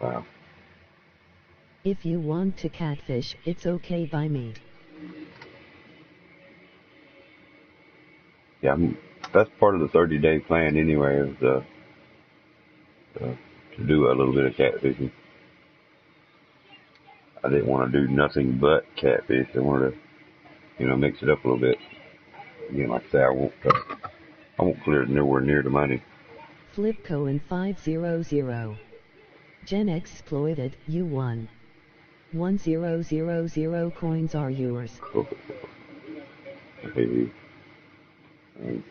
Wow. If you want to catfish, it's okay by me. Yeah, that's part of the 30-day plan anyway, is to do a little bit of catfishing. I didn't want to do nothing but catfish. I wanted to, mix it up a little bit. Again, like I say, I won't clear nowhere near the money. Flipcoin 500. Gen exploited, you won. 1000 coins are yours. Maybe. Is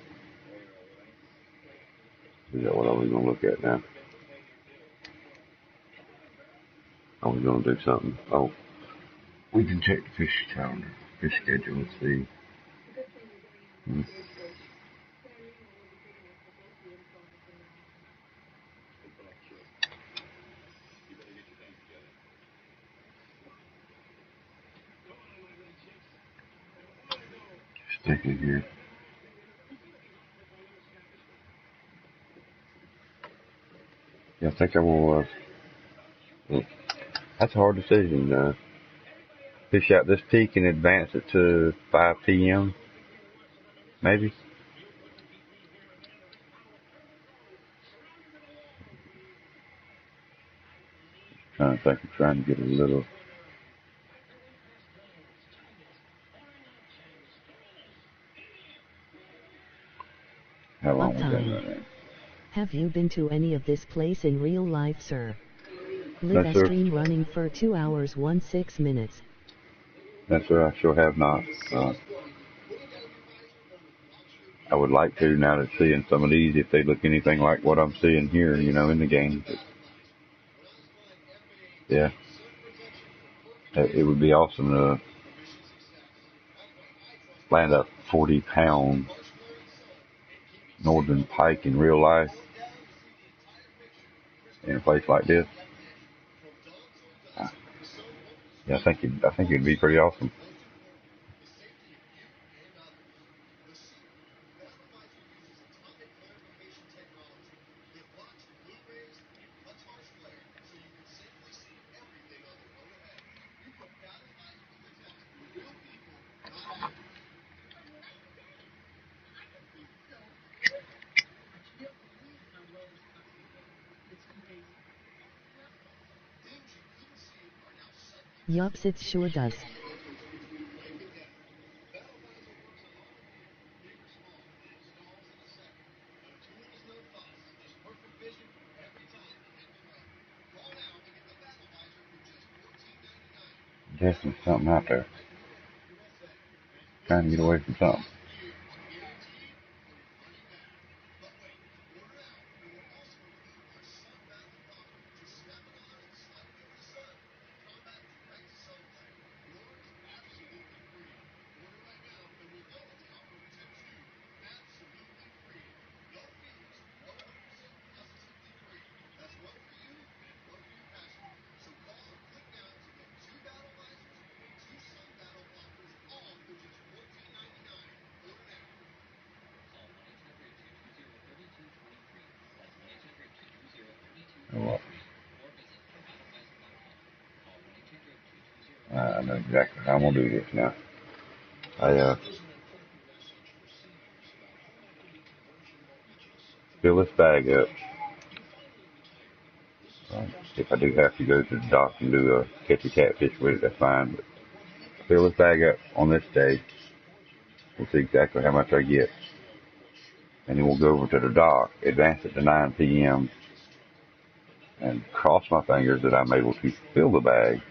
that what I was going to look at now? I was going to do something. Oh, We can check the fish calendar, fish schedule. Let's see. Stick it here. Yeah, I think I will. That's a hard decision. Fish out this peak and advance it to 5 p.m. Maybe. Trying to think. I'm trying to get a little. How long we got right now? Have you been to any of this place in real life, sir? Live No, a sir. stream running for 2 hours 16 minutes. No, sir. I sure have not. I would like to now that seeing some of these, if they look anything like what I'm seeing here, in the game. But yeah, it would be awesome to land a 40-pound northern pike in real life in a place like this. Yeah, I think it'd be pretty awesome. Yups, it sure does. Definitely something out there. Trying to get away from something. Well, I know exactly how I'm gonna do this now. I fill this bag up. If I do have to go to the dock and do a catch a catfish with it, that's fine. But fill this bag up on this day. We'll see exactly how much I get. And then we'll go over to the dock, advance it to 9 p.m. and cross my fingers that I'm able to fill the bag.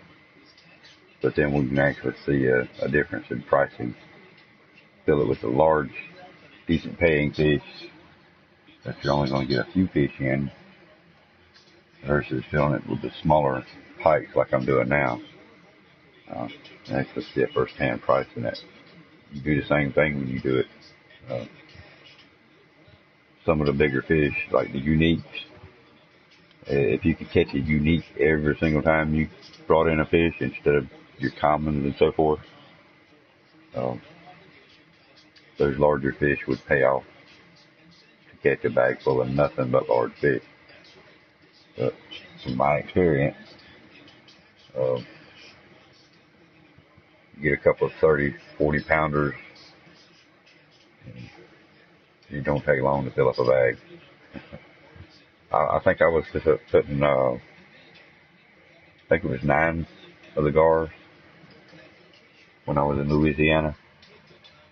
But then we can actually see a difference in pricing. Fill it with the large, decent paying fish that you're only going to get a few fish in versus filling it with the smaller pikes like I'm doing now. And actually see a first-hand price in that. You do the same thing when you do it. Some of the bigger fish, like the uniques, if you could catch a unique every single time you brought in a fish instead of your commons and so forth, those larger fish would pay off to catch a bag full of nothing but large fish. But from my experience, you get a couple of 30, 40 pounders, it don't take long to fill up a bag. I think I was putting, I think it was 9 of the gars when I was in Louisiana.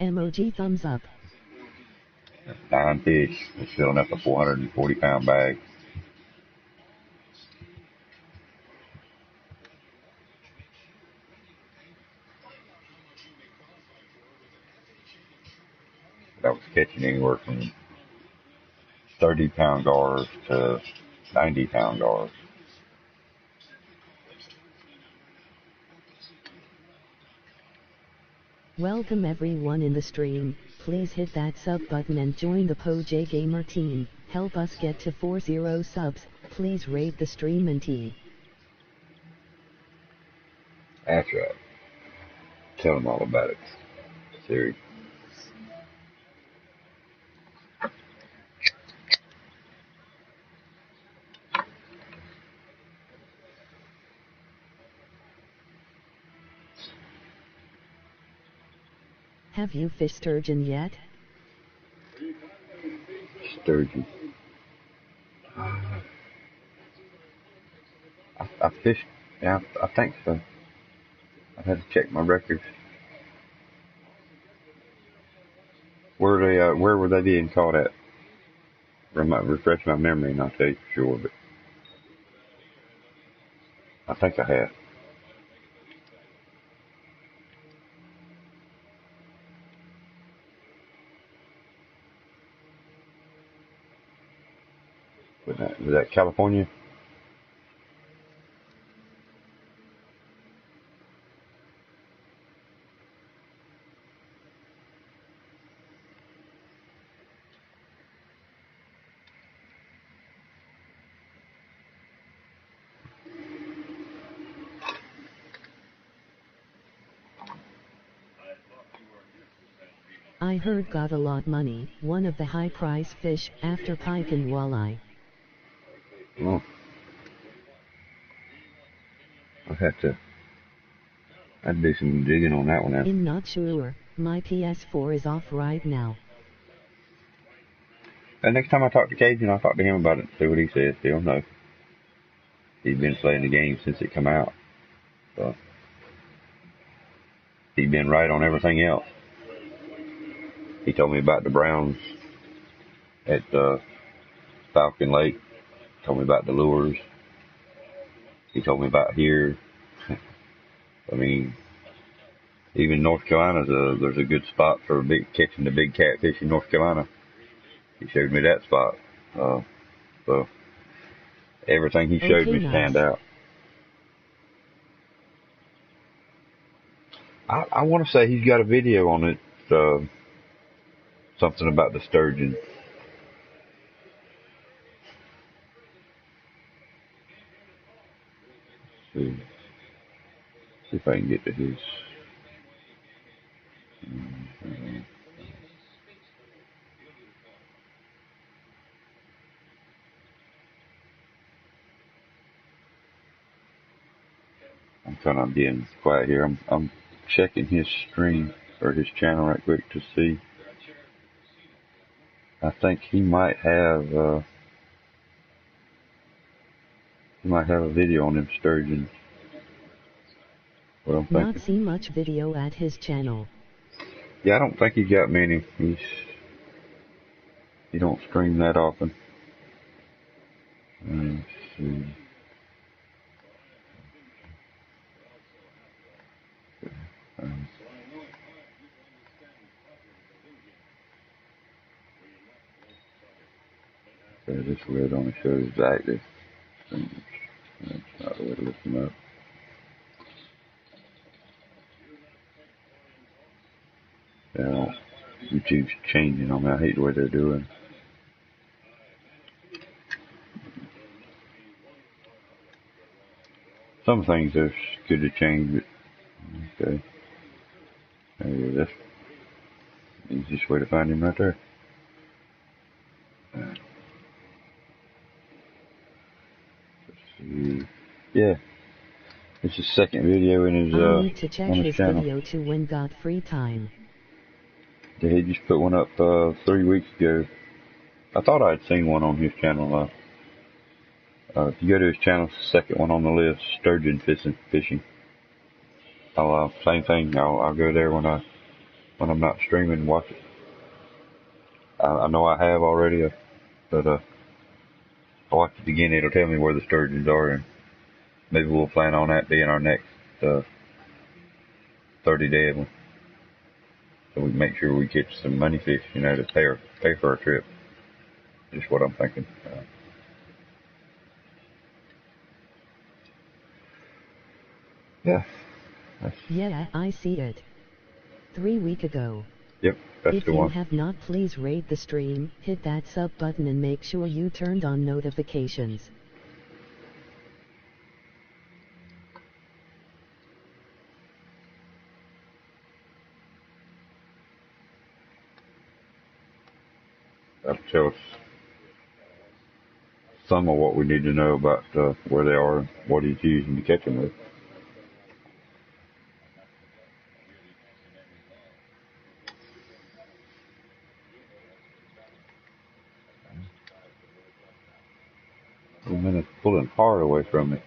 Emoji thumbs up. 9 fish was filling up a 440-pound bag. I was catching anywhere from 30-pound gars to 90-pound gars. Welcome everyone in the stream. Please hit that sub button and join the PoJ-Gamer team. Help us get to 40 subs. Please rate the stream and tea. That's right. Tell them all about it. Siri. Have you fished sturgeon yet? Sturgeon. I fished. Yeah, I think so. I had to check my records. Where were they being caught at? Refresh my memory, and I'll tell you for sure. But I think I have. Was that California? I heard got a lot money, one of the high price fish after pike and walleye. Oh. I'd do some digging on that one now. I'm not sure, my PS4 is off right now. And next time I talk to Cajun, I'll talk to him about it, see what he says. He'll know. He's been playing the game since it come out. So he's been right on everything else. He told me about the Browns at Falcon Lake. Told me about the lures. He told me about here. I mean, even North Carolina, there's a good spot for catching the big catfish in North Carolina. He showed me that spot. So everything he showed me stand out. I want to say he's got a video on it. Something about the sturgeon. See if I can get to his. I'm kind of being quiet here. I'm checking his stream or his channel right quick to see. I think he might have a video on them sturgeons. Well, not seen much video at his channel. Yeah, I don't think he got many. He don't stream that often. Let's see. This red only shows active. That's not the way to look them up. Yeah, YouTube's changing on me. I hate the way they're doing. Some things are good to change, but okay. That's the easiest way to find him right there. Let's see. Yeah, it's his second video in his I need to check his channel. video too when got free time. Yeah, he just put one up 3 weeks ago. I thought I'd seen one on his channel. If you go to his channel, it's the second one on the list, sturgeon fishing. Same thing. I'll go there when I'm not streaming and watch it. I know I have already, but I watch it again. It'll tell me where the sturgeons are, and maybe we'll plan on that being our next 30-day one. So we can make sure we catch some money fish, to pay for our trip. Just what I'm thinking. Yeah. Yeah, I see it. 3 weeks ago. Yep, that's If the you one. have not, please rate the stream, hit that sub button and make sure you turned on notifications. That tells some of what we need to know about where they are and what he's using to catch them with. A minute pulling hard away from it.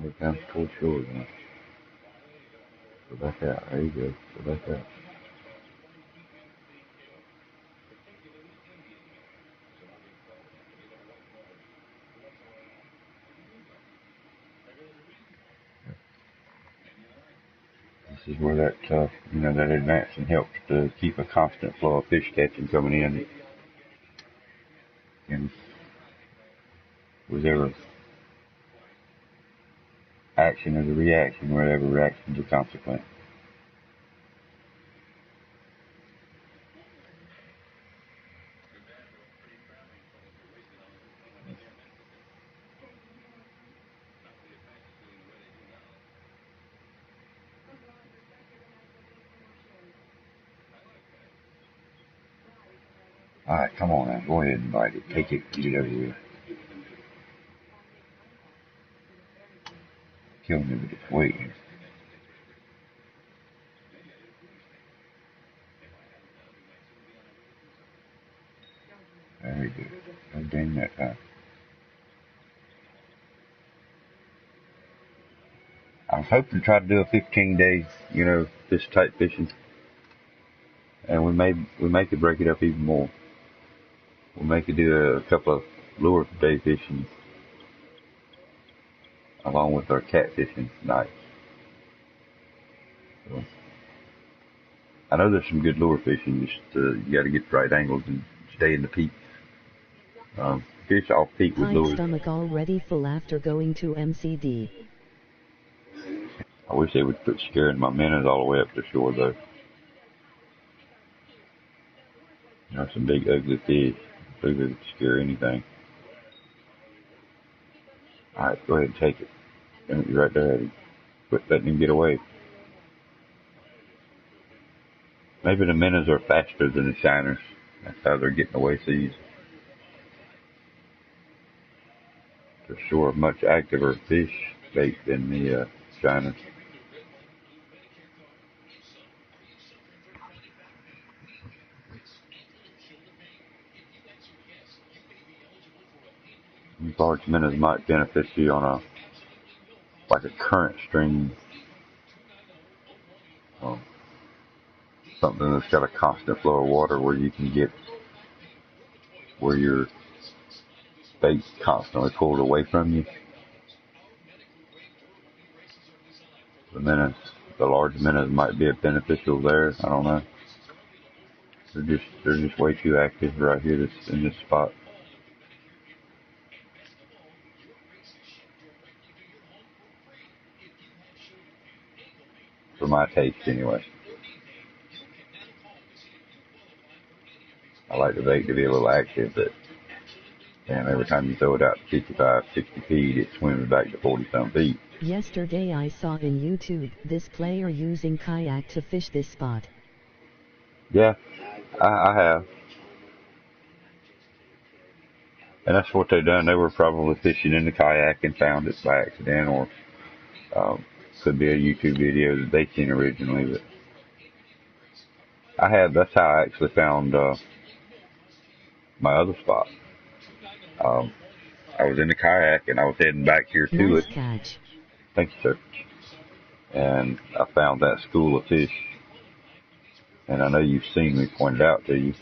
We're down towards shore now. Go back out. There you go. Go back out. This is where that, that advancing helps to keep a constant flow of fish catching coming in. And with every action is a reaction, where every reaction is a consequence. Alright, come on now. Go ahead and bite it. Take it. Get it over with. Kill me with its weight. Very good. No dang that time. I was hoping to try to do a 15-day, fish type fishing. And we may could break it up even more. We may could do a couple of lure day fishing along with our catfishing nights. So, I know there's some good lure fishing. Just you got to get the right angles and stay in the peaks. Fish off peak with My lures. stomach already full after going to MCD. I wish they would quit scaring my minnows all the way up the shore though. Some big ugly fish. They would scare anything. Alright, go ahead and take it. Don't be right there at him. Quit letting him get away. Maybe the minnows are faster than the shiners. That's how they're getting away seas. They're sure much activer fish bait than the shiners. These large minnows might benefit you on a current stream. Something that's got a constant flow of water where you can get where your bait's constantly pulled away from you. The large minnows might be beneficial there. I don't know. They're just way too active right here in this spot. For my taste, anyway. I like the bait to be a little active, but damn, every time you throw it out to 55, 60 feet, it swims back to 40-some feet. Yesterday I saw in YouTube this player using kayak to fish this spot. Yeah, I have. And that's what they done. They were probably fishing in the kayak and found it by accident, or could be a YouTube video that they seen originally. But that's how I actually found my other spot. I was in the kayak and I was heading back here to Nice it. catch. Thank you, sir. And I found that school of fish. And I know you've seen me point it out to you.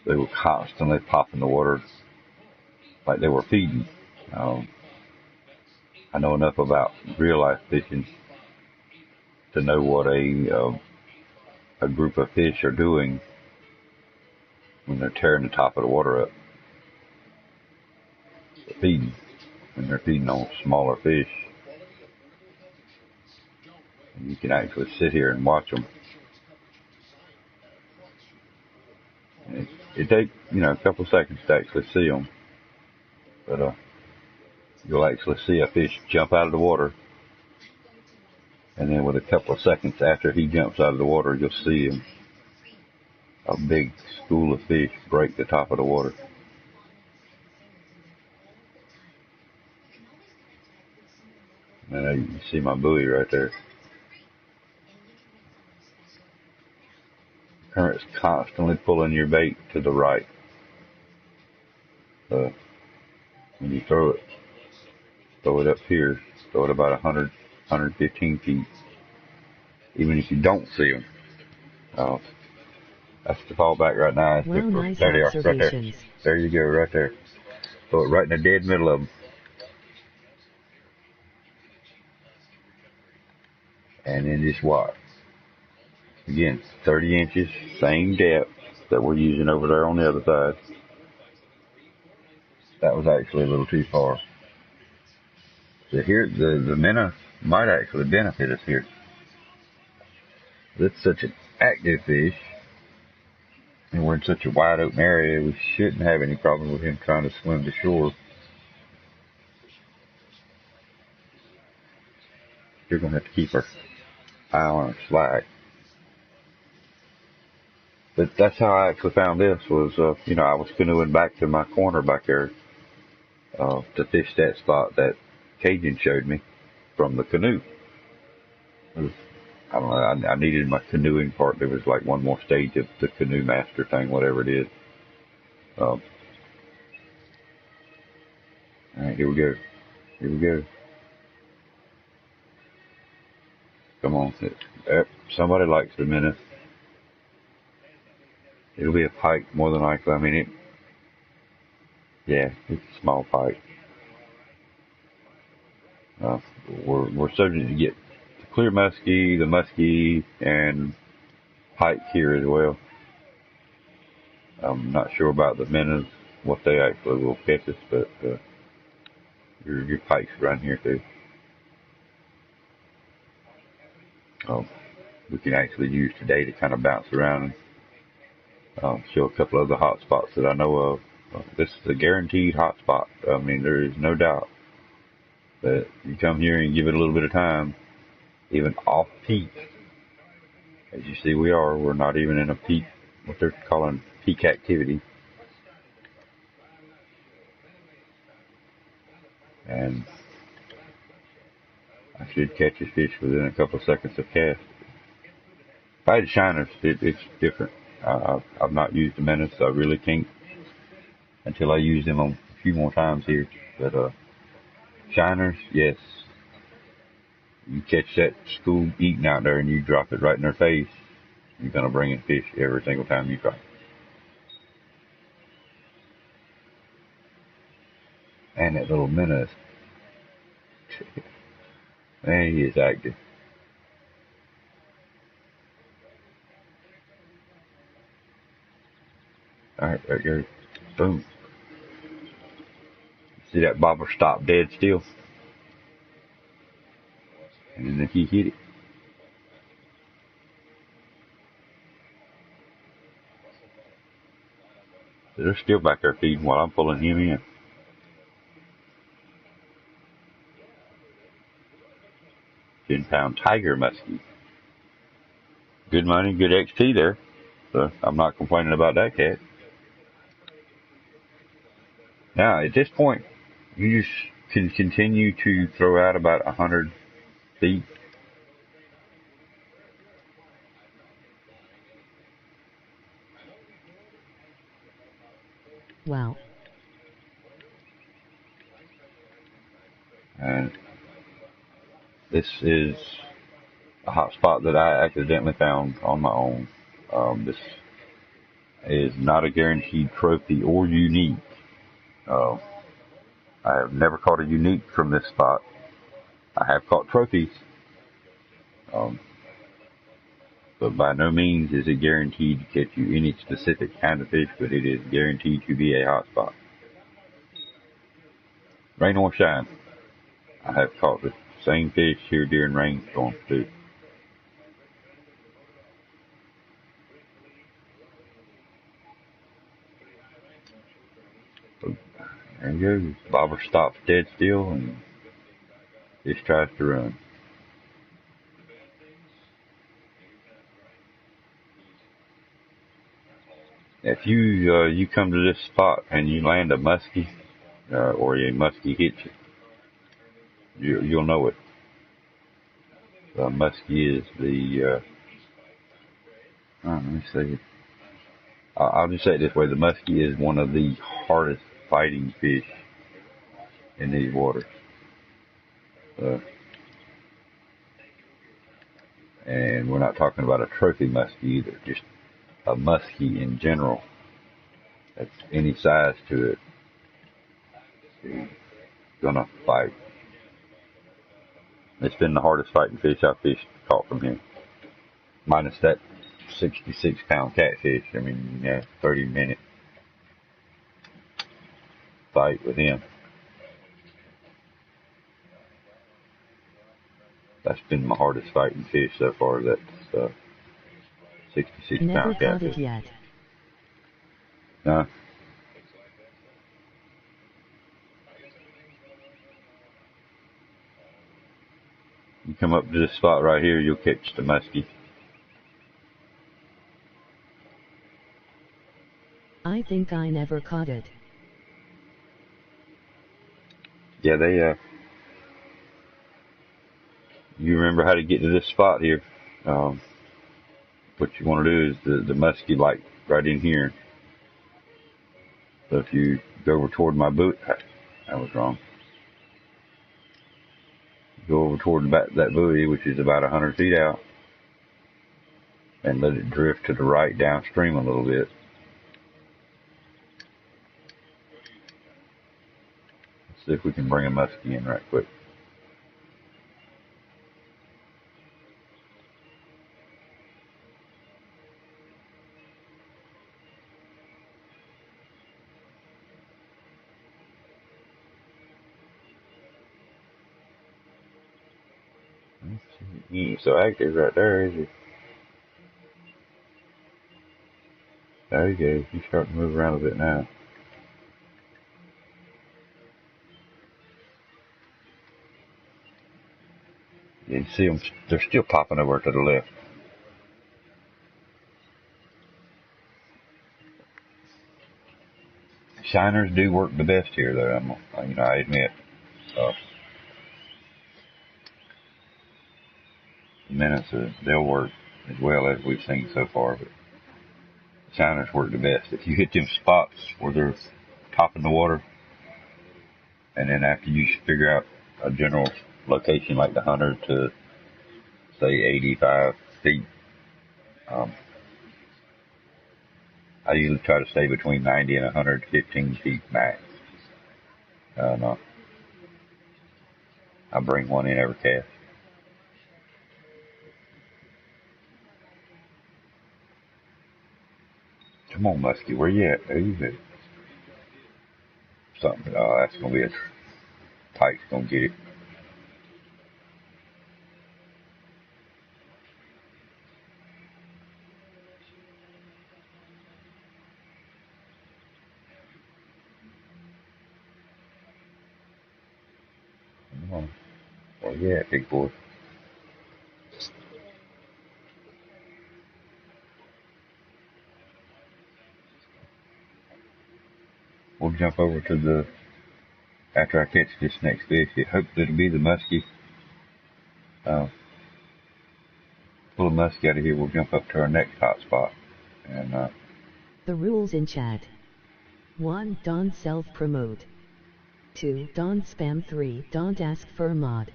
They were constantly popping the water like they were feeding. I know enough about real life fishing to know what a group of fish are doing when they're tearing the top of the water up. They're feeding. When they're feeding on smaller fish. And you can actually sit here and watch them. And it takes, a couple of seconds to actually see them. But you'll actually see a fish jump out of the water. And then with a couple of seconds after he jumps out of the water, you'll see him, a big school of fish break the top of the water. And you see my buoy right there. Current's constantly pulling your bait to the right. When you throw it up here, throw it about 100, 115 feet. Even if you don't see them. That's the fallback right now. Well, nice there they are, right there. There you go, right there. Throw it right in the dead middle of them. And then just watch. Again, 30 inches, same depth that we're using over there on the other side. That was actually a little too far. So here, the minnow might actually benefit us here. It's such an active fish, and we're in such a wide open area, we shouldn't have any problem with him trying to swim to shore. You're going to have to keep our eye on our slack. But that's how I actually found this was, I was canoeing back to my corner back there to fish that spot that Cajun showed me from the canoe. I don't know, I needed my canoeing part. There was like one more stage of the canoe master thing, whatever it is. Alright, here we go. Here we go. Come on. Somebody likes the minnow. It'll be a pike more than likely. I mean, it's a small pike. We're subject to get the clear muskie, the muskie, and pike here as well. I'm not sure about the minnows, what they actually will catch us, but your pikes around here too. We can actually use today to kind of bounce around and show a couple of the hot spots that I know of. This is a guaranteed hot spot. I mean, there is no doubt that you come here and give it a little bit of time, even off peak. As you see, we're not even in a peak, what they're calling peak activity. And I should catch this fish within a couple of seconds of cast. If I had shiners, it's different. I've not used the minnows, so I really can't until I use them a few more times here. But shiners, yes. You catch that school eating out there and you drop it right in their face, you're going to bring in fish every single time you try. And that little minnow, man, he is active. Alright, there you go. Boom. See that bobber stop dead still? And then he hit it. So they're still back there feeding while I'm pulling him in. £10 tiger muskie. Good money, good XT there. So I'm not complaining about that cat. Now, at this point, you just can continue to throw out about 100 feet. Wow. And this is a hot spot that I accidentally found on my own. This is not a guaranteed trophy or unique. Uh, I have never caught a unique from this spot. I have caught trophies, but by no means is it guaranteed to catch you any specific kind of fish, but it is guaranteed to be a hot spot. Rain or shine, I have caught the same fish here during rainstorms too. So, there you go. Bobber stops dead still and just tries to run. If you come to this spot and you land a muskie, or a muskie hits you'll know it. The muskie is the let me see. I'll just say it this way: the muskie is one of the hardest fighting fish in these waters. And we're not talking about a trophy muskie either, just a muskie in general. That's any size to it. It's gonna fight. It's been the hardest fighting fish I've caught from him. Minus that 66-pound catfish. I mean, 30-minute fight with him. That's been my hardest fighting fish so far. That's 66-pound Never catfish. caught it yet. No. You come up to this spot right here, you'll catch the muskie. I think I never caught it. Yeah, you remember how to get to this spot here. What you want to do is the muskie like right in here. So if you go over toward my buoy, I was wrong. Go over toward that buoy, which is about 100 feet out, and let it drift to the right downstream a little bit. Let's see if we can bring a muskie in right quick. He ain't so active right there, is he? There you go. He's starting to move around a bit now. You can see them, they're still popping over to the left. Shiners do work the best here, though. I admit. Minutes they'll work as well as we've seen so far, but shiners work the best. If you hit them spots where they're topping the water, and then after you figure out a general location like the 100 to say 85 feet, I usually try to stay between 90 and 115 feet max. No, I bring one in every cast. Come on, muskie, where you at? There you go. Something. Oh, that's gonna be a pike's gonna get it. Come on. Where you at, big boy? We'll jump over to after I catch this next fish. Hopefully it'll be the muskie. Pull a muskie out of here. We'll jump up to our next hot spot. And The rules in chat. 1. Don't self-promote. 2. Don't spam. 3. Don't ask for mod.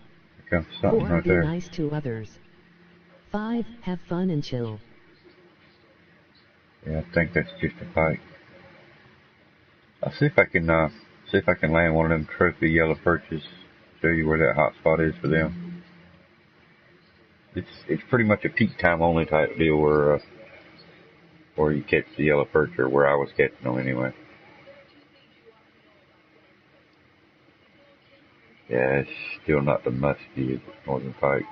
There comes something 4. right Be there. nice to others. 5. Have fun and chill. Yeah, I think that's just a pike. I'll see if I can land one of them trophy yellow perches. Show you where that hot spot is for them. It's pretty much a peak time only type deal where you catch the yellow perch, or where I was catching them anyway. Yeah, it's still not the musky northern pike.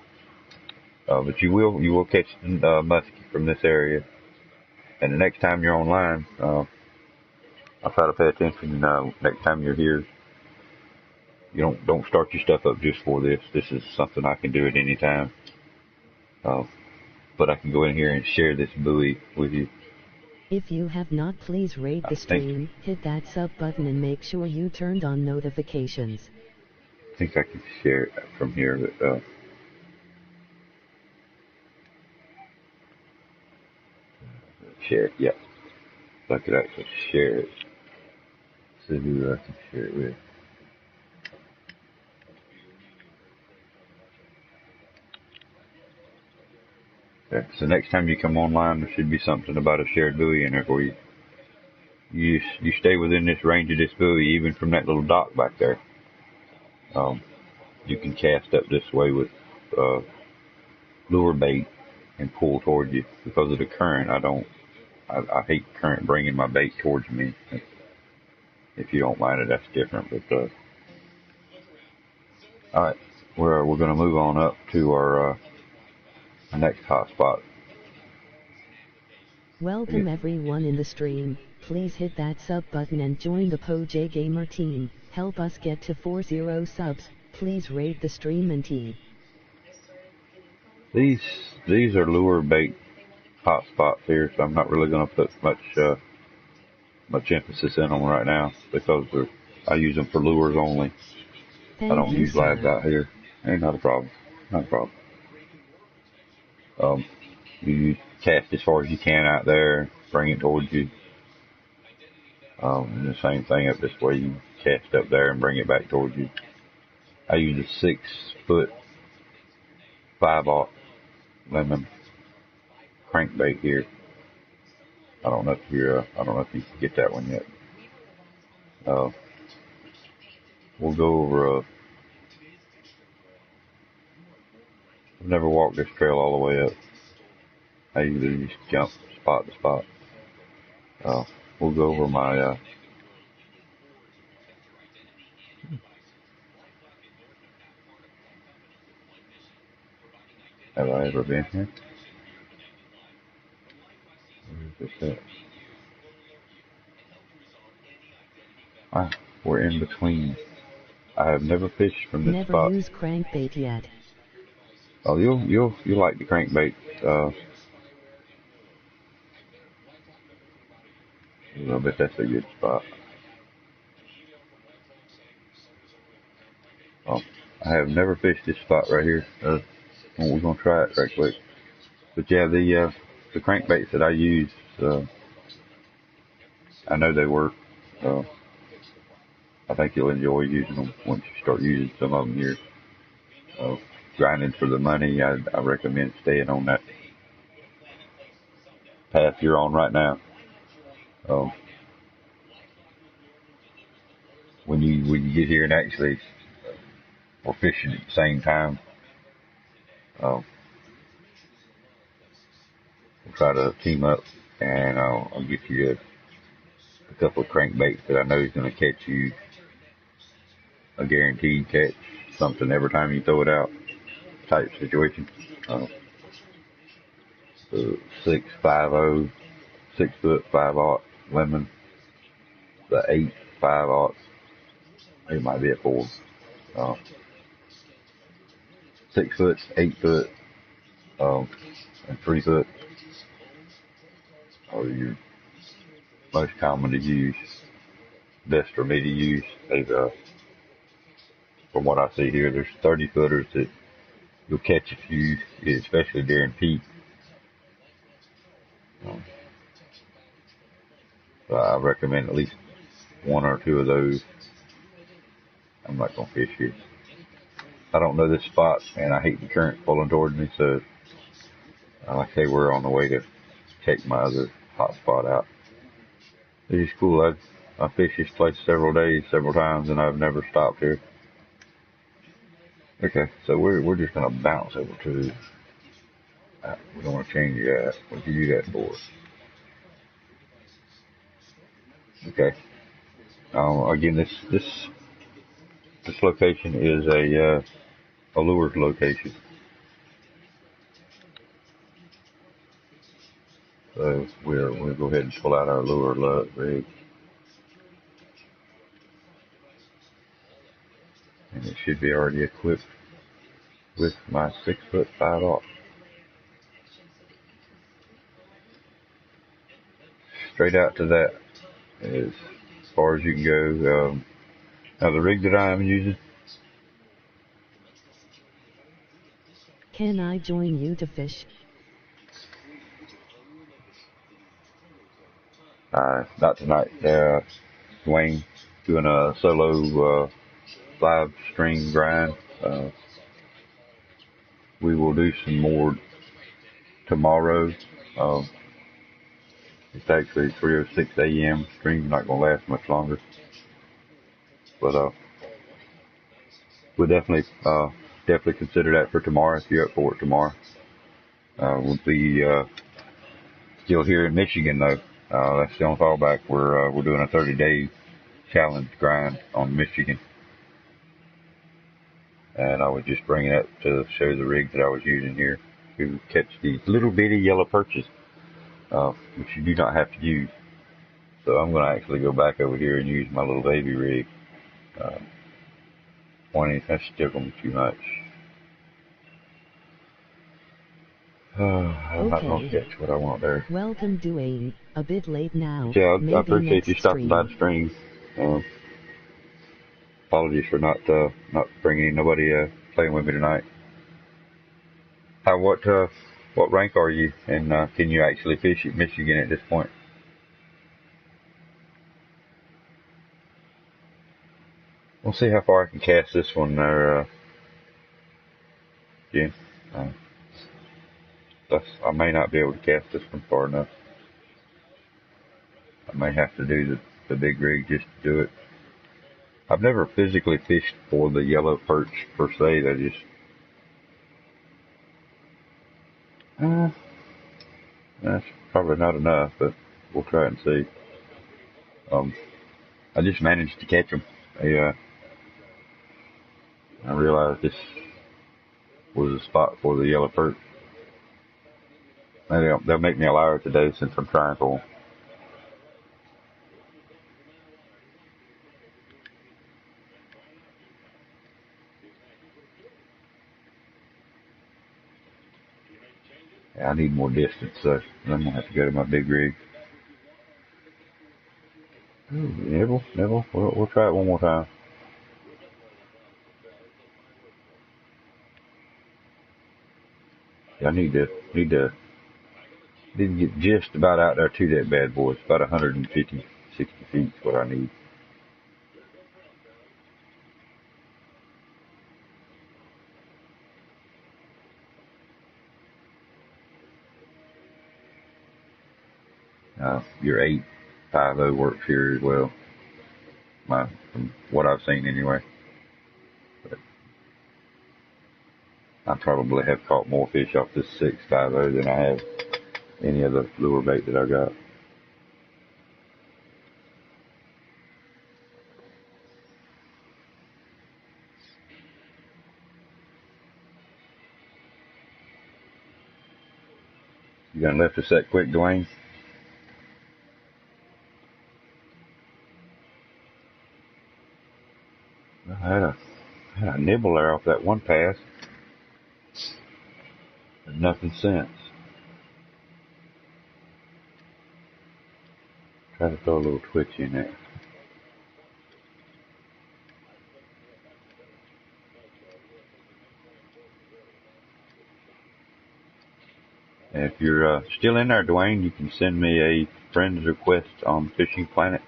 But you will catch muskie from this area. And the next time you're online, I'll try to pay attention. Next time you're here, you don't start your stuff up just for this. This is something I can do at any time. But I can go in here and share this buoy with you. If you have not, please rate the stream, hit that sub button, and make sure you turned on notifications. I think I can share it from here, but share it, yeah. So I could actually share it. See who I can share it with. Okay, so next time you come online, there should be something about a shared buoy in there for you. You stay within this range of this buoy, even from that little dock back there. You can cast up this way with lure bait and pull towards you. Because of the current, I hate current bringing my bait towards me. If you don't mind it, that's different. But all right, we're going to move on up to our next hot spot. Welcome everyone in the stream. Please hit that sub button and join the PoJ-Gamer team. Help us get to 40 subs. Please rate the stream and team. These are lure bait hot spots here, so I'm not really going to put much emphasis in them right now because I use them for lures only. I don't use labs out here. Ain't not a problem. Not a problem. You cast as far as you can out there, bring it towards you. And the same thing up this way. You cast up there and bring it back towards you. I use a 6-foot 5/0 lemon crankbait here. I don't know if you can get that one yet. We'll go over. I've never walked this trail all the way up. I usually just jump spot to spot. We'll go over my. Have I ever been here? Where is this at? We're in between. I have never fished from this spot. Never used crankbait yet. Oh, you'll like the crankbait. I bet that's a good spot. I have never fished this spot right here. We're gonna try it right quick. But yeah, the crankbaits that I use, I know they work. I think you'll enjoy using them once you start using some of them here. Grinding for the money, I recommend staying on that path you're on right now. When you get here and actually we're fishing at the same time, we'll try to team up, and I'll get you a couple of crankbaits that I know is going to catch you a guaranteed catch, something every time you throw it out type situation. 6/50, 6-foot 5/0 lemon, the 8/5/0. It might be at 4. 6 foot, 8 foot, and 3 foot are your most common to use. Best for me to use. From what I see here, there's 30 footers that you'll catch a few, especially during peak. So I recommend at least one or two of those, I'm not going to fish here. I don't know this spot, and I hate the current pulling towards me, so like I say, we're on the way to check my other hot spot out. It's just cool. I fished this place several times, and I've never stopped here. Okay, so we're just gonna bounce over to. We don't want to change that. What do you do that for? Okay. Again, this location is a lure location. So we'll go ahead and pull out our lure rig. And it should be already equipped with my 6'5" Straight out to that as far as you can go. Now the rig that I am using. Can I join you to fish? Not tonight. Dwayne doing a solo live string grind. We will do some more tomorrow. It's actually 3:06 a.m. Stream's not going to last much longer, but we'll definitely consider that for tomorrow if you're up for it tomorrow. We'll be still here in Michigan though. That's the only fallback. We're doing a 30-day challenge grind on Michigan. And I was just bringing it up to show the rig that I was using here to catch these little bitty yellow perches, which you do not have to use. So I'm going to actually go back over here and use my little baby rig. 20, that's still going to be too much. I'm not going to catch what I want there. Welcome, Dwayne. A bit late now. Yeah, I appreciate you stopping by the stream. Apologies for not bringing nobody playing with me tonight. What rank are you, and can you actually fish at Michigan at this point? We'll see how far I can cast this one there. Jen. I may not be able to cast this one far enough. I may have to do the big rig just to do it. I've never physically fished for the yellow perch per se. That's probably not enough, but we'll try it and see. I just managed to catch them. I realized this was a spot for the yellow perch. Maybe they'll make me a liar today since I'm trying for them. I need more distance, so I'm going to have to go to my big rig. Ooh, nibble. We'll try it one more time. I need to get just about out there to that bad boy. It's about 150, 60 feet is what I need. Your 850 works here as well. From what I've seen anyway. But I probably have caught more fish off this 650 than I have any other lure bait that I got. You gonna lift us that quick, Dwayne? I had a nibble there off that one pass. But nothing since. Try to throw a little twitch in there. And if you're still in there, Dwayne, you can send me a friend's request on FishingPlanet.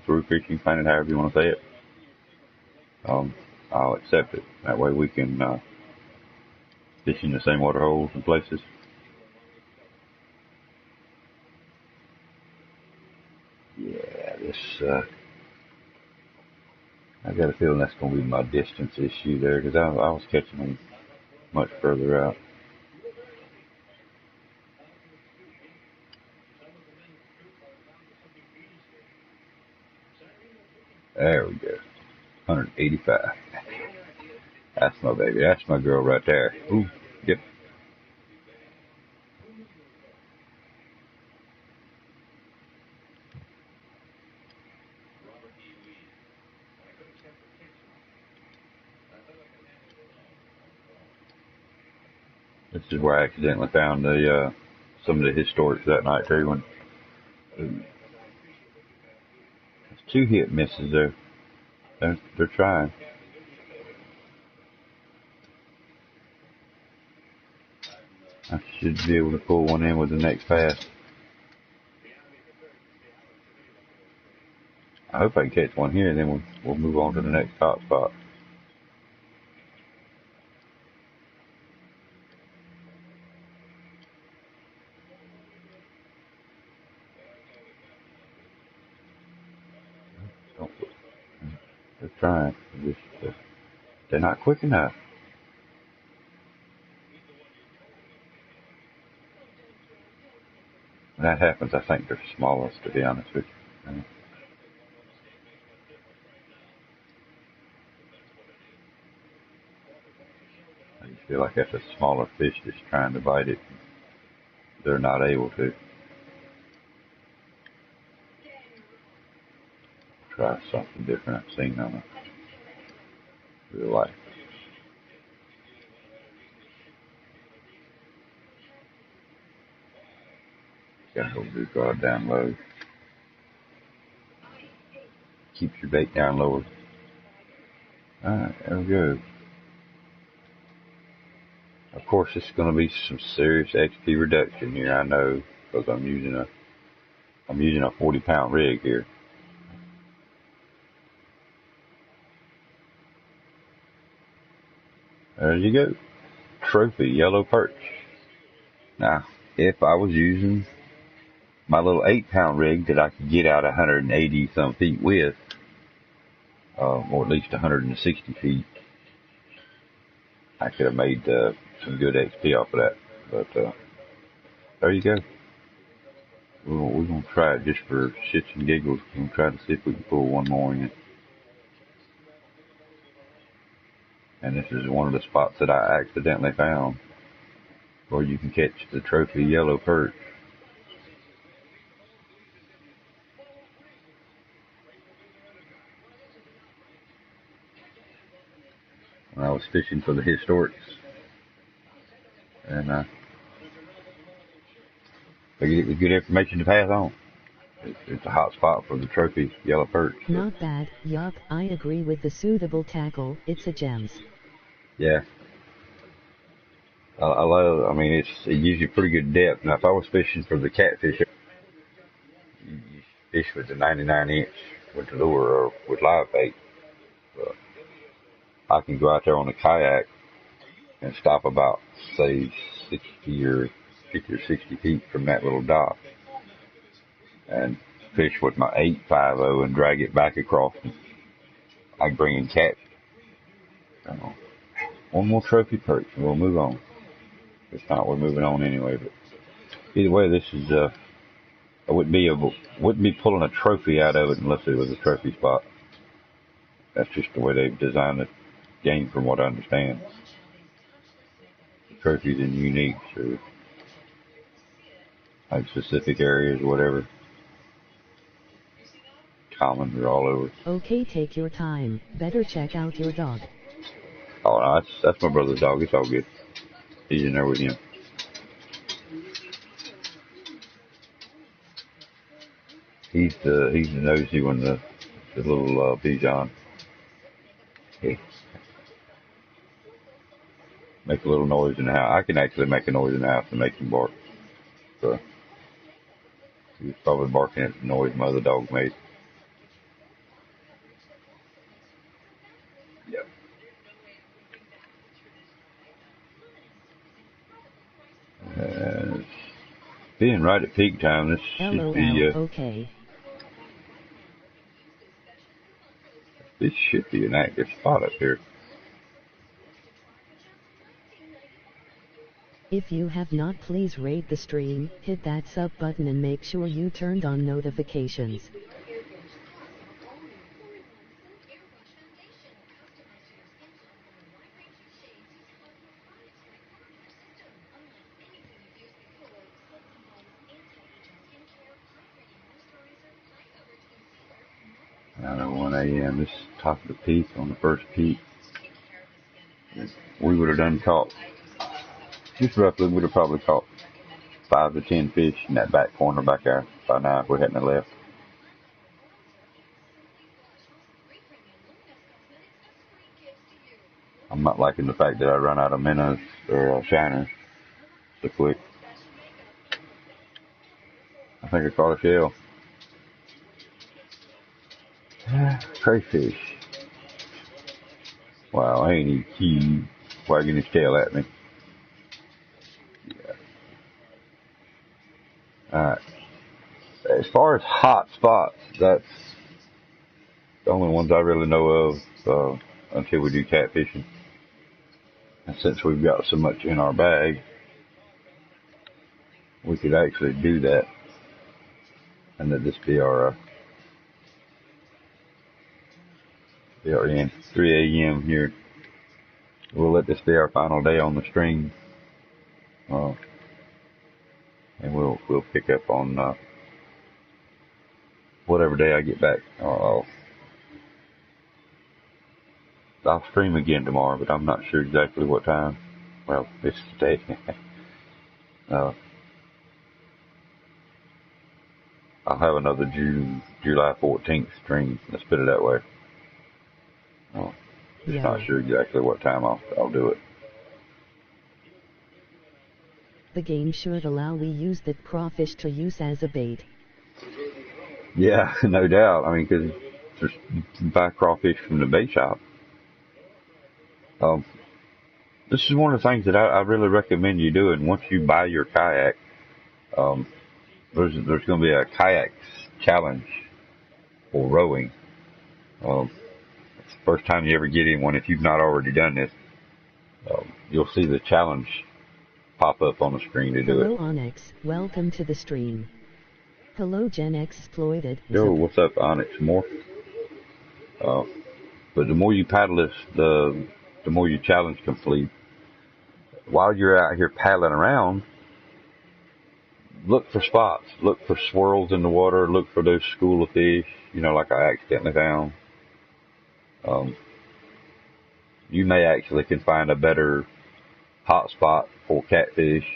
through FishingPlanet, however you want to say it, I'll accept it. That way we can fish in the same water holes and places. Yeah, this, I got a feeling that's going to be my distance issue there, because I was catching them much further out. There we go. 185. That's my baby. That's my girl right there. Ooh, yep. This is where I accidentally found the some of the historics that night too. When there's 2 hit misses there. They're trying. I should be able to pull one in with the next pass. I hope I can catch one here, and then we'll move on to the next top spot. They're trying. They're not quick enough. When that happens, I think they're smallest, to be honest with you. I just feel like that's a smaller fish that's trying to bite it. They're not able to. Try something different I've seen on real life. Gotta hold your guard down low. Keep your bait down lower. Alright, there we go. Of course, it's going to be some serious XP reduction here, I know, because I'm using a 40-pound rig here. There you go. Trophy yellow perch. Now, if I was using my little 8-pound rig that I could get out 180 some feet with, or at least 160 feet, I could have made some good XP off of that. But there you go. We're going to try it just for shits and giggles. We're going to try to see if we can pull one more in. And this is one of the spots that I accidentally found where you can catch the trophy yellow perch. When I was fishing for the historics. And it was good information to pass on. It's a hot spot for the trophy yellow perch. Not bad, yup, I agree with the suitable tackle, it's a gems. Yeah. I mean, it gives you pretty good depth. Now, if I was fishing for the catfish, you fish with the 99-inch with the lure or with live bait. But I can go out there on a kayak and stop about, say, 50 or 60 feet from that little dock and fish with my 850 and drag it back across. I can bring in catch. One more trophy perch and we'll move on. If not, we're moving on anyway. But either way, this is I wouldn't be pulling a trophy out of it unless it was a trophy spot. That's just the way they've designed the game, from what I understand. The trophies are unique, so like specific areas or whatever. Common, they're all over. Okay, take your time. Better check out your dog. Oh, no, that's my brother's dog. It's all good. He's in there with him. He's the nosy one, the little Bichon. Yeah. Make a little noise in the house. I can actually make a noise in the house and make him bark. So he was probably barking at the noise my other dog made. being right at peak time, this should be okay. This should be an active spot up here. If you have not, please rate the stream, hit that sub button and make sure you turned on notifications. At 1 a.m. This is top of the peak, on the first peak. We would have done caught, just roughly, we would have probably caught 5 to 10 fish in that back corner back there by now if we hadn't left. I'm not liking the fact that I run out of minnows or shiners so quick. I think I caught a shell. Crayfish. Wow, ain't he wagging his tail at me. Yeah. Alright. As far as hot spots, that's the only ones I really know of until we do catfishing. And since we've got so much in our bag, we could actually do that. And let this be our end. 3 a.m. here. We'll let this be our final day on the stream. And we'll pick up on whatever day I get back. I'll stream again tomorrow, but I'm not sure exactly what time. Well, this day. I'll have another July 14th stream. Let's put it that way. Just not sure exactly what time I'll do it. The game should allow we use the crawfish to use as a bait. Yeah, no doubt. I mean, because you can buy crawfish from the bait shop. This is one of the things that I really recommend you doing. Once you buy your kayak, there's going to be a kayak challenge for rowing. It's the first time you ever get in one. If you've not already done this, you'll see the challenge pop up on the screen to do it. Hello Onyx, welcome to the stream. Hello Gen X Exploited. Yo, what's up Onyx? More. But the more you paddle this, the more you challenge complete. While you're out here paddling around, look for spots. Look for swirls in the water. Look for those school of fish, like I accidentally found. You may actually can find a better hot spot for catfish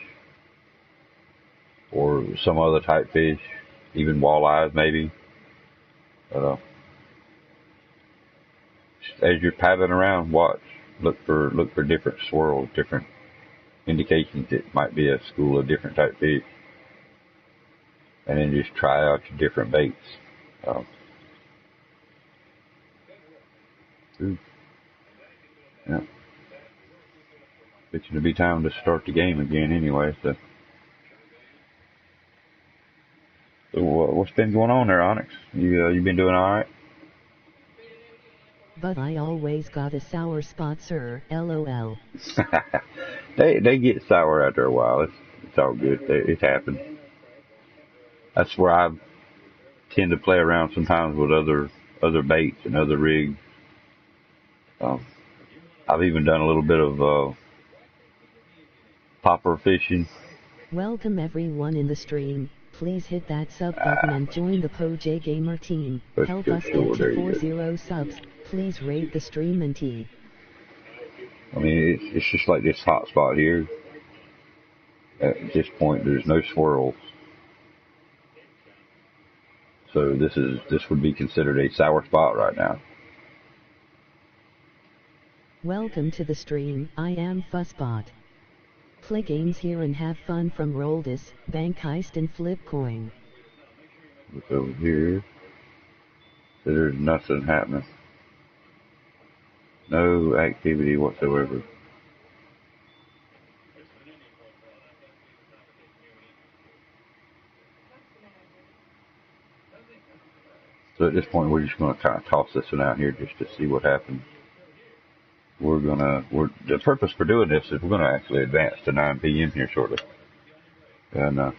or some other type fish, even walleyes maybe. But as you're paddling around, watch. Look for different swirls, different indications it might be a school of different type fish. And then just try out your different baits. Yeah. Fixing to be time to start the game again anyway, so what's been going on there, Onyx? You been doing alright? But I always got a sour spot, sir. LOL. They get sour after a while. It's all good. It happens. That's where I tend to play around sometimes with other baits and other rigs. I've even done a little bit of popper fishing. Welcome everyone in the stream. Please hit that sub button and join the PoJ-Gamer team. Help us get to 40 subs. Please rate the stream and T. I mean, it's just like this hot spot here. At this point, there's no swirls. So this would be considered a sour spot right now. Welcome to the stream. I am Fuzzbot. Play games here and have fun from Roldis, Bank Heist and Flip Coin. Look over here. So there's nothing happening. No activity whatsoever. So at this point, we're just going to kind of toss this one out here just to see what happens. The purpose for doing this is we're going to actually advance to 9 p.m. here shortly. And I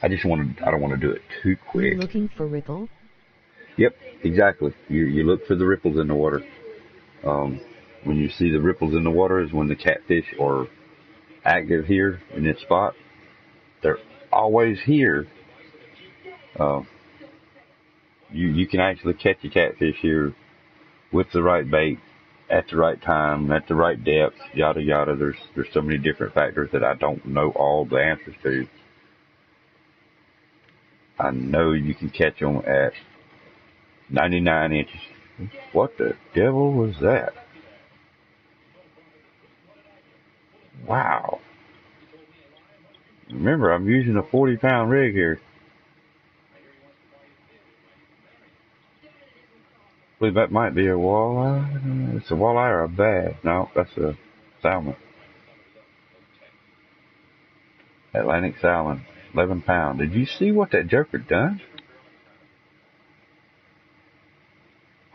don't want to do it too quick. You're looking for ripple? Yep, exactly. You look for the ripples in the water. When you see the ripples in the water is when the catfish are active here in this spot. They're always here. You can actually catch a catfish here with the right bait, at the right time, at the right depth, yada yada. There's so many different factors that I don't know all the answers to. I know you can catch them at 99 inches. What the devil was that? Wow. Remember, I'm using a 40-pound rig here. I believe that might be a walleye. It's a walleye or a bass. No, that's a salmon. Atlantic salmon, 11 pound. Did you see what that joker done?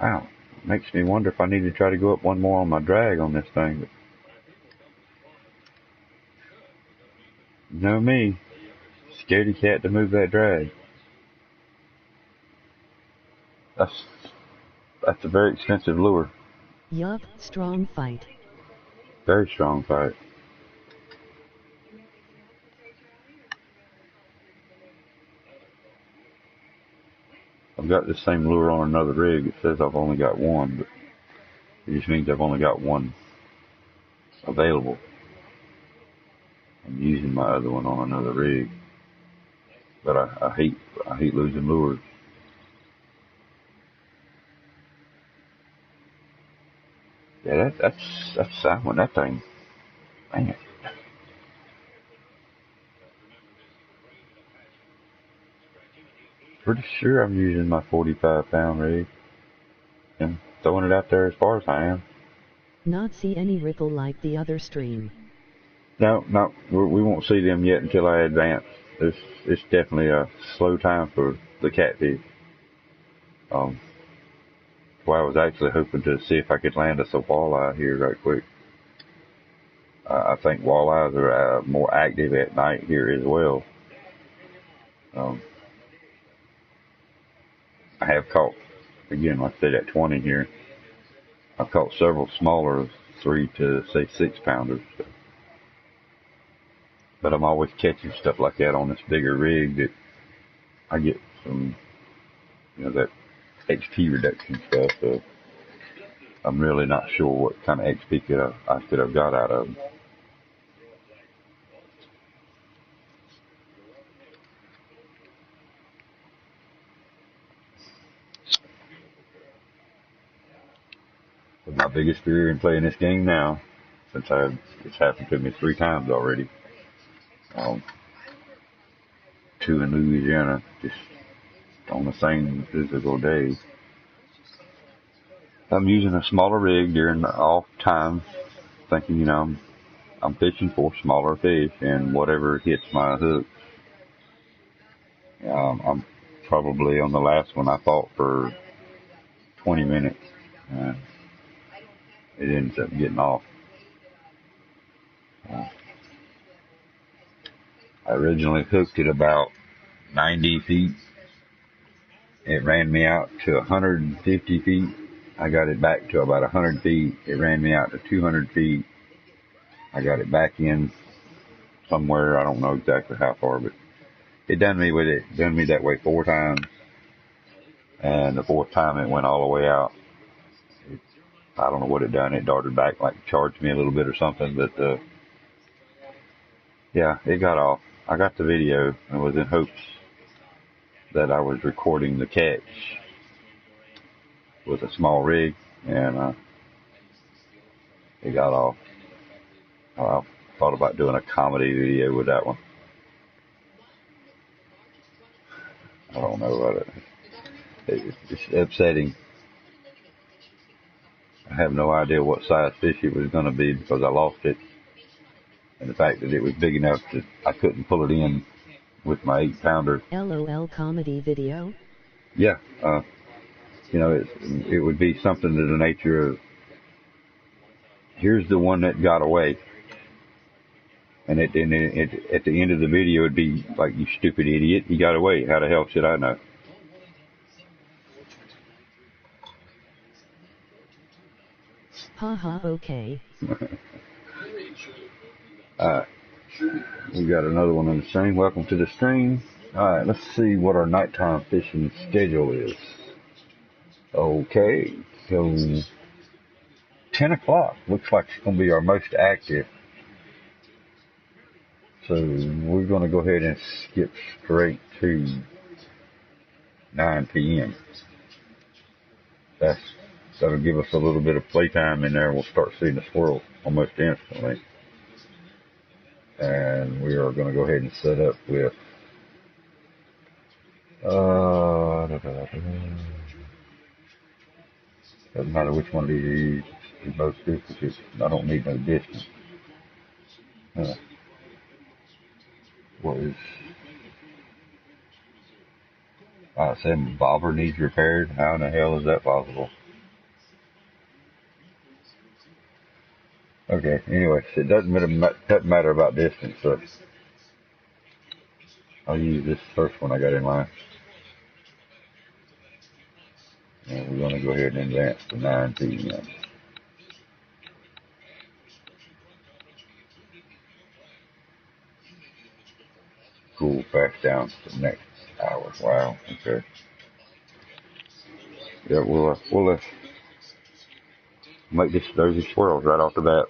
Wow. Makes me wonder if I need to try to go up one more on my drag on this thing. But you know me. Scaredy cat to move that drag. That's a very expensive lure. Yup, strong fight. Very strong fight. I've got this same lure on another rig. It says I've only got one, but it just means I've only got one available. I'm using my other one on another rig. But I hate losing lures. Yeah, that's salmon, that thing. Man. Pretty sure I'm using my 45-pound rig and throwing it out there as far as I am. Not see any ripple like the other stream. No, we won't see them yet until I advance. It's definitely a slow time for the catfish. Well, I was actually hoping to see if I could land us a walleye here right quick. I think walleyes are more active at night here as well. I have caught, again, like I said, at 20 here, I've caught several smaller 3 to say 6 pounders. But I'm always catching stuff like that on this bigger rig that I get some, that XP reduction stuff. So I'm really not sure what kind of XP I could have got out of them. But my biggest fear in playing this game now, since it's happened to me 3 times already, 2 in Louisiana, just on the same physical day. I'm using a smaller rig during the off time, thinking, I'm fishing for smaller fish and whatever hits my hook. I'm probably on the last one I fought for 20 minutes. It ends up getting off. I originally hooked it about 90 feet. It ran me out to 150 feet. I got it back to about 100 feet. It ran me out to 200 feet. I got it back in somewhere. I don't know exactly how far, but it done me that way 4 times. And the 4th time it went all the way out. I don't know what it done. It darted back, like charged me a little bit or something, but yeah, it got off. I got the video and was in hopes that I was recording the catch with a small rig, and it got off. I thought about doing a comedy video with that one. I don't know about it. It's upsetting. I have no idea what size fish it was going to be because I lost it. And the fact that it was big enough that I couldn't pull it in with my 8-pounder. LOL comedy video? yeah, it would be something to the nature of, here's the one that got away. And at the end of the video, it'd be like, you stupid idiot, he got away. How the hell should I know? Haha, okay. Alright, we got another one on the stream. Welcome to the stream. Alright, let's see what our nighttime fishing schedule is. Okay, so 10 o'clock looks like it's going to be our most active. So we're going to go ahead and skip straight to 9 p.m. That'll give us a little bit of playtime in there. We'll start seeing the squirrels almost instantly. And we are going to go ahead and set up with doesn't matter which one of these you both do, because I don't need no distance. What is saying bobber needs repaired? How in the hell is that possible? Okay, anyway, it doesn't matter about distance, so I'll use this first one I got in line. And we're going to go ahead and advance to 9 p.m. Cool, fast down to the next hour. Wow, okay. Yeah, we'll make this Thursday squirrels right off the bat.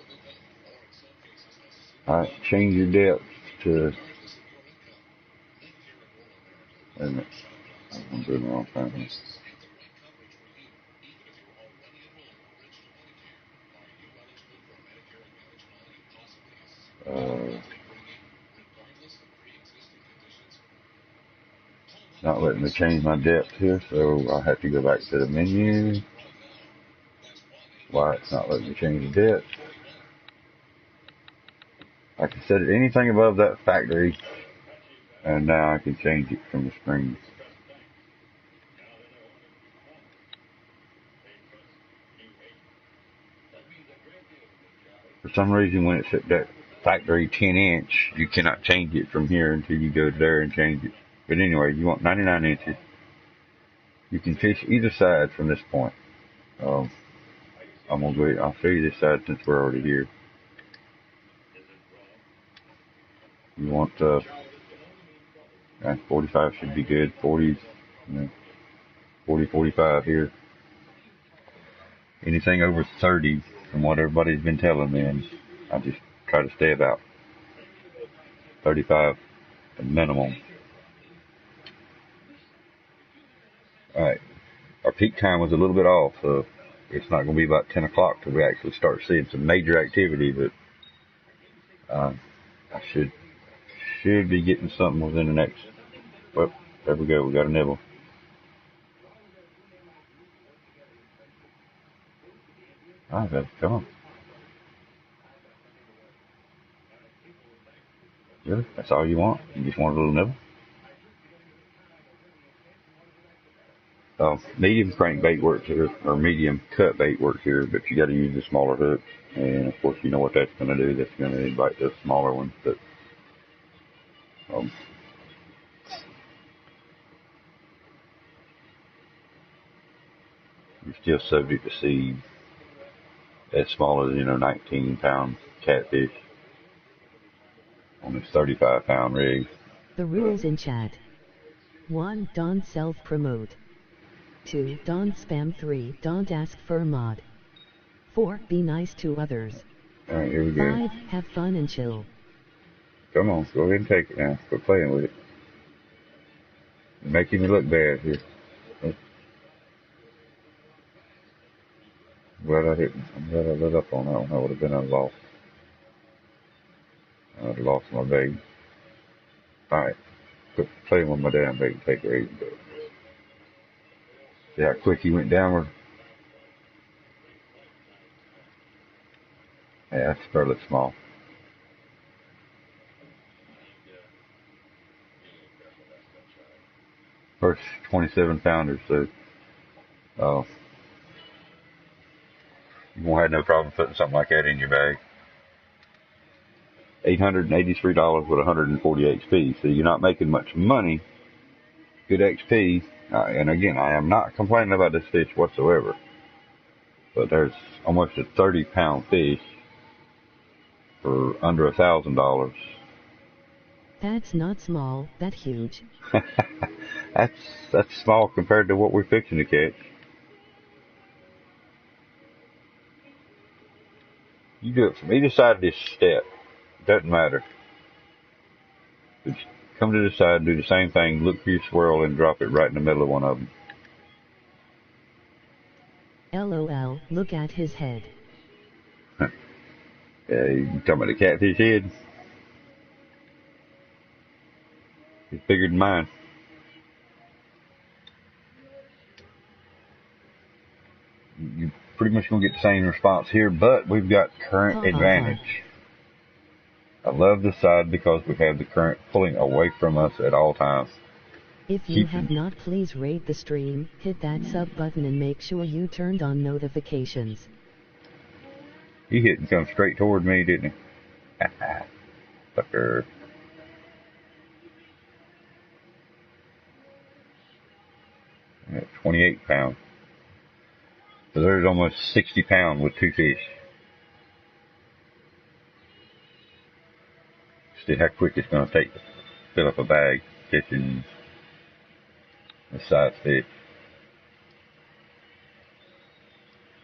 Alright, change your depth to, wait a minute, I'm doing the wrong thing. Not letting me change my depth here, so I'll have to go back to the menu. Why it's not letting me change the depth? I can set it anything above that factory, and now I can change it from the screen. For some reason, when it's at that factory 10-inch, you cannot change it from here until you go there and change it. But anyway, you want 99 inches. You can fish either side from this point. I'm gonna go. I'll show you this side since we're already here. You want 45 should be good. 40, 45 here. Anything over 30, from what everybody's been telling me, I just try to stay about 35 minimum. Alright, our peak time was a little bit off, so it's not going to be about 10 o'clock till we actually start seeing some major activity, but I should be getting something within the next, well, there we go, we got a nibble. Alright, baby, come on. Really? That's all you want? You just want a little nibble? Medium crankbait works here, or medium cut bait works here, but you got to use the smaller hook. And of course, you know what that's going to do. That's going to invite the smaller ones. But you're still subject to see as small as 19-pound catfish on this 35-pound rig. The rules in chat. 1. Don't self-promote. 2. Don't spam. 3. Don't ask for mod. 4. Be nice to others. Alright, here we go. 5. Have fun and chill. Come on, go ahead and take it now. Quit playing with it. You're making me look bad here. I'm glad I lit up on that one. I would have been a loss. I would have lost my bait. Alright, quit playing with my damn bait and take it easy. See how quick he went downward? Yeah, that's fairly small. First 27 pounders, so you won't have no problem putting something like that in your bag. $883 with 140 XP, so you're not making much money. Good XP, and again, I am not complaining about this fish whatsoever. But there's almost a 30-pound fish for under $1,000. That's not small, that's huge. That's small compared to what we're fixing to catch. You do it from either side of this step. Doesn't matter. Just come to the side and do the same thing. Look for your swirl and drop it right in the middle of one of them. LOL, look at his head. You talking about the catfish head? It's bigger than mine. You're pretty much going to get the same response here, but we've got current advantage. I love this side because we have the current pulling away from us at all times. If you have not, please rate the stream, hit that sub button and make sure you turned on notifications. He hit and come straight toward me, didn't he? Fucker. At 28 pounds. So there's almost 60 pounds with two fish. See how quick it's going to take to fill up a bag catching this size fish.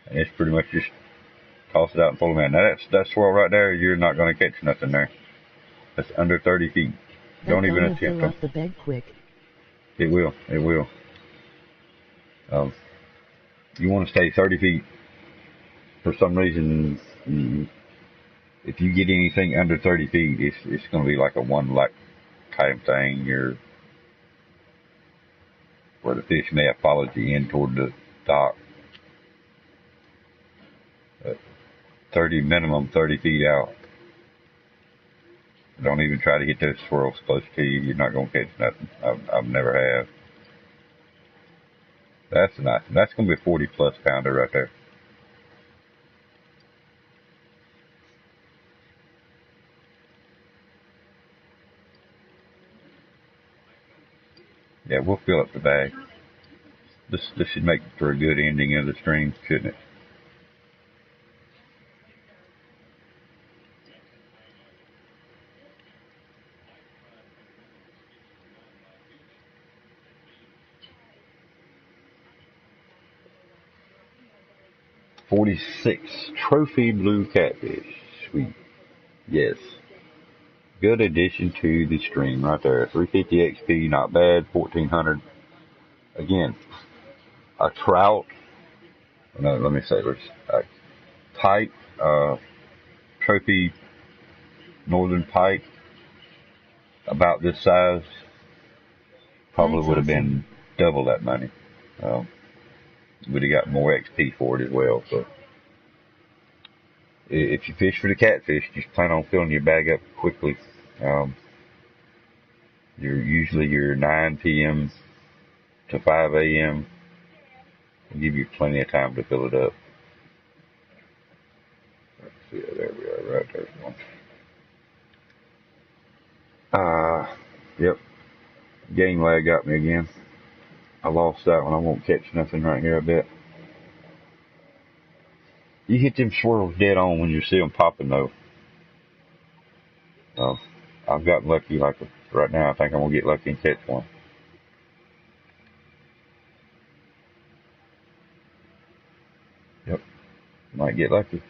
And it's pretty much just toss it out and pull them in. Now that swirl right there, you're not going to catch nothing there. That's under 30 feet. Don't even attempt fill up the bag quick. It will. It will. You want to stay 30 feet. For some reason, if you get anything under 30 feet, it's going to be like a one like kind of thing. Where the fish may have followed you in toward the dock. 30 feet out. Don't even try to get those swirls close to you. You're not going to catch nothing. I've never have. That's nice. That's going to be a 40-plus pounder right there. Yeah, we'll fill up the bag. This should make for a good ending of the stream, shouldn't it? $46 trophy blue catfish. Sweet. Yes. Good addition to the stream right there. 350 XP, not bad. 1400. Again, a trout. No, let me say this. A pike, trophy northern pike, about this size, probably would have been double that money. Would have got more XP for it as well. So if you fish for the catfish, just plan on filling your bag up quickly. Usually your 9 p.m. to 5 a.m. will give you plenty of time to fill it up. Let's see, there we are, right there's one. Yep. Game lag got me again. I lost that one. I won't catch nothing right here, I bet. You hit them swirls dead on when you see them popping, though. I've gotten lucky, like right now. I think I'm going to get lucky and catch one. Yep. Might get lucky.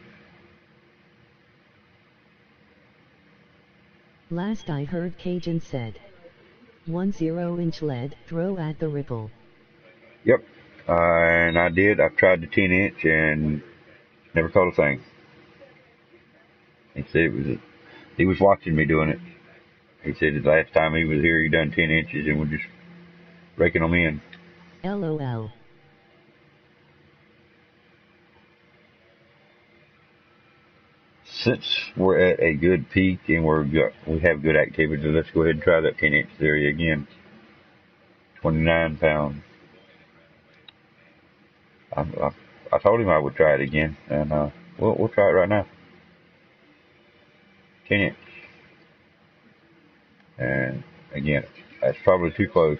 Last I heard, Cajun said, 1 0-inch lead, throw at the ripple. Yep. And I did. I've tried the 10-inch and never caught a thing. He said he was watching me doing it. He said the last time he was here, he done 10 inches and we're just raking them in. LOL. Since we're at a good peak and we have good activity, let's go ahead and try that 10-inch area again. 29 pounds. I told him I would try it again, and we'll try it right now. 10 inch. And again, that's probably too close.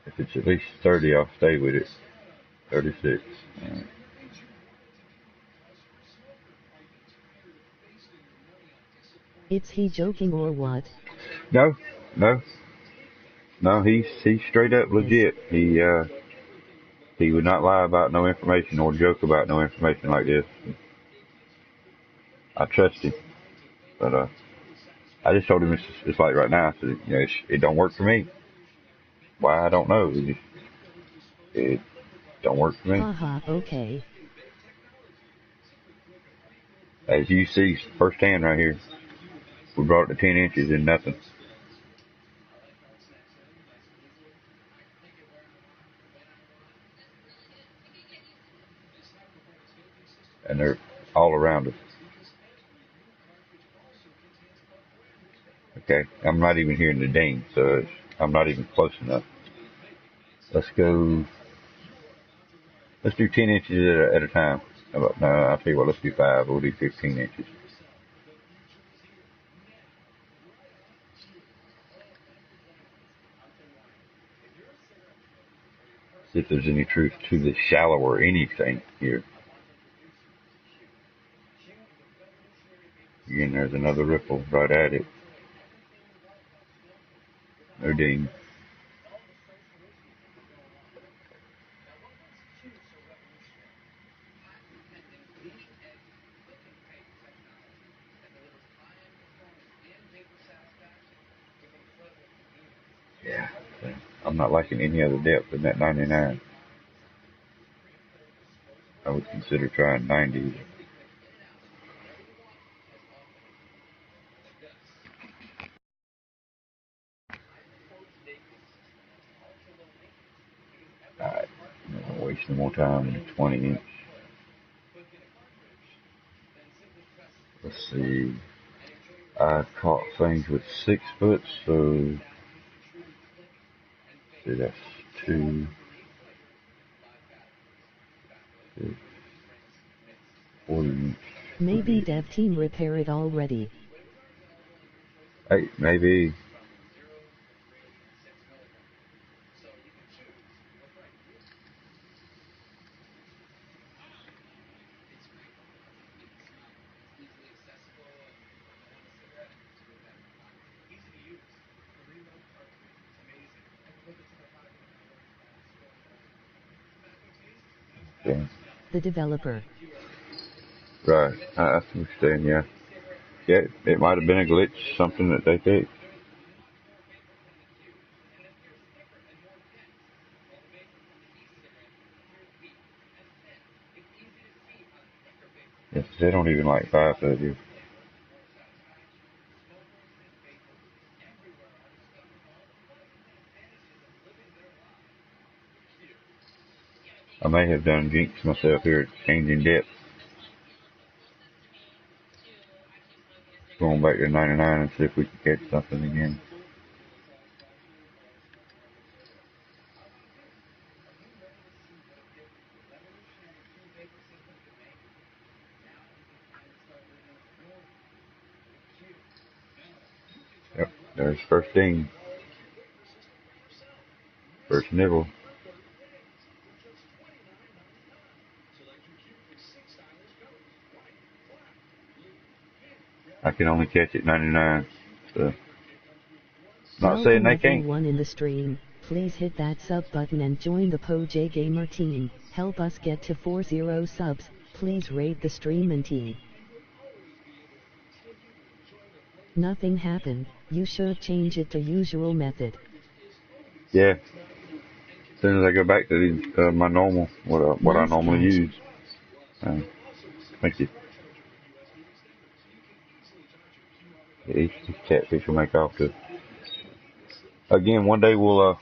If it's at least 30, I'll stay with it. 36. Is he joking or what? No. He's straight up legit. He would not lie about no information or joke about no information like this. I trust him, but I just told him it's like right now. I said, it don't work for me. Why, I don't know. It don't work for me. Haha, okay. As you see firsthand right here, we brought it to 10 inches and nothing. And they're all around us. Okay, I'm not even hearing the ding, so I'm not even close enough. Let's do 10 inches at a time. No, I'll tell you what, let's do 5. We'll do 15 inches. See if there's any truth to the shallower anything here. Again, there's another ripple right at it. No ding. Yeah, I'm not liking any other depth than that 99. I would consider trying 90. Alright, I'm not gonna waste no more time in the 20 inch. Let's see. I caught things with 6 foot, so see, that's 2, 6, 40 inch. Maybe dev team repair it already. Hey, maybe. Okay. The developer. Right, I understand, yeah. Yeah, it might have been a glitch, something that they fixed. Yes, they don't even like 5 foot here. I may have done jinx myself here, changing depth. Going back to 99 and see if we can catch something again. Yep, there's first ding. First nibble. I can only catch it 99. So, not saying they can't. Everyone in the stream, please hit that sub button and join the PoJ-Gamer team. Help us get to 40 subs. Please rate the stream and team. Nothing happened. You should change it to usual method. Yeah. As soon as I go back to my normal, what I normally use. Thank you. Each catfish will make off to. Again, one day we'll,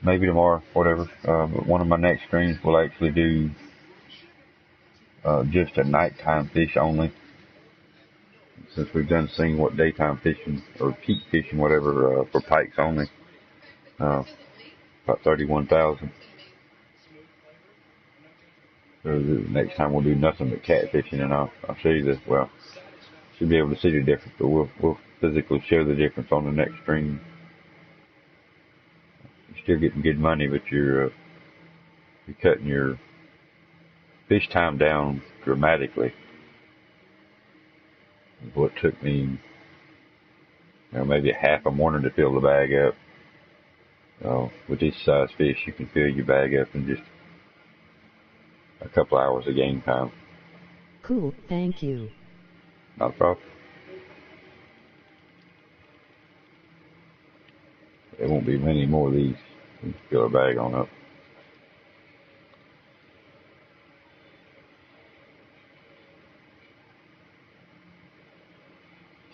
maybe tomorrow, whatever, but one of my next streams will actually do, just a nighttime fish only. Since we've done seen what daytime fishing, or peak fishing, whatever, for pikes only. About 31,000. So the next time we'll do nothing but catfishing, and I'll show you this. Well, should be able to see the difference, but we'll physically show the difference on the next stream. You're still getting good money, but you're cutting your fish time down dramatically. What took me, maybe a half a morning to fill the bag up. With this size fish, you can fill your bag up in just a couple hours of game time. Cool, thank you. Not a problem. There won't be many more of these. You can fill a bag on up.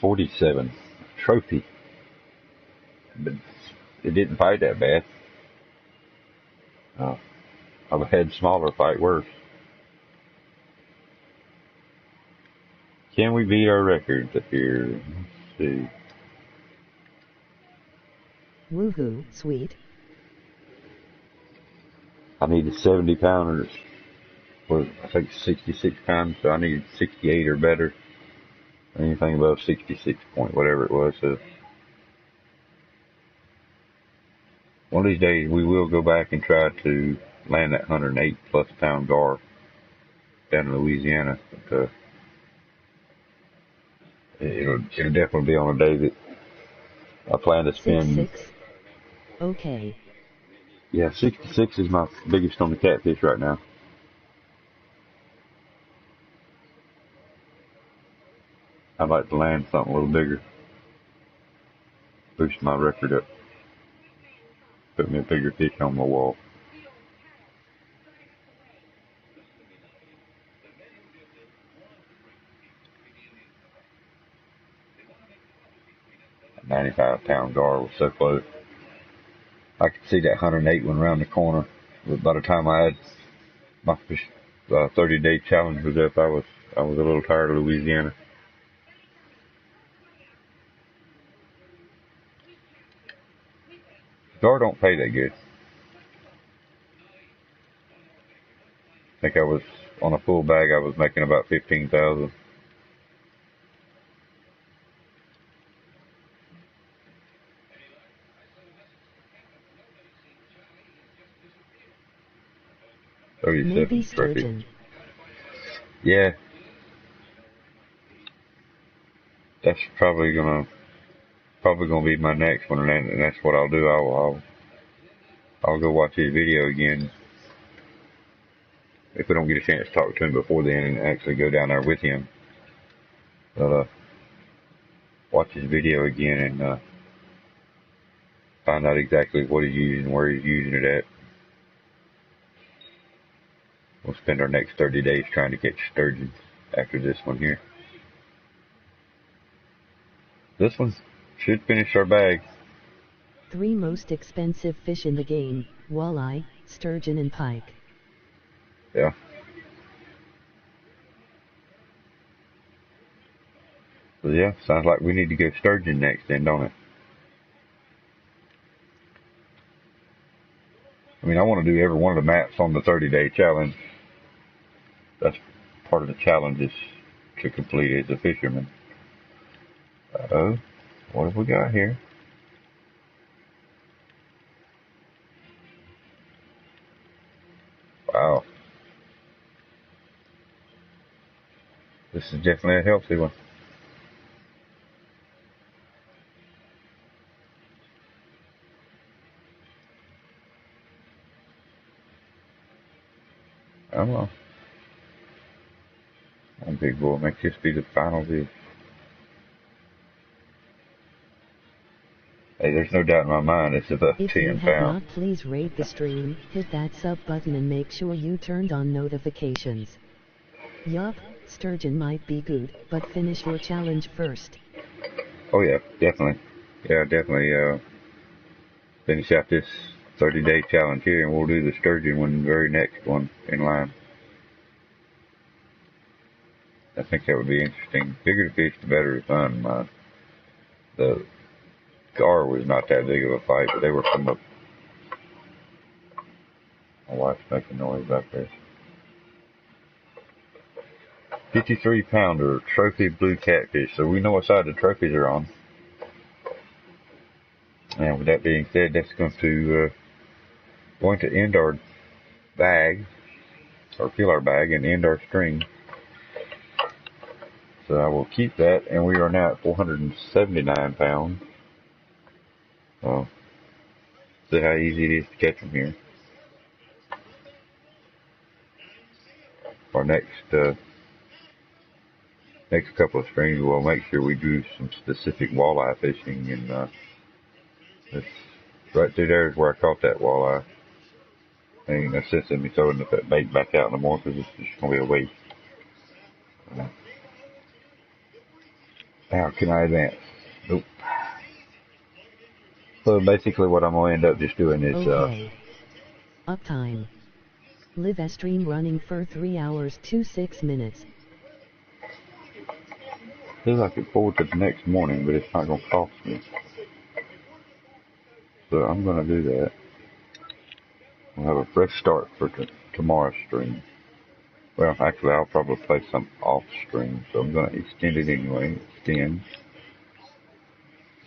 $47 trophy, but it didn't fight that bad. I've had smaller fight worse. Can we beat our records up here? Let's see. Woohoo, sweet. I needed 70 pounders. For I think 66 pounds, so I needed 68 or better. Anything above 66 point, whatever it was. So one of these days we will go back and try to land that 108 plus pound gar down in Louisiana. But, it'll definitely be on a day that I plan to spend. 66. Okay. Yeah, 66 is my biggest on the catfish right now. I'd like to land something a little bigger. Boost my record up. Put me a bigger fish on my wall. A 95 pound gar was so close. I could see that 108 one around the corner. But by the time I had my 30-day challenge was up, I was a little tired of Louisiana. Gar don't pay that good. I think I was on a full bag. I was making about 15,000. Maybe sturgeon. Yeah, that's probably gonna be my next one, and that's what I'll do. I'll go watch his video again if we don't get a chance to talk to him before then, and actually go down there with him. But watch his video again and find out exactly what he's using, where he's using it at. We'll spend our next 30 days trying to catch sturgeon after this one here. This one should finish our bag. 3 most expensive fish in the game: walleye, sturgeon, and pike. Yeah. So yeah, sounds like we need to go sturgeon next then, don't it? I mean, I want to do every one of the maps on the 30-day challenge. That's part of the challenge, is to complete as a fisherman. Uh-oh. What have we got here? Wow. This is definitely a healthy one. Oh well. One big boy, make this be the final view. Hey, there's no doubt in my mind it's about 10 pounds. If you have not, please rate the stream, hit that sub button, and make sure you turned on notifications. Yup, sturgeon might be good, but finish your challenge first. Oh yeah, definitely. Yeah, definitely finish out this 30-day challenge here, and we'll do the sturgeon one, the very next one in line. I think that would be interesting. Bigger the fish, the better the fun. The gar was not that big of a fight, but they were from My wife's making noise back there. 53 pounder trophy blue catfish. So we know what side the trophies are on. And with that being said, that's going to end our bag, or fill our bag and end our string. So I will keep that, and we are now at 479 pounds. See how easy it is to catch them here. Our next couple of strings, we'll make sure we do some specific walleye fishing, and it's right through there is where I caught that walleye. Ain't no sense in me throwing that bait back out no more, because it's just going to be a waste. Now, can I advance? Nope. So basically what I'm going to end up just doing is... Okay. Uptime. Live stream running for 3 hours 26 minutes. Feels like it's forward to the next morning, but it's not going to cost me. So I'm going to do that. We'll have a fresh start for tomorrow's stream. Well, actually, I'll probably play some off stream, so I'm going to extend it anyway. Extend.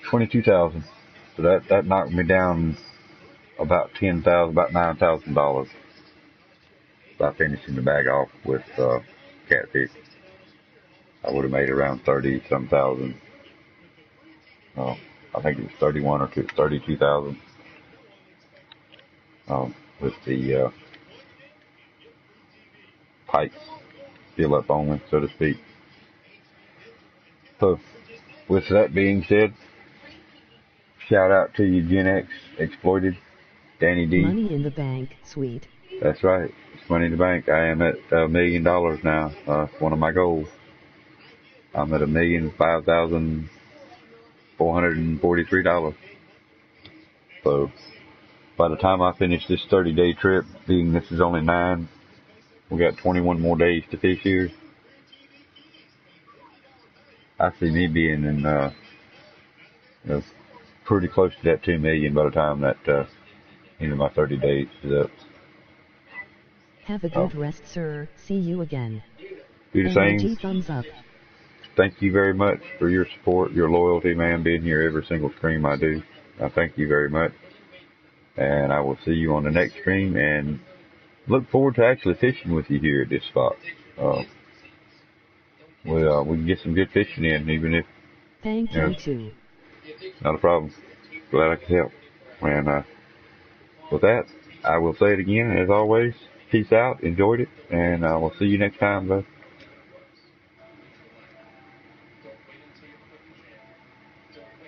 22,000. So that knocked me down about $10,000, about $9,000 by finishing the bag off with catfish. I would have made around 30-some thousand. I think it was 31 or 32,000 with the pipes fill up only, so to speak. So, with that being said, shout out to you, Gen X Exploited, Danny D. Money in the bank, sweet. That's right. It's money in the bank. I am at $1 million now. It's one of my goals. I'm at $1,05,443. So, by the time I finish this 30-day trip, being this is only 9, we got 21 more days to fish here. I see me being in, pretty close to that 2 million by the time that, my 30 days is up. Have a good rest, sir. See you again. Do the same. Emoji thumbs up. Thank you very much for your support, your loyalty, man, being here every single stream I do. I thank you very much. And I will see you on the next stream, and look forward to actually fishing with you here at this spot. We can get some good fishing in, even if... Thank you too. Not a problem. Glad I could help. And with that, I will say it again, as always, peace out, enjoyed it, and I will see you next time, bud.